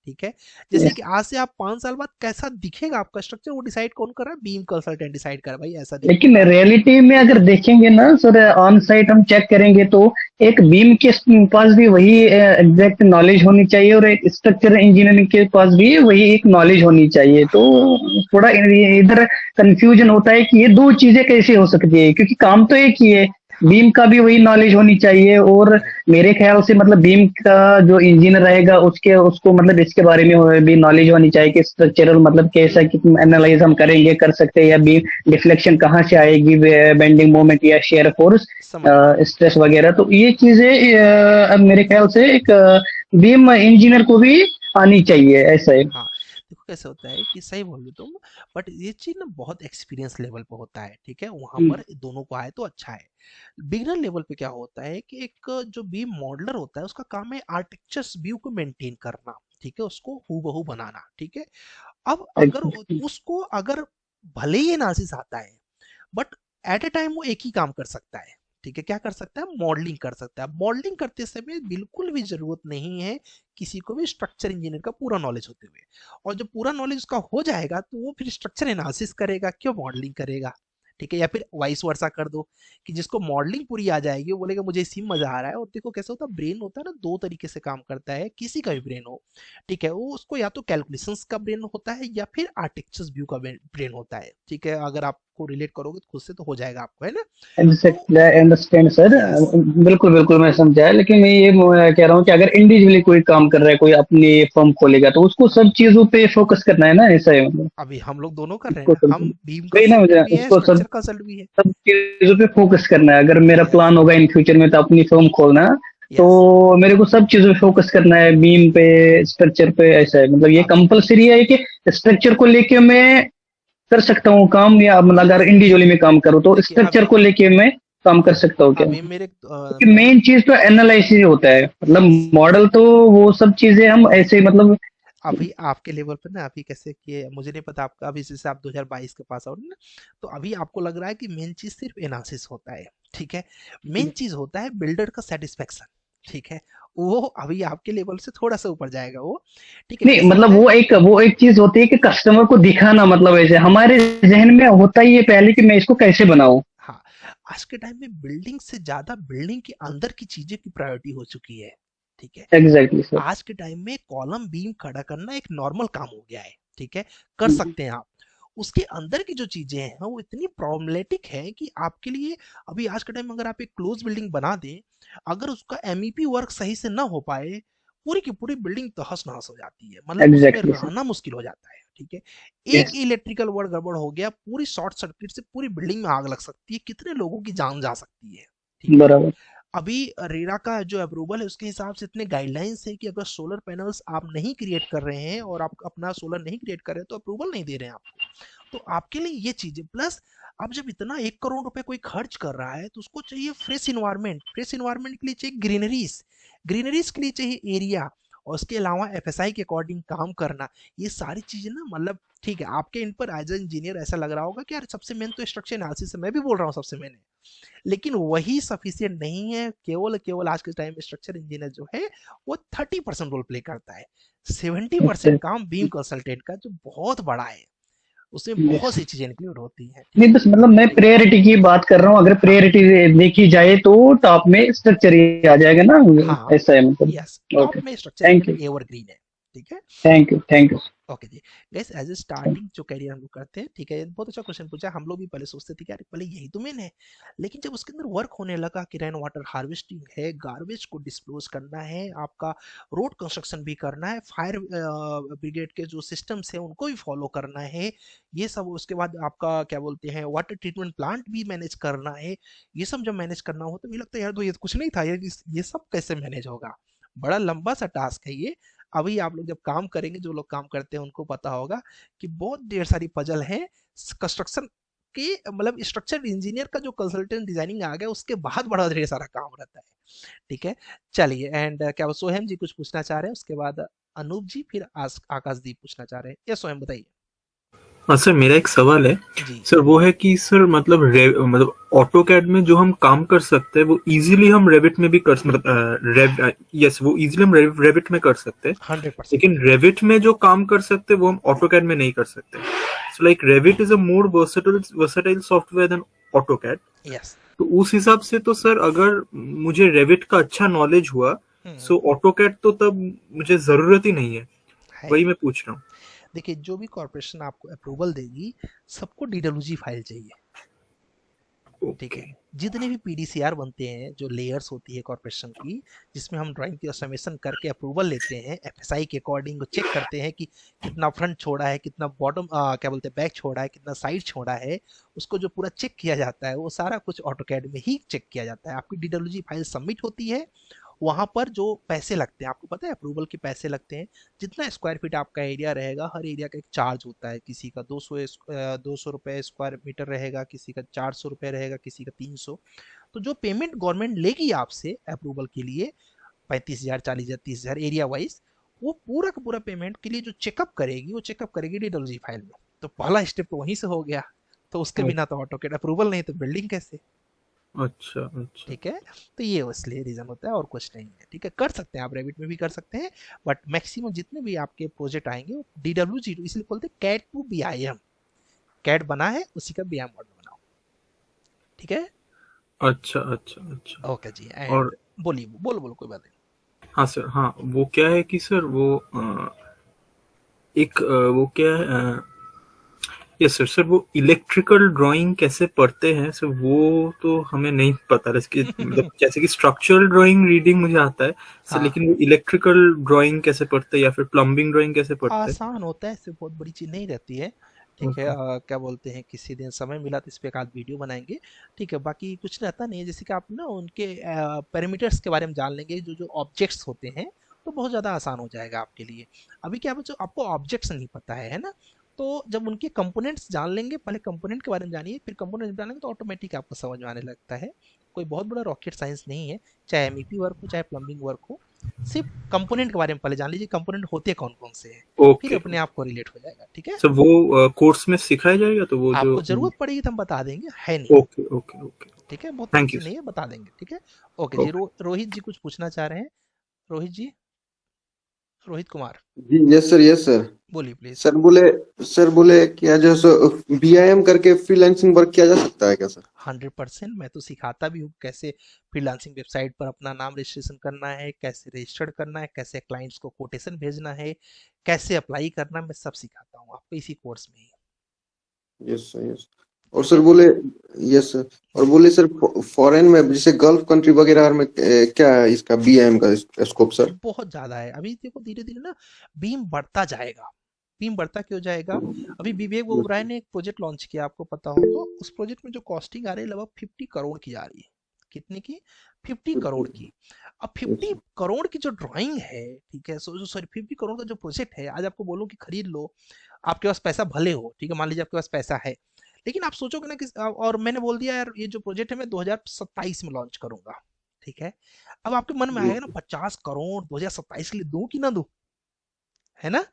ठीक है। जैसे कि आज से आप 5 साल बाद कैसा दिखेगा आपका स्ट्रक्चर, वो डिसाइड कौन कर रहा है, बीम कंसल्टेंट डिसाइड कर रहा है, भाई ऐसा लेकिन दिखेगा। रियलिटी में अगर देखेंगे ना सर, ऑन साइट हम चेक करेंगे तो एक बीम के पास भी वही एग्जैक्ट नॉलेज होनी चाहिए, और एक स्ट्रक्चर इंजीनियरिंग के पास भी वही एक नॉलेज होनी चाहिए। तो थोड़ा इधर कंफ्यूजन होता है कि ये दो चीजें कैसे हो सकती है, क्योंकि काम तो एक ही है। हाँ बीम का भी वही नॉलेज होनी चाहिए, और करेक्ट। मेरे ख्याल से मतलब बीम का जो इंजीनियर रहेगा उसके उसको मतलब इसके बारे में भी नॉलेज होनी चाहिए कि स्ट्रक्चरल मतलब कैसा कि एनालाइज हम करेंगे, कर सकते हैं, या बीम डिफ्लेक्शन कहाँ से आएगी, बेंडिंग मोमेंट या शेयर फोर्स, समझ गया। स्ट्रेस वगैरह। तो ये चीजें अब मेरे ख्याल से एक बीम इंजीनियर को भी आनी चाहिए, ऐसा है। हाँ देखो कैसे होता है कि सही बोल रहे हो तुम, बट ये चीज ना बहुत एक्सपीरियंस लेवल पे होता है, ठीक है, वहां पर दोनों को आए तो अच्छा है। बिगनर लेवल पे क्या होता है कि एक जो बीम मॉडलर होता है उसका काम है आर्किटेक्चर्स व्यू को मेंटेन करना, ठीक है, उसको हूबहू बनाना, ठीक है। अब अगर उसको अगर भले ही एनालिसिस आता है बट एट ए टाइम वो एक ही काम कर सकता है, ठीक है। क्या कर सकता है, मॉडलिंग कर सकता है। मॉडलिंग करते समय बिल्कुल भी जरूरत नहीं है किसी को भी स्ट्रक्चर इंजीनियर का पूरा नॉलेज होते हुए, और जब पूरा नॉलेज उसका हो जाएगा तो वो फिर स्ट्रक्चर एनालिसिस करेगा, क्यों मॉडलिंग करेगा, ठीक है। या फिर वाइस वर्सा कर दो कि जिसको मॉडलिंग पूरी आ जाएगी वो बोलेगा मुझे इसी में मजा आ रहा है। और देखो कैसे होता है, ब्रेन होता है ना, दो तरीके से काम करता है, किसी का भी ब्रेन हो, ठीक है, वो उसको या तो कैलकुलेशंस का ब्रेन होता है या फिर आर्टिक्चर्स व्यू का ब्रेन होता है, ठीक है। अगर आपको रिलेट करोगे तो खुद से तो हो जाएगा आपको, है ना। तो exactly, I understand sir. Yes बिल्कुल बिल्कुल मैं समझा, लेकिन मैं ये कह रहा हूँ कि अगर इंडिविजुअली कोई काम कर रहा है, कोई अपनी फर्म खोलेगा, तो उसको सब चीजों पे फोकस करना है ना, ऐसा है मतलब? अभी हम लोग दोनों कर रहे हैं उसको ना, सब, हम बीम वही ना कंसल्टेंट मुझे भी है, उसको स्ट्रक्चर सब कंसल्टेंट भी है। सब चीजों पे फोकस करना है। अगर मेरा यस प्लान होगा इन फ्यूचर में तो अपनी फर्म खोलना, तो यस। मेरे को सब चीजों पे फोकस करना है, बीम पे, स्ट्रक्चर पे, ऐसा है मतलब? ये अब कंपलसरी है कि स्ट्रक्चर को लेके मैं कर सकता हूँ काम, या मतलब अगर इंडिविजुअली में काम करूँ तो देखिए स्ट्रक्चर अभी को लेके मैं काम कर सकता हूँ क्या? अभी मेरे क्योंकि मेन चीज तो एनालिसिस होता है, मतलब मॉडल तो वो सब चीजें हम ऐसे मतलब अभी आपके लेवल पे ना, अभी कैसे किए मुझे नहीं पता आपका, अभी जैसे आप 2022 के पास आउट ना, तो अभी आपको लग रहा है कि मेन चीज सिर्फ एनालिसिस होता है, ठीक है। मेन चीज होता है बिल्डर का सेटिस्फेक्शन, ठीक है। वो अभी आपके लेवल से थोड़ा सा ऊपर जाएगा वो, ठीक है। नहीं, कैसा मतलब है, वो एक चीज होती है कि कस्टमर को दिखाना, मतलब ऐसे हमारे जहन में होता ही है पहले कि मैं इसको कैसे बनाऊं। हाँ, आज के टाइम में बिल्डिंग से ज्यादा बिल्डिंग के अंदर की चीजें की प्रायोरिटी हो चुकी है, ठीक है। Exactly sir. आज के टाइम में कॉलम बीम खड़ा करना एक नॉर्मल काम हो गया है, ठीक है, कर सकते हैं आप। उसके अंदर की जो चीजें हैं वो इतनी प्रॉब्लमेटिक है कि आपके लिए अभी आज के टाइम में अगर आप एक क्लोज बिल्डिंग बना दें, अगर उसका एमईपी वर्क सही से ना हो पाए, पूरी की पूरी बिल्डिंग तहस नहस हो जाती है, मतलब उसमें एग्जैक्टली सर। रहना मुश्किल हो जाता है, ठीक है। एक यस। इलेक्ट्रिकल वर्ड गड़बड़ हो गया, पूरी शॉर्ट सर्किट से पूरी बिल्डिंग में आग लग सकती है, कितने लोगों की जान जा सकती है, ठीक है। बराबर। अभी रेरा का जो अप्रूवल है उसके हिसाब से इतने गाइडलाइंस है कि अगर सोलर पैनल्स आप नहीं क्रिएट कर रहे हैं और आप अपना सोलर नहीं क्रिएट कर रहे हैं तो अप्रूवल नहीं दे रहे हैं आपको। तो आपके लिए ये चीजें प्लस, अब जब इतना 1 करोड़ रुपए कोई खर्च कर रहा है तो उसको चाहिए फ्रेश इन्वायरमेंट, फ्रेश इन्वायरमेंट के लिए चाहिए ग्रीनरीज, ग्रीनरीज के लिए चाहिए एरिया, और उसके अलावा एफएसआई के अकॉर्डिंग काम करना। ये सारी चीजें ना, मतलब ठीक है आपके इन पर एज ए इंजीनियर ऐसा लग रहा होगा कि यार सबसे मेन तो स्ट्रक्चर एनालिसिस है, मैं भी बोल रहा हूँ सबसे मेन है, लेकिन वही सफिशियंट नहीं है। केवल केवल आज के टाइम में स्ट्रक्चर इंजीनियर जो है वो 30% रोल प्ले करता है, 70% काम बीम कंसल्टेंट का जो बहुत बड़ा है, उसमें बहुत सी चीजें इंक्लूड होती हैं, ठीक नहीं, है। बस मतलब मैं प्रायोरिटी की बात कर रहा हूँ, अगर हाँ प्रायोरिटी देखी जाए तो टॉप में स्ट्रक्चर ही आ जाएगा ना, हाँ, ऐसा है मतलब। यस, टॉप ओके, में स्ट्रक्चर थैंक एकदम यू। एवरग्रीन है, ठीक है। Thank you, thank you. Okay जी। गैस एज ए स्टार्टिंग जो करियर हम लोग करते हैं, ठीक है, बहुत अच्छा क्वेश्चन पूछा। हम लोग भी पहले सोचते थे कि यार पहले यही तो मेन है, लेकिन जब उसके अंदर वर्क होने लगा कि रेन वाटर हार्वेस्टिंग है, गार्बेज को डिस्पोज करना है, आपका रोड कंस्ट्रक्शन भी करना है, फायर ब्रिगेड के जो सिस्टम्स हैं उनको भी फॉलो करना है, ये सब, उसके बाद आपका क्या बोलते हैं वाटर ट्रीटमेंट प्लांट भी मैनेज करना है, ये सब जब मैनेज करना हो तो मुझे लगता है यार तो ये कुछ नहीं था, ये सब कैसे मैनेज होगा, बड़ा लंबा सा टास्क है ये। अभी आप लोग जब काम करेंगे, जो लोग काम करते हैं उनको पता होगा कि बहुत ढेर सारी पजल है कंस्ट्रक्शन के, मतलब स्ट्रक्चर इंजीनियर का जो कंसल्टेंट डिजाइनिंग आ गया उसके बाद बड़ा ढेर सारा काम रहता है, ठीक है। चलिए, एंड क्या वो सोहेम जी कुछ पूछना चाह रहे हैं, उसके बाद अनूप जी, फिर आकाशदीप पूछना चाह रहे हैं, ये सोहेम बताइए। हाँ सर, मेरा एक सवाल है जी सर, वो है कि सर मतलब मतलब ऑटो कैड में जो हम काम कर सकते हैं वो इजीली हम रेविट में भी कर मतलब यस, वो इजीली हम रेविट में कर सकते हैं, 100%। लेकिन रेविट में जो काम कर सकते हैं वो हम ऑटो कैड में नहीं कर सकते। So like Revit is a more versatile software than AutoCAD. Yes. तो उस हिसाब से तो सर अगर मुझे रेविट का अच्छा नॉलेज हुआ, सो ऑटो कैड तो तब मुझे जरूरत ही नहीं है, वही मैं पूछ रहा हूँ। देखिए जो भी कॉर्पोरेशन आपको अप्रूवल देगी सबको डीडब्ल्यूजी फाइल चाहिए, ठीक है। जितने भी पीडीसीआर बनते हैं, जो लेयर्स होती है कॉर्पोरेशन की, जिसमें हम ड्राइंग की सबमिशन करके अप्रूवल लेते हैं, एफएसआई के अकॉर्डिंग चेक करते हैं कि कितना फ्रंट छोड़ा है, कितना बॉटम क्या बोलते हैं बैक छोड़ा है, कितना साइड छोड़ा है, उसको जो पूरा चेक किया जाता है वो सारा कुछ ऑटोकैड में ही चेक किया जाता है। आपकी डीडब्ल्यूजी फाइल सबमिट होती है, वहाँ पर जो पैसे लगते हैं आपको पता है, अप्रूवल के पैसे लगते हैं, जितना स्क्वायर फीट आपका एरिया रहेगा, हर एरिया का एक चार्ज होता है, किसी का 200 रुपये स्क्वायर मीटर रहेगा, किसी का 400 रुपये रहेगा, किसी का 300। तो जो पेमेंट गवर्नमेंट लेगी आपसे अप्रूवल के लिए 35,000 40,000 30,000 एरिया वाइज, वो पूरा का पूरा पेमेंट के लिए जो चेकअप करेगी वो चेकअप करेगी डीडब्ल्यूजी फाइल में। तो पहला स्टेप तो वहीं से हो गया, तो उसके बिना तो ऑटोकैड अप्रूवल नहीं तो बिल्डिंग कैसे, अच्छा अच्छा, ठीक है। तो ये इसलिए रीजन होता है और कुछ नहीं है, ठीक है। कर सकते हैं आप रेविट में भी कर सकते हैं, बट मैक्सिमम जितने भी आपके प्रोजेक्ट आएंगे वो DW0 इसलिए बोलते हैं कैट टू BIM, कैट बना है उसी का BIM मॉडल बनाओ, ठीक है। अच्छा अच्छा अच्छा। ओके जी, एंड और बोलिए, बोलो बोलो कोई बात नहीं। हाँ सर, हाँ वो क्या है कि सर वो एक वो क्या है, यस सर, सर वो इलेक्ट्रिकल ड्राइंग कैसे पढ़ते हैं सर, वो तो हमें नहीं पता इसकी मतलब जैसे कि स्ट्रक्चरल ड्राइंग रीडिंग मुझे आता है सर, हाँ लेकिन वो इलेक्ट्रिकल ड्राइंग कैसे पढ़ते हैं या फिर प्लम्बिंग ड्राइंग कैसे पढ़ते हैं? आसान होता है, इससे बहुत बड़ी चीज़ नहीं रहती है, ठीक है। ओके। क्या बोलते हैं किसी दिन समय मिला तो इस पे एक आध वीडियो बनाएंगे, ठीक है। बाकी कुछ रहता नहीं है, जैसे कि आप ना उनके पैरामीटर्स के बारे में जान लेंगे, जो जो ऑब्जेक्ट्स होते हैं, तो बहुत ज़्यादा आसान हो जाएगा आपके लिए। अभी क्या बच्चों आपको ऑब्जेक्ट्स नहीं पता है ना, तो जब उनके कंपोनेंट्स जान लेंगे, पहले कंपोनेंट के बारे में जानिए, फिर कंपोनेंट जानेंगे तो ऑटोमेटिक आपको समझ में आने लगता है। कोई बहुत बड़ा रॉकेट साइंस नहीं है, चाहे एमईपी वर्क हो चाहे प्लम्बिंग वर्क हो, सिर्फ कंपोनेंट के बारे में पहले जान लीजिए, कंपोनेंट होते कौन कौन से हैं, फिर ओके अपने आप को रिलेट हो जाएगा। ठीक है, सर वो कोर्स में सिखाया जाएगा तो वो जो आपको जरूरत पड़ेगी तो हम बता देंगे, है नहीं। ओके ओके ओके ठीक है, बहुत थैंक मुश्किल यू नहीं है, बता देंगे। ठीक है, ओके जी। ओके रोहित जी कुछ पूछना चाह रहे हैं, रोहित जी, रोहित कुमार, जी यस सर, यस सर। बोलिए प्लीज। सर बोले क्या जो सो बीआईएम करके फ्रीलांसिंग वर्क किया जा सकता है क्या सर? 100% मैं तो सिखाता भी हूँ कैसे फ्रीलांसिंग वेबसाइट पर अपना नाम रजिस्ट्रेशन करना है, कैसे रजिस्टर्ड करना है, कैसे क्लाइंट्स को कोटेशन भेजना है, कैसे अप्लाई करना, मैं सब सिखाता हूँ आपको इसी कोर्स में ही। Yes sir, yes. और ठीक सर है, बोले यस सर, और बोले सर फॉरेन में जैसे गल्फ कंट्री वगैरह में क्या है इसका बीआईएम का स्कोप सर? बहुत ज्यादा है। अभी देखो धीरे धीरे ना बीम बढ़ता जाएगा। बीम बढ़ता क्यों जाएगा? अभी विवेक ओबराय ने एक प्रोजेक्ट लॉन्च किया, आपको पता हो तो, उस प्रोजेक्ट में जो कॉस्टिंग आ रही है लगभग 50 करोड़ की आ रही है। कितने की? 50 करोड़ की। अब 50 करोड़ की जो ड्राइंग है, ठीक है, सॉरी 50 करोड़ का जो प्रोजेक्ट है, आज आपको बोलूं कि खरीद लो, आपके पास पैसा भले हो, ठीक है, मान लीजिए आपके पास पैसा है, लेकिन आप सोचोगे ना कि, और मैंने बोल दिया यार ये जो प्रोजेक्ट है मैं 2027 में लॉन्च करूंगा, ठीक है, अब आपके मन में आएगा ना 50 करोड़ 2027 के लिए दूं कि ना दूं, है ना?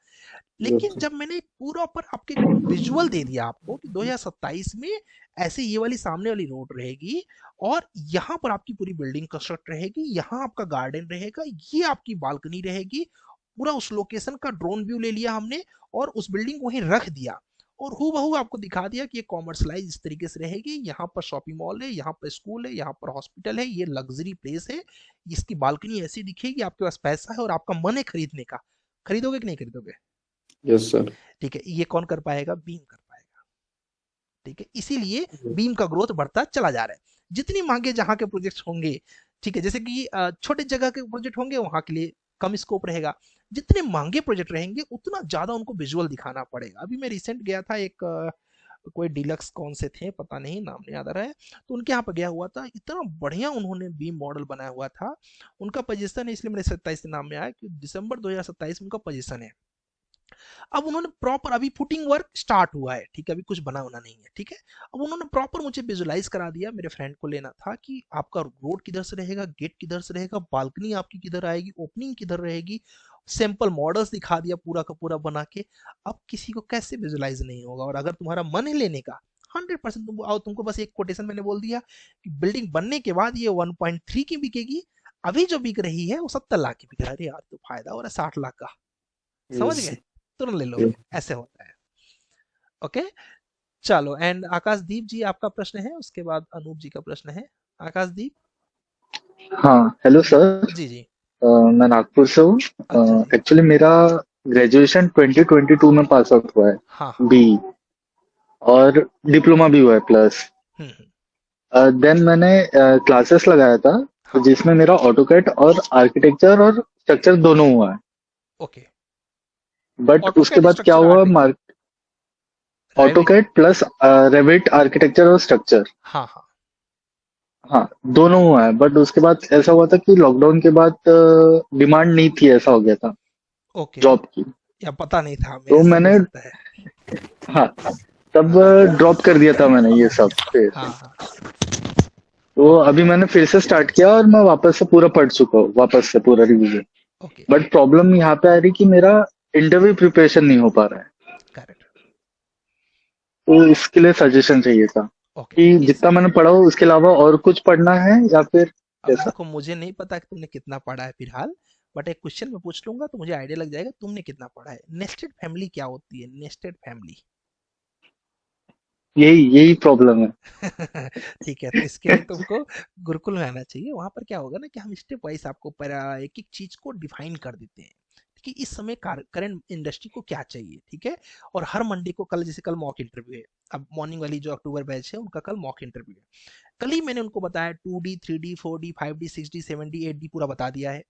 लेकिन जब मैंने पूरा पर आपके विजुअल दे दिया आपको कि 2027 में ऐसे ये वाली सामने वाली रोड रहेगी, और यहाँ पर आपकी पूरी बिल्डिंग कंस्ट्रक्ट रहेगी, यहाँ आपका गार्डन रहेगा, ये आपकी बालकनी रहेगी, पूरा उस लोकेशन का ड्रोन व्यू ले लिया हमने और उस बिल्डिंग को वहीं रख दिया, और हूबहू आपको दिखा दिया कि ये कॉमर्शलाइज इस तरीके से रहेगी, यहाँ पर शॉपिंग मॉल है, यहाँ पर स्कूल है, यहाँ पर हॉस्पिटल है, ये लग्जरी प्लेस है, इसकी बालकनी ऐसी दिखेगी, आपके पास पैसा है और आपका मन है खरीदने का, खरीदोगे कि नहीं खरीदोगे? Yes sir. ठीक है, ये कौन कर पाएगा? बीम कर पाएगा। ठीक है, इसीलिए बीम का ग्रोथ बढ़ता चला जा रहा है। जितनी महंगे जहां के प्रोजेक्ट होंगे, ठीक है, जैसे कि छोटे जगह के प्रोजेक्ट होंगे वहां के लिए कम स्कोप रहेगा, जितने महंगे प्रोजेक्ट रहेंगे उतना ज्यादा उनको विजुअल दिखाना पड़ेगा। अभी मैं रिसेंट गया था एक कोई डीलक्स कौन से थे पता नहीं, नाम नहीं याद आ रहा है, तो उनके यहाँ पे गया हुआ था, इतना बढ़िया उन्होंने बीम मॉडल बनाया हुआ था। उनका पोजीशन है, इसलिए मेरे 27 के नाम में आया कि दिसंबर 2027 में उनका पोजीशन है। अब उन्होंने प्रॉपर, अभी फुटिंग वर्क स्टार्ट हुआ है, ठीक है, अभी कुछ बना होना नहीं है, ठीक है, अब उन्होंने प्रॉपर मुझे विजुलाइज करा दिया, मेरे फ्रेंड को लेना था कि आपका रोड किधर से रहेगा, गेट किधर से रहेगा, बालकनी आपकी किधर आएगी, ओपनिंग किधर रहेगी, सैंपल मॉडल्स दिखा दिया पूरा का पूरा बना के। अब किसी को कैसे विजुलाइज नहीं होगा? और अगर तुम्हारा मन है लेने का 100% तुम आओ, तुमको बस एक कोटेशन मैंने बोल दिया कि बिल्डिंग बनने के बाद ये 1.3 की बिकेगी, अभी जो बिक रही है वो 70 लाख की बिक रहा है, अरे यार तो फायदा हो रहा है 60 लाख का, समझ गए? तुरंत ले लोगे, ऐसे होता है। ओके, चलो, एंड आकाशदीप जी आपका प्रश्न है, उसके बाद अनूप जी का प्रश्न है। आकाशदीप। हाँ हेलो सर। जी जी। मैं नागपुर से हूँ। अच्छा एक्चुअली मेरा ग्रेजुएशन 2022 में पास आउट हुआ है, हाँ बी, और डिप्लोमा भी हुआ है प्लस। देन मैंने क्लासेस लगाया था, तो जिसमें मेरा ऑटोकैड और आर्किटेक्चर और स्ट्रक्चर दोनों हुआ है। ओके, बट उसके बाद क्या हुआ, ऑटोकैड प्लस रेविट आर्किटेक्चर और स्ट्रक्चर, हाँ हाँ हाँ दोनों हुआ है। बट उसके बाद ऐसा हुआ था कि लॉकडाउन के बाद डिमांड नहीं थी, ऐसा हो गया था ओके, जॉब की, या पता नहीं था, तो मैंने हाँ तब ड्रॉप कर दिया था मैंने ये सब फिर। तो अभी मैंने फिर से स्टार्ट किया और मैं वापस से पूरा पढ़ चुका हूँ, वापस से पूरा रिवीजन। बट प्रॉब्लम यहाँ पे आ रही कि मेरा इंटरव्यू प्रिपरेशन नहीं हो पा रहा है, तो इसके लिए सजेशन चाहिए था कि जितना मैंने पढ़ा हो उसके अलावा और कुछ पढ़ना है या फिर अब देखो, मुझे नहीं पता कि तुमने कितना पढ़ा है फिलहाल, बट एक क्वेश्चन मैं पूछ लूंगा तो मुझे आइडिया लग जाएगा तुमने कितना पढ़ा है। नेस्टेड फैमिली क्या होती है? नेस्टेड फैमिली, यही प्रॉब्लम है। ठीक है, तो इसके लिए तुमको गुरुकुल में आना चाहिए। वहां पर क्या होगा ना कि हम स्टेप वाइज आपको एक एक चीज को डिफाइन कर देते हैं कि इस समय करंट इंडस्ट्री को क्या चाहिए, ठीक है, और हर मंडे को, कल जैसे कल मॉक इंटरव्यू है, अब मॉर्निंग वाली जो अक्टूबर बैच है उनका कल मॉक इंटरव्यू है। कल ही मैंने उनको बताया 2D 3D 4D 5D 6D 7D 8D पूरा बता दिया है,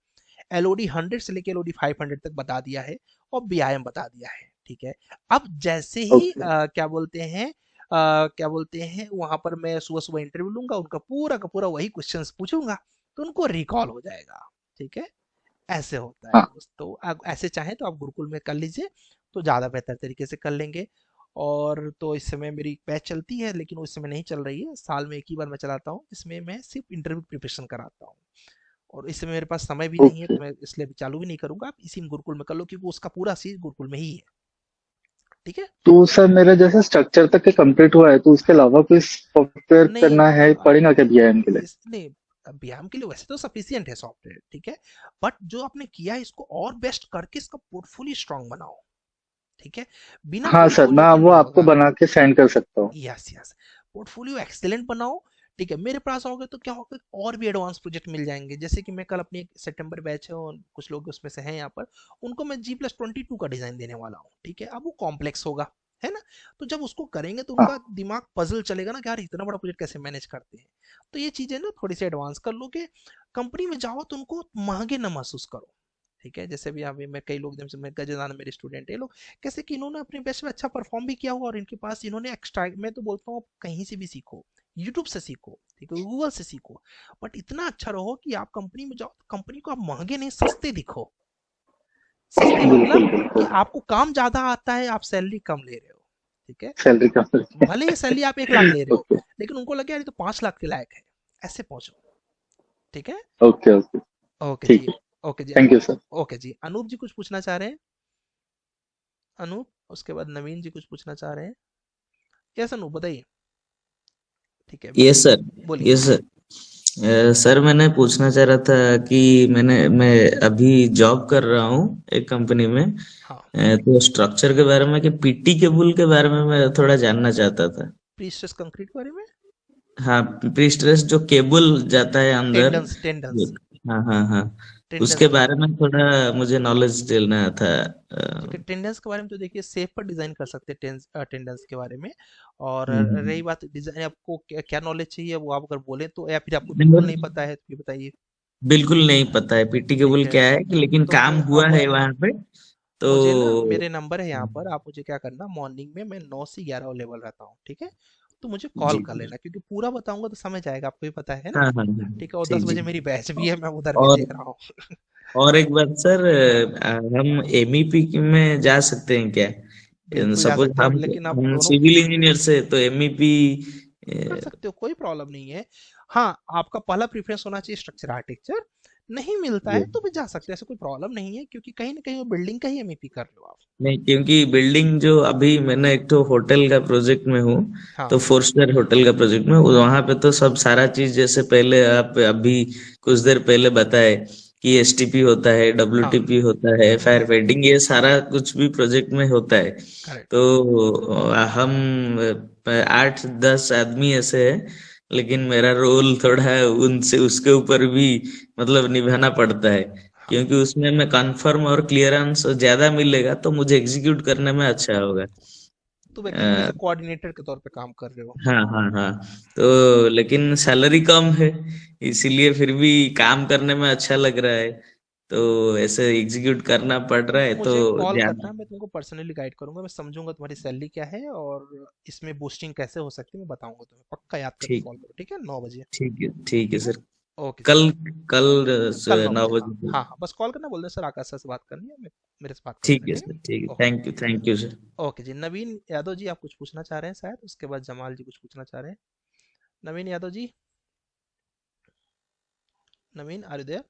एलओडी 100 से लेकर एलओडी 500 तक बता दिया है, और बीआईएम बता दिया है, ठीक है। अब जैसे ही क्या बोलते हैं वहां पर मैं सुबह सुबह इंटरव्यू लूंगा, उनका पूरा का पूरा वही क्वेश्चंस पूछूंगा, तो उनको रिकॉल हो जाएगा, ठीक है, ऐसे होता है। तो आप ऐसे चाहें तो आप गुरुकुल में कर लीजिए, तो ज्यादा बेहतर तरीके से कर लेंगे। और तो इस समय मेरी बैच चलती है, लेकिन उस समय नहीं चल रही है, साल में एक ही बार मैं चलाता हूँ, इसमें मैं सिर्फ इंटरव्यू प्रिपरेशन कराता हूँ। और इस समय मेरे पास समय भी नहीं है, तो मैं इसलिए अभी चालू भी नहीं करूंगा। आप इसी में गुरुकुल में कर लो, क्योंकि उसका पूरा सीज गुरुकुल में ही है। ठीक है। तो सर मेरा जैसे स्ट्रक्चर तक के कंप्लीट हुआ है, तो उसके अलावा कोई सॉफ्टवेयर नहीं करना है पड़ेगा क्या बीआईएम के लिए? नहीं, व्यायाम के लिए वैसे तो सफिशियंट है सॉफ्टवेयर, ठीक है, बट जो आपने किया है इसको और बेस्ट करके इसका पोर्टफोलियो स्ट्रांग बनाओ। ठीक है। बिना हाँ सर, पोर्टफोलियो मैं के वो नहीं आपको होगा। बना के सेंड कर सकता हूँ। यस यस, पोर्टफोलियो एक्सेलेंट बनाओ। ठीक है, मेरे पास आओगे तो क्या होगा, और भी एडवांस प्रोजेक्ट मिल जाएंगे। जैसे कि मैं कल अपनी एक सितंबर बैच है और कुछ लोग उसमें से हैं यहाँ पर, उनको मैं G+22 का डिजाइन देने वाला हूँ। ठीक है, अब वो कॉम्प्लेक्स होगा, है ना। तो जब उसको करेंगे तो उनका दिमाग पजल चलेगा ना कि यार इतना बड़ा प्रोजेक्ट कैसे मैनेज करते हैं। तो ये चीजें ना थोड़ी सी एडवांस कर लो कि कंपनी में जाओ तो उनको महंगे ना महसूस करो। ठीक है, जैसे भी अभी मैं कई लोग, जैसे मैं गजदान मेरे स्टूडेंट है, ये लोग कैसे कि इन्होंने अपने बेस्ट में अच्छा परफॉर्म भी किया हुआ, और इनके पास इन्होंने एक्स्ट्रा, मैं तो बोलता हूँ कहीं से भी सीखो, यूट्यूब से सीखो, ठीक है, गूगल से सीखो, बट इतना अच्छा रहो कि आप कंपनी में जाओ तो कंपनी को आप महंगे नहीं सस्ते दिखो। सस्ते बिल्कुल मतलब कि बिल्कुल। आपको काम ज्यादा आता है, आप सैलरी कम ले रहे हो। ठीक है, सैलरी कम भले ही सैलरी आप 1 लाख ले रहे हो, ओके लेकिन उनको लगे यार ये तो 5 लाख के लायक है, ऐसे पहुंचो। ठीक है। ओके ओके, ओके ठीक जी। है। ओके जी। Thank you sir. ओके जी, अनूप जी कुछ पूछना चाह रहे हैं? अनूप, उसके बाद नवीन जी कुछ पूछना चाह रहे हैं। यस अनूप, बताइए। ठीक है, यस सर। बोलिए। Yes sir. सर मैंने पूछना चाह रहा था कि मैं अभी जॉब कर रहा हूँ एक कंपनी में। हाँ, तो स्ट्रक्चर के बारे में कि पीटी केबल के बारे में मैं थोड़ा जानना चाहता था। प्रीस्ट्रेस कंक्रीट के बारे में। हाँ, प्रीस्ट्रेस जो केबल जाता है अंदर। टेंडेंस टेंडेंस हाँ हाँ हाँ, टेंडेंस उसके के बारे बारे में। में थोड़ा मुझे नॉलेज देना था। ठीक है, टेंडेंस के बारे में तो देखिए सेप पर डिजाइन कर सकते हैं टेंडेंस के बारे में। और रही हम्म। बात डिजाइन, आपको क्या नॉलेज चाहिए वो आप अगर बोले तो, या फिर आपको बिल्कुल नहीं नहीं, पता है तो ये बताइए। बिल्कुल नहीं पता है पीटी ठीक केबल है, क्या है, कि लेकिन तो काम हुआ अब है वहां पे। तो मुझे ना मेरे नंबर है यहाँ पर, आप मुझे क्या करना, मॉर्निंग में मैं 9 से 11 अवेलेबल रहता हूँ। ठीक है, तो मुझे कॉल जी कर जी। लेना, क्योंकि पूरा बताऊंगा तो समझ आएगा, आपको भी पता है ना। हाँ हाँ हाँ, ठीक है, और जी 10 जी। बजे मेरी बैच भी है, मैं उधर भी और देख रहा हूँ। और एक बात सर, हम एमईपी में जा सकते हैं क्या? बिल्कुल जा सपोज सकते हो, हम लेकिन आप हम दोनों सिविल इंजीनियर से, तो एमईपी। कर सकते हो, कोई प्रॉब्लम नहीं है। हाँ, आपका पहला प्रेफरेंस होना चाहिए स्ट्रक्चर आर्किटेक्चर। नहीं मिलता है तो भी जा सकते हैं, ऐसा कोई प्रॉब्लम नहीं है, क्योंकि कहीं ना कहीं वो बिल्डिंग का ही एमईपी कर रहे हो आप। नहीं, क्योंकि बिल्डिंग जो अभी मैंने एक तो होटल का प्रोजेक्ट में हूँ, तो हाँ 4 स्टार होटल का प्रोजेक्ट में, वहां पे तो सब सारा चीज जैसे पहले आप अभी कुछ देर पहले बताए कि एसटीपी होता है, हाँ। डब्ल्यूटीपी होता है, फायर फाइटिंग, ये सारा कुछ भी प्रोजेक्ट में होता है। करेक्ट। तो हम 8-10 आदमी ऐसे हैं, लेकिन मेरा रोल थोड़ा उनसे उसके ऊपर भी मतलब निभाना पड़ता है, हाँ, क्योंकि उसमें मैं कंफर्म और क्लियरेंस ज्यादा मिलेगा तो मुझे एग्जीक्यूट करने में अच्छा होगा। तो एक्चुअली अ, जैसे कोऑर्डिनेटर के तौर पे काम कर रहे हो। हाँ हाँ हाँ। तो लेकिन सैलरी कम है, इसीलिए फिर भी काम करने में अच्छा लग रहा है, तो ऐसे एग्जीक्यूट करना पड़ रहा है तो मुझे कॉल ज्यादा। करना, मैं तुमको पर्सनली गाइड करूंगा, मैं समझूंगा तुम्हारी सैलरी क्या है और इसमें बूस्टिंग कैसे हो सकती है, मैं बताऊंगा तुम्हें, पक्का याद करके ठीक कॉल करो, ठीक है, 9 बजे। ठीक है ठीक है। सर। ओके जी। कल कल कल 9 बजे, हाँ 9 बजे। हाँ हाँ, बस कॉल करना, बोल दे सर आकाश सर से बात करनी है, मेरे से बात कर लेना, ठीक है ठीक सर, ठीक है, है। Okay. Thank you sir. Okay जी, नवीन यादव जी आप कुछ पूछना चाह रहे हैं शायद, उसके बाद जमाल जी कुछ पूछना चाह रहे हैं। नवीन यादव जी, नवीन आर यू देयर?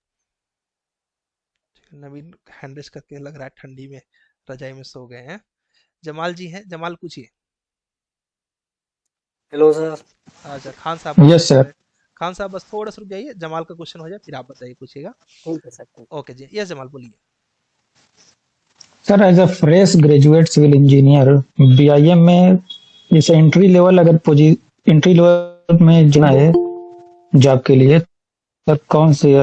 नवीन हैंडरेस करके लग रहा है ठंडी में रजाई में सो गए हैं। जमाल जी हैं, जमाल पूछिए। Hello sir. अच्छा, खान साहब पूछना यस चाह सर। रहे हैं। खान साहब बस थोड़ा सा रुक जाइए, जमाल का क्वेश्चन हो जाए फिर आप बताइए, पूछिएगा। ठीक है सर, ठीक। ओके जी, यस जमाल बोलिए। Sir as a fresh graduate civil engineer BIM में जैसे एंट्री लेवल, अगर एंट्री लेवल में जाना है जॉब के लिए, तब कौन सी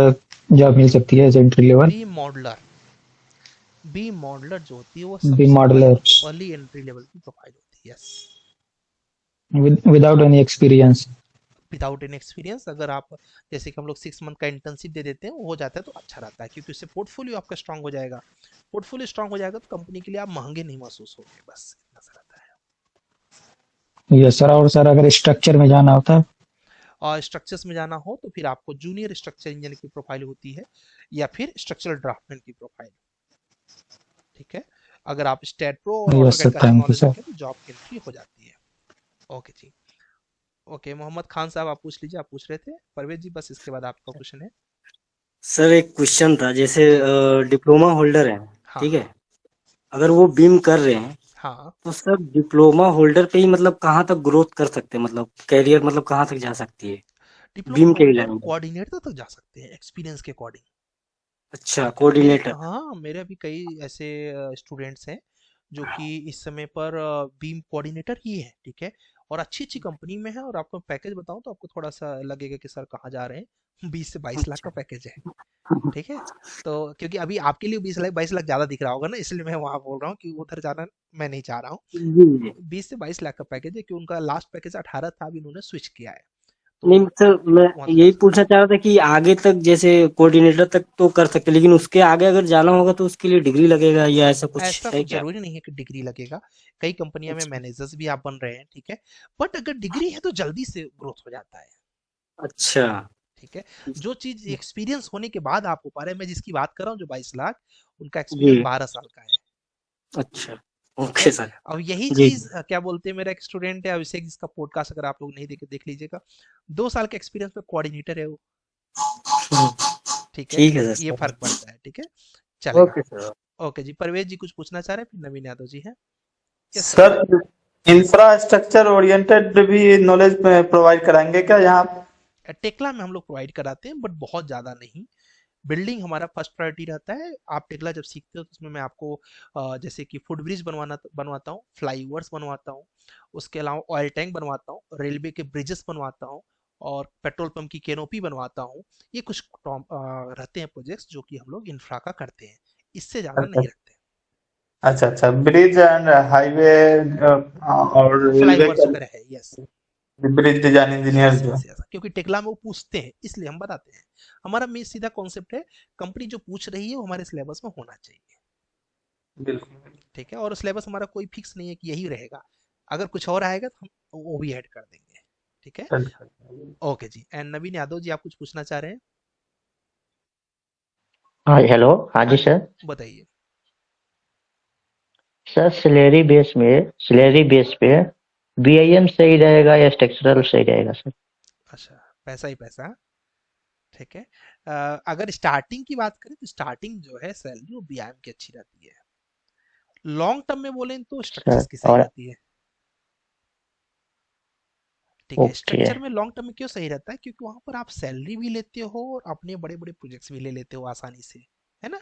जॉब मिल सकती है as entry level? B modeller. B modeller जो होती है वो बी सबसे मॉडलर पहली एंट्री लेवल की प्रोफाइल होती है, yes. Without any experience. Without an experience, अगर आप जैसे कि हम लोग 6 मंथ का इंटर्नशिप दे देते हैं, वो हो जाता है तो अच्छा रहता है, क्योंकि उससे पोर्टफोलियो आपका स्ट्रांग हो जाएगा। पोर्टफोलियो स्ट्रांग हो जाएगा तो कंपनी के लिए आप महंगे नहीं महसूस होंगे, बस इतना सा रहता है। Yes sir. और सर अगर स्ट्रक्चर में जाना होता है? और स्ट्रक्चर्स में जाना हो तो फिर आपको जूनियर स्ट्रक्चर इंजीनियर की प्रोफाइल होती है, या फिर स्ट्रक्चरल ड्राफ्टमैन की प्रोफाइल। ठीक है, अगर आप स्टेट प्रो और यस ऑटोकैड सर, का अच्छा थैंक यू नॉलेज सर। रखें तो जॉब की एंट्री हो जाती है। ओके जी। ओके, मोहम्मद खान साहब आप पूछ लीजिए, आप पूछ रहे थे। परवेज जी बस इसके बाद आपका क्वेश्चन है। सर एक क्वेश्चन था, जैसे जी डिप्लोमा होल्डर है, हाँ ठीक हाँ है, अगर वो बीम कर रहे हैं हाँ। तो सर डिप्लोमा होल्डर पे ही मतलब कहाँ तक ग्रोथ कर सकते हैं, मतलब कैरियर मतलब कहाँ तक जा सकती है डिप्लोमा बीम के होल्डर लाइन में? कोऑर्डिनेटर तक जा सकते हैं एक्सपीरियंस के अकॉर्डिंग। अच्छा, क्योंकि मेरे कोऑर्डिनेटर। हाँ मेरे भी कई ऐसे स्टूडेंट्स हैं जो कि इस समय पर बीम कोऑर्डिनेटर ही है, ठीक है, और अच्छी अच्छी कंपनी में है। और आपको पैकेज बताऊं तो आपको थोड़ा सा लगेगा कि सर कहाँ जा रहे हैं। 20 से 22 लाख का अच्छा। पैकेज है, ठीक है। तो क्योंकि अभी आपके लिए 20 लाख 22 लाख ज्यादा दिख रहा होगा ना, इसलिए मैं वहां बोल रहा हूँ कि उधर जाना मैं नहीं चाह रहा हूँ। जी जी। तो 20 से 22 लाख का पैकेज है कि उनका लास्ट पैकेज 18 था, अभी उन्होंने स्विच किया है, तो नहीं सर, मैं वहां तक जा यही सकते पूछना चाह रहा था कि आगे तक जैसे कोऑर्डिनेटर तक तो कर सकते, लेकिन उसके आगे अगर जाना होगा तो उसके लिए डिग्री लगेगा या ऐसा हैं। कुछ ऐसा है कुछ क्या? जरूरी नहीं है कि डिग्री लगेगा। कई कंपनियों में अच्छा। मैनेजर्स भी आप बन रहे हैं, ठीक है, बट अगर डिग्री है तो जल्दी से ग्रोथ हो जाता है, अच्छा। ठीक है। जो चीज एक्सपीरियंस होने के बाद आप हो पा रहे हैं, मैं जिसकी बात कर रहा हूँ जो 22 लाख, उनका जी। एक्सपीरियंस 12 साल का है, अच्छा। ठीक है। Okay sir. अब यही जी चीज जी। क्या बोलते हैं, मेरा एक स्टूडेंट है अभिषेक जिसका पॉडकास्ट अगर आप लोग नहीं देखे देख लीजिएगा। 2 साल के एक्सपीरियंस में कोऑर्डिनेटर है वो, हम्म, ठीक है। ठीक है ये सर। फर्क पड़ता है, ठीक है, चलेगा। Okay sir. ओके जी, परवेज जी कुछ पूछना चाह रहे हैं, फिर नवीन यादव जी हैं। Yes sir. Sir infrastructure oriented भी नॉलेज प्रोवाइड कराएंगे क्या यहाँ? टेक्ला में हम लोग प्रोवाइड कराते हैं बट बहुत ज़्यादा नहीं। बिल्डिंग हमारा फर्स्ट प्रायोरिटी रहता है। आप टेक्ला जब सीखते हो तो उसमें मैं आपको जैसे कि फुट ब्रिज बनवाता हूँ, फ्लाईओवर्स बनवाता हूँ, उसके अलावा ऑयल टैंक बनवाता हूँ, रेलवे के ब्रिजेस बनवाता हूँ, और पेट्रोल पंप की कैनोपी बनवाता हूँ। ये कुछ रहते हैं प्रोजेक्ट्स जो कि हम लोग इंफ्रा का करते हैं, इससे ज़्यादा अच्छा नहीं रखते। अच्छा अच्छा, ब्रिज एंड हाईवे और रेलवे फ्लाईओवर्स का वगैरह है, yes. Bridge design engineer yes जो। यस यस, क्योंकि टेक्ला में वो पूछते हैं इसलिए हम बताते हैं। हमारा मेन सीधा कॉन्सेप्ट है, कंपनी जो पूछ रही है वो हमारे सिलेबस में होना चाहिए, बिल्कुल। ठीक है। और सिलेबस हमारा कोई फिक्स नहीं है कि यही रहेगा, अगर कुछ और आएगा तो हम वो भी ऐड कर देंगे, ठीक है। ओके जी, एंड नवीन यादव जी आप कुछ पूछना चाह रहे हैं। हाँ हेलो, हाँ हाँ जी जी, सर। बताइए। सर सैलरी बेस पे बीआईएम सही रहेगा या स्ट्रक्चरल सही रहेगा सर? अच्छा, पैसा ही पैसा, ठीक है। अगर स्टार्टिंग की बात करें तो स्टार्टिंग जो है सैलरी वो बीआईएम की अच्छी रहती है। लॉन्ग टर्म में बोलें तो सर स्ट्रक्चर्स की सही और रहती है, ठीक है। ओके। स्ट्रक्चर में लॉन्ग टर्म में क्यों सही रहता है, क्योंकि वहां पर आप सैलरी भी लेते हो और अपने बड़े बड़े प्रोजेक्ट्स भी ले लेते हो आसानी से, है ना।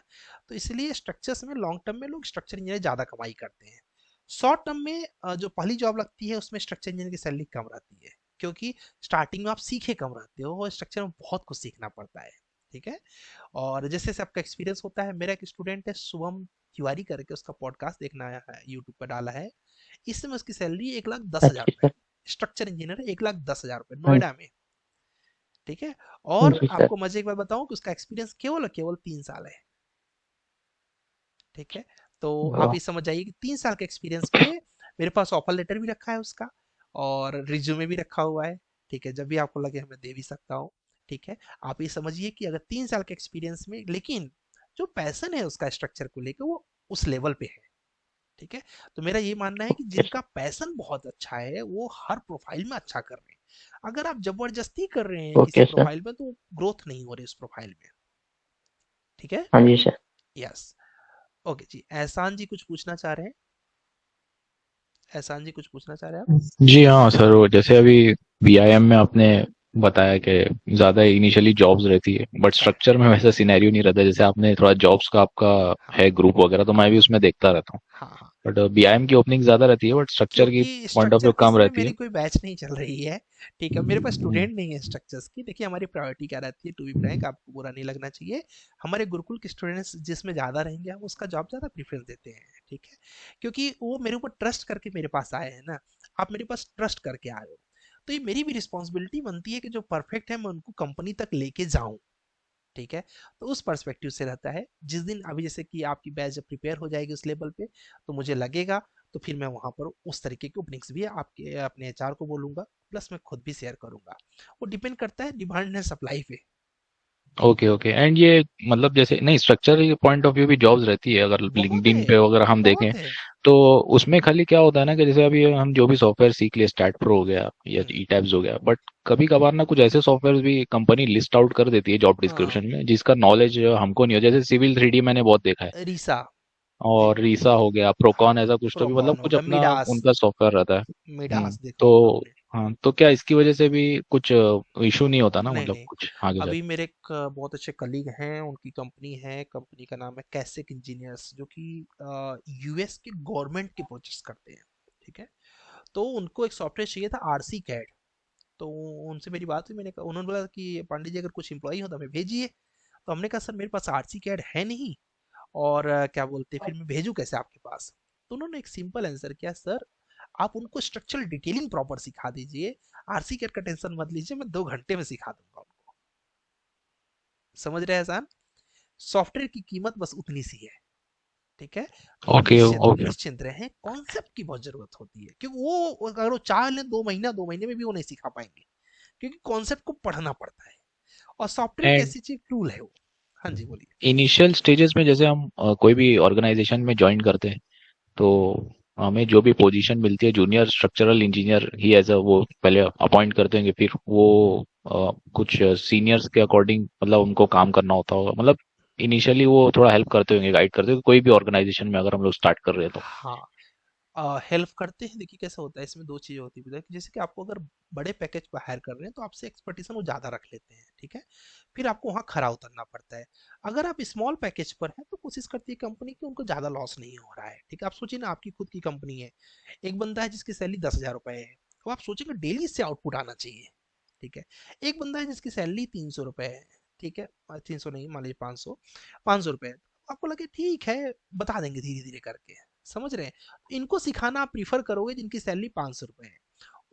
तो इसलिए स्ट्रक्चर्स में लॉन्ग टर्म में लोग स्ट्रक्चर इंजीनियर ज्यादा कमाई करते हैं। शॉर्ट टर्म में जो पहली जॉब लगती है उसमें स्ट्रक्चर इंजीनियर की सैलरी कम रहती है, क्योंकि स्टार्टिंग में आप सीखे कम रहते हो और स्ट्रक्चर में बहुत कुछ सीखना पड़ता है, ठीक है। और जैसे जैसे आपका एक्सपीरियंस होता है, मेरा एक स्टूडेंट है शुभम तिवारी करके, उसका पॉडकास्ट देखना है, यूट्यूब पर डाला है। इस समय उसकी सैलरी 1,10,000 रुपए, अच्छा सर। स्ट्रक्चर इंजीनियर है, 1,10,000 रुपए हाँ नोएडा में, ठीक है। और जी सर। आपको मजे एक बात बताऊं कि उसका एक्सपीरियंस केवल और केवल 3 साल है, ठीक है। तो आप वाह। ये समझ जाइए कि 3 साल के एक्सपीरियंस पे मेरे पास ऑफर लेटर भी रखा है उसका, और रिज्यूमे भी रखा हुआ है, ठीक है। जब भी आपको लगे हमें दे भी सकता हूँ, ठीक है। आप ये समझिए कि अगर 3 साल के एक्सपीरियंस में, लेकिन जो पैसन है उसका स्ट्रक्चर को लेकर वो उस लेवल पे है, ठीक है। तो मेरा ये मानना है कि ओके जिनका पैसन बहुत अच्छा है वो हर प्रोफाइल में अच्छा कर रहे हैं। अगर आप जबरदस्ती कर रहे हैं किसी ओके सर। प्रोफाइल में तो ग्रोथ नहीं हो रही उस प्रोफाइल में, ठीक है। हाँ जी सर। यस। ओके जी, एहसान जी कुछ पूछना चाह रहे हैं। एहसान जी कुछ पूछना चाह रहे हैं आप। जी हाँ सर, वो जैसे अभी बीआईएम में आपने बताया कि ज्यादा इनिशियली जॉब्स रहती है, बट हाँ स्ट्रक्चर में वैसा सिनेरियो नहीं रहता। जैसे आपने थोड़ा जॉब्स का आपका हाँ है ग्रुप वगैरह, तो मैं भी उसमें देखता रहता हूँ। हाँ हाँ। बट बीआईएम की ओपनिंग ज्यादा रहती है, बट स्ट्रक्चर की क्योंकि पॉइंट ऑफ स्ट्रक्चर व्यू की कम समय रहती है। मेरी कोई बैच नहीं चल रही है, ठीक है। मेरे पास स्टूडेंट नहीं है स्ट्रक्चर्स की। देखिए हमारी प्रायोरिटी क्या रहती है, टू बी फ्रैंक, आपको बुरा नहीं लगना चाहिए। हमारे गुरुकुल के स्टूडेंट्स जिसमें ज़्यादा रहेंगे हम उसका जॉब ज़्यादा प्रेफरेंस देते हैं, ठीक है। क्योंकि वो मेरे ऊपर ट्रस्ट करके मेरे पास आए हैं ना, आप मेरे पास ट्रस्ट करके आए हो, तो ये मेरी भी रिस्पॉन्सिबिलिटी बनती है कि जो परफेक्ट है मैं उनको कंपनी तक लेके जाऊं, ठीक है। तो उस पर्सपेक्टिव से रहता है। जिस दिन अभी जैसे कि आपकी बैच जब प्रिपेयर हो जाएगी उस लेवल पे, तो मुझे लगेगा तो फिर मैं वहां पर उस तरीके के ओपनिंग्स भी आपके अपने एचआर को बोलूंगा, प्लस मैं खुद भी शेयर करूंगा। वो डिपेंड करता है डिमांड एंड सप्लाई पे, ओके ओके। एंड ये मतलब जैसे नहीं स्ट्रक्चर पॉइंट ऑफ व्यू भी जॉब्स रहती है अगर बहुत लिंक्डइन है, पे अगर हम देखें बहुत है। तो उसमें खाली क्या होता है ना कि जैसे अभी हम जो भी सॉफ्टवेयर सीख लिए स्टैट प्रो हो गया या ई टैब्स हो गया बट कभी कभार ना कुछ ऐसे सॉफ्टवेयर भी कंपनी लिस्ट आउट कर देती है जॉब हाँ, डिस्क्रिप्शन में जिसका नॉलेज हमको नहीं हो जैसे सिविल 3D मैंने बहुत देखा है रीसा, और रीसा हो गया हाँ, प्रोकॉन ऐसा कुछ तो भी मतलब प्रोकॉन हो कुछ गया, अपना मिडास, उनका सॉफ्टवेयर रहता है। मिडास देखा होगा तो आपने। हाँ तो क्या इसकी वजह से भी कुछ इशू नहीं होता ना नहीं मतलब नहीं, कुछ आगे अभी जाके। मेरे एक बहुत अच्छे कलीग हैं, उनकी कंपनी है, कंपनी का नाम है कैसिक इंजीनियर्स, जो कि यूएस के गवर्नमेंट के प्रोजेक्ट्स करते हैं। ठीक है, तो उनको एक सॉफ्टवेयर चाहिए था, आरसी कैड। तो उनसे मेरी बात हुई, मैंने कहा, उन्होंने बोला कि पांडे जी अगर कुछ एम्प्लॉई हो तो हमें भेजिए। तो हमने कहा सर मेरे पास आरसी कैड है नहीं, और क्या बोलते हैं, फिर मैं भेजूँ कैसे आपके पास। तो उन्होंने एक सिंपल आंसर किया, सर आप उनको स्ट्रक्चरल डिटेलिंग प्रॉपर सिखा दीजिए, आरसी कैड का टेंशन मत लीजिए, मैं 2 घंटे में सिखा दूंगा उनको। समझ रहे हैं सर, सॉफ्टवेयर की कीमत बस उतनी सी है। ठीक है, तो ओके ओके। निश्चिंत रहें, कॉन्सेप्ट की बहुत जरूरत होती है, क्योंकि वो अगर वो चाह लें 2 महीने में भी वो नहीं सिखा पाएंगे, क्योंकि कॉन्सेप्ट को पढ़ना पड़ता है, और सॉफ्टवेयर की एंड ऐसी चीज टूल है वो। हाँ जी बोलिए। इनिशियल स्टेजेस में जैसे हम कोई भी ऑर्गेनाइजेशन में ज्वाइन करते हैं तो हमें जो भी पोजीशन मिलती है जूनियर स्ट्रक्चरल इंजीनियर ही एज अ वो पहले अपॉइंट करते हैं फिर वो कुछ सीनियर्स के अकॉर्डिंग मतलब उनको काम करना होता होगा मतलब इनिशियली वो थोड़ा हेल्प करते होंगे गाइड करते होंगे कोई भी ऑर्गेनाइजेशन में अगर हम लोग स्टार्ट कर रहे हैं तो। हाँ, हेल्प करते हैं। देखिए कैसा होता है, इसमें 2 चीज़ें होती है, जैसे कि आपको अगर बड़े पैकेज पर हायर कर रहे हैं तो आपसे एक्सपेक्टेशन वो ज़्यादा रख लेते हैं। ठीक है, फिर आपको वहाँ खरा उतरना पड़ता है। अगर आप स्मॉल पैकेज पर हैं तो कोशिश करती है कंपनी कि उनको ज़्यादा लॉस नहीं हो रहा है। ठीक है, आप सोचिए ना, आपकी खुद की कंपनी है, एक बंदा है जिसकी सैलरी 10,000 रुपये है, तो आप सोचेंगे डेली इससे आउटपुट आना चाहिए। ठीक है, एक बंदा है जिसकी सैलरी 300 रुपये है। ठीक है, 300 नहीं, मान लीजिए 500 रुपये है, तो आपको लगे ठीक है, बता देंगे धीरे धीरे करके। समझ रहे हैं, इनको सिखाना आप प्रीफर करोगे जिनकी सैलरी 500 रुपये है,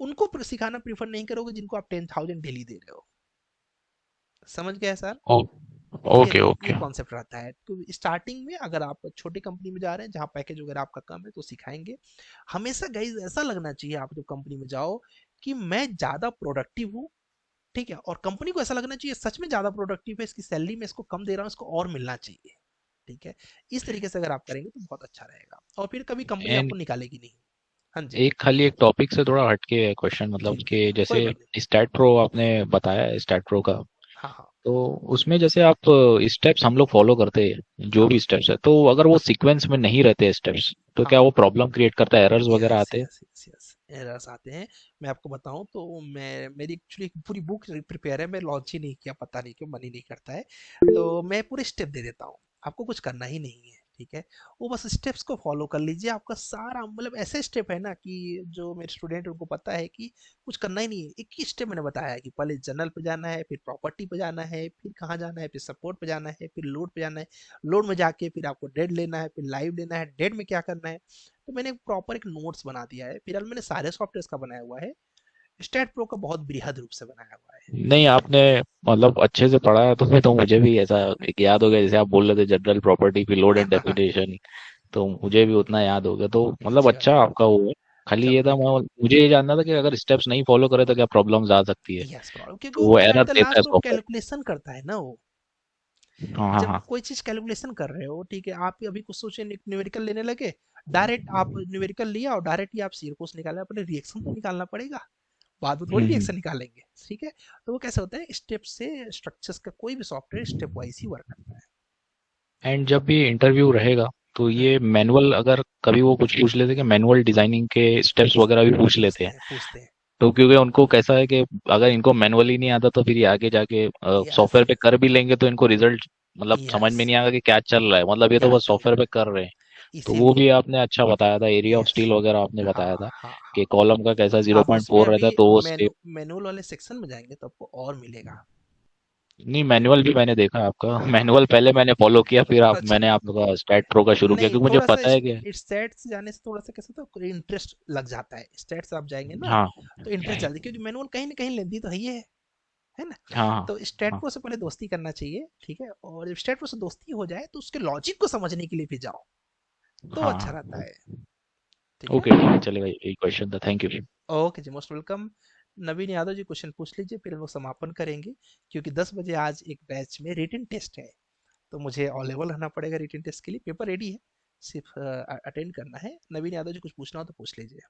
उनको सिखाना प्रीफर नहीं करोगे जिनको आप 10,000 डेली दे रहे हो। समझ गए सर, ओके ये ओके। कॉन्सेप्ट रहता है। तो स्टार्टिंग में अगर आप छोटी कंपनी में जा रहे हैं जहाँ पैकेज वगैरह आपका कम है तो सिखाएंगे। हमेशा गाइज ऐसा लगना चाहिए आप जब कंपनी में जाओ कि मैं ज्यादा प्रोडक्टिव हूँ। ठीक है, और कंपनी को ऐसा लगना चाहिए सच में ज्यादा प्रोडक्टिव है, इसकी सैलरी में इसको कम दे रहा हूँ, इसको और मिलना चाहिए। ठीक है, इस तरीके से अगर आप करेंगे तो बहुत अच्छा रहेगा, और फिर कभी कंपनी एंड आपको निकालेगी नहीं। हाँ जी, एक खाली एक टॉपिक से थोड़ा हटके क्वेश्चन मतलब कि कोई जैसे बात नहीं। स्टैट प्रो आपने बताया स्टैट प्रो का हाँ हाँ तो उसमें जैसे आप स्टेप्स हम लोग फॉलो करते हैं जो हाँ भी स्टेप्स है तो अगर वो सीक्वेंस में नहीं रहते स्टेप्स तो हाँ क्या हाँ, वो प्रॉब्लम क्रिएट करता है एरर्स वगैरह यस आते हैं। यस यस यस, एरर्स आते हैं। मैं आपको बताऊं तो मेरी एक्चुअली पूरी बुक प्रिपेयर है, मैं लॉन्च ही नहीं किया, पता नहीं क्यों, मन ही नहीं करता है। तो मैं पूरे स्टेप दे देता हूँ, आपको कुछ करना ही नहीं है। ठीक है, वो बस स्टेप्स को फॉलो कर लीजिए, आपका सारा मतलब ऐसे स्टेप है ना कि जो मेरे स्टूडेंट हैं उनको पता है कि कुछ करना ही नहीं है। एक ही स्टेप मैंने बताया है कि पहले जनरल पे जाना है, फिर प्रॉपर्टी पे जाना है, फिर कहाँ जाना है, फिर सपोर्ट पे जाना है, फिर लोड पे जाना है, लोड में जाके फिर आपको डेड लेना है, फिर लाइव लेना है, डेड में क्या करना है। तो मैंने प्रॉपर एक नोट्स बना दिया है, फिलहाल मैंने सारे सॉफ्टवेयर का बनाया हुआ है, स्टेट प्रो का बहुत बृहद रूप से बनाया हुआ है। नहीं आपने मतलब अच्छे से पढ़ा है तो मुझे भी ऐसा एक याद हो गया जैसे आप बोल रहे थे जनरल प्रॉपर्टी फिर लोड एंड डेफिनेशन तो मुझे भी उतना याद हो गया तो मतलब अच्छी बात अच्छा है, आपका वो है। खाली चलो ये था ठीक है। मुझे ये जानना था कि अगर स्टेप्स नहीं फॉलो करे तो क्या प्रॉब्लम्स आ सकती है यस प्रॉब्लम, क्योंकि तो वो वो एट एरर द देता है लास्ट वो सॉफ्टवेयर। कैलकुलेशन करता है ना वो। हाँ हाँ जब हाँ। कोई चीज कैलकुलेशन कर रहे हो, ठीक है, आप अभी कुछ सोचे न्यूमेरिकल लेने लगे, डायरेक्ट आप न्यूमेरिकल लिया और डायरेक्ट ही आप सीरकोस निकाला, पहले रिएक्शन तो निकालना पड़ेगा, बाद में थोड़ी हम्म। रिएक्शन निकालेंगे। ठीक है, तो वो कैसे होता है, स्टेप से स्ट्रक्चर्स का कोई भी सॉफ्टवेयर स्टेप वाइज ही वर्क करता एंड जब भी इंटरव्यू रहेगा तो है। ये मैनुअल अगर कभी वो कुछ पूछ लेते हैं कि मैनुअल डिजाइनिंग के स्टेप्स वगैरह भी पूछ लेते पूछते हैं हैं, पूछते हैं। तो क्योंकि उनको कैसा है कि अगर इनको मैनुअली नहीं आता तो फिर ये आगे जाके यस सॉफ्टवेयर पे कर भी लेंगे तो इनको रिजल्ट मतलब समझ यस, में नहीं आएगा कि क्या चल रहा है मतलब ये तो क्या बस चल रहा सॉफ्टवेयर पे कर रहे हैं। है, तो वो इसीलिए। भी आपने अच्छा बताया था एरिया ऑफ यस, स्टील वगैरह आपने बताया हाँ था हाँ कि हाँ, कॉलम का कैसा आप उसमें 0.4 रहता अभी है तो वो स्टेप। मैनुअल वाले सेक्शन में जाएंगे तो आपको और मिलेगा। नहीं मैनुअल भी मैंने देखा है आपका मैनुअल पहले मैंने फॉलो किया फिर बहुत आप अच्छा। मैंने आपका स्टैट प्रो का शुरू किया नहीं, क्योंकि मुझे थोड़ा सा पता है कि स्टेट्स जाने से थोड़ा सा कैसे तो इंटरेस्ट लग जाता है, स्टेट्स आप जाएंगे ना हाँ तो इंटरेस्ट जल्दी, क्योंकि मैनुअल कहीं ना कहीं लेंदी तो है ना। हाँ तो स्टेट हाँ। प्रो से पहले दोस्ती करना चाहिए। ठीक है, और जब स्टेट प्रो से दोस्ती हो जाए तो उसके लॉजिक को समझने के लिए भी जाओ, तो हाँ अच्छा हाँ। रहता है। ठीक है, ओके ठीक है चलेगा यही क्वेश्चन था थैंक यू। ओके जी, most welcome. Naveen Yadav ji question पूछ लीजिए, फिर हम लोग समापन करेंगे, क्योंकि 10 बजे आज एक बैच में रिटन टेस्ट है, तो मुझे अवेलेबल रहना पड़ेगा रिटन टेस्ट के लिए। पेपर रेडी है, सिर्फ अटेंड करना है। नवीन यादव जी कुछ पूछना हो तो पूछ लीजिए।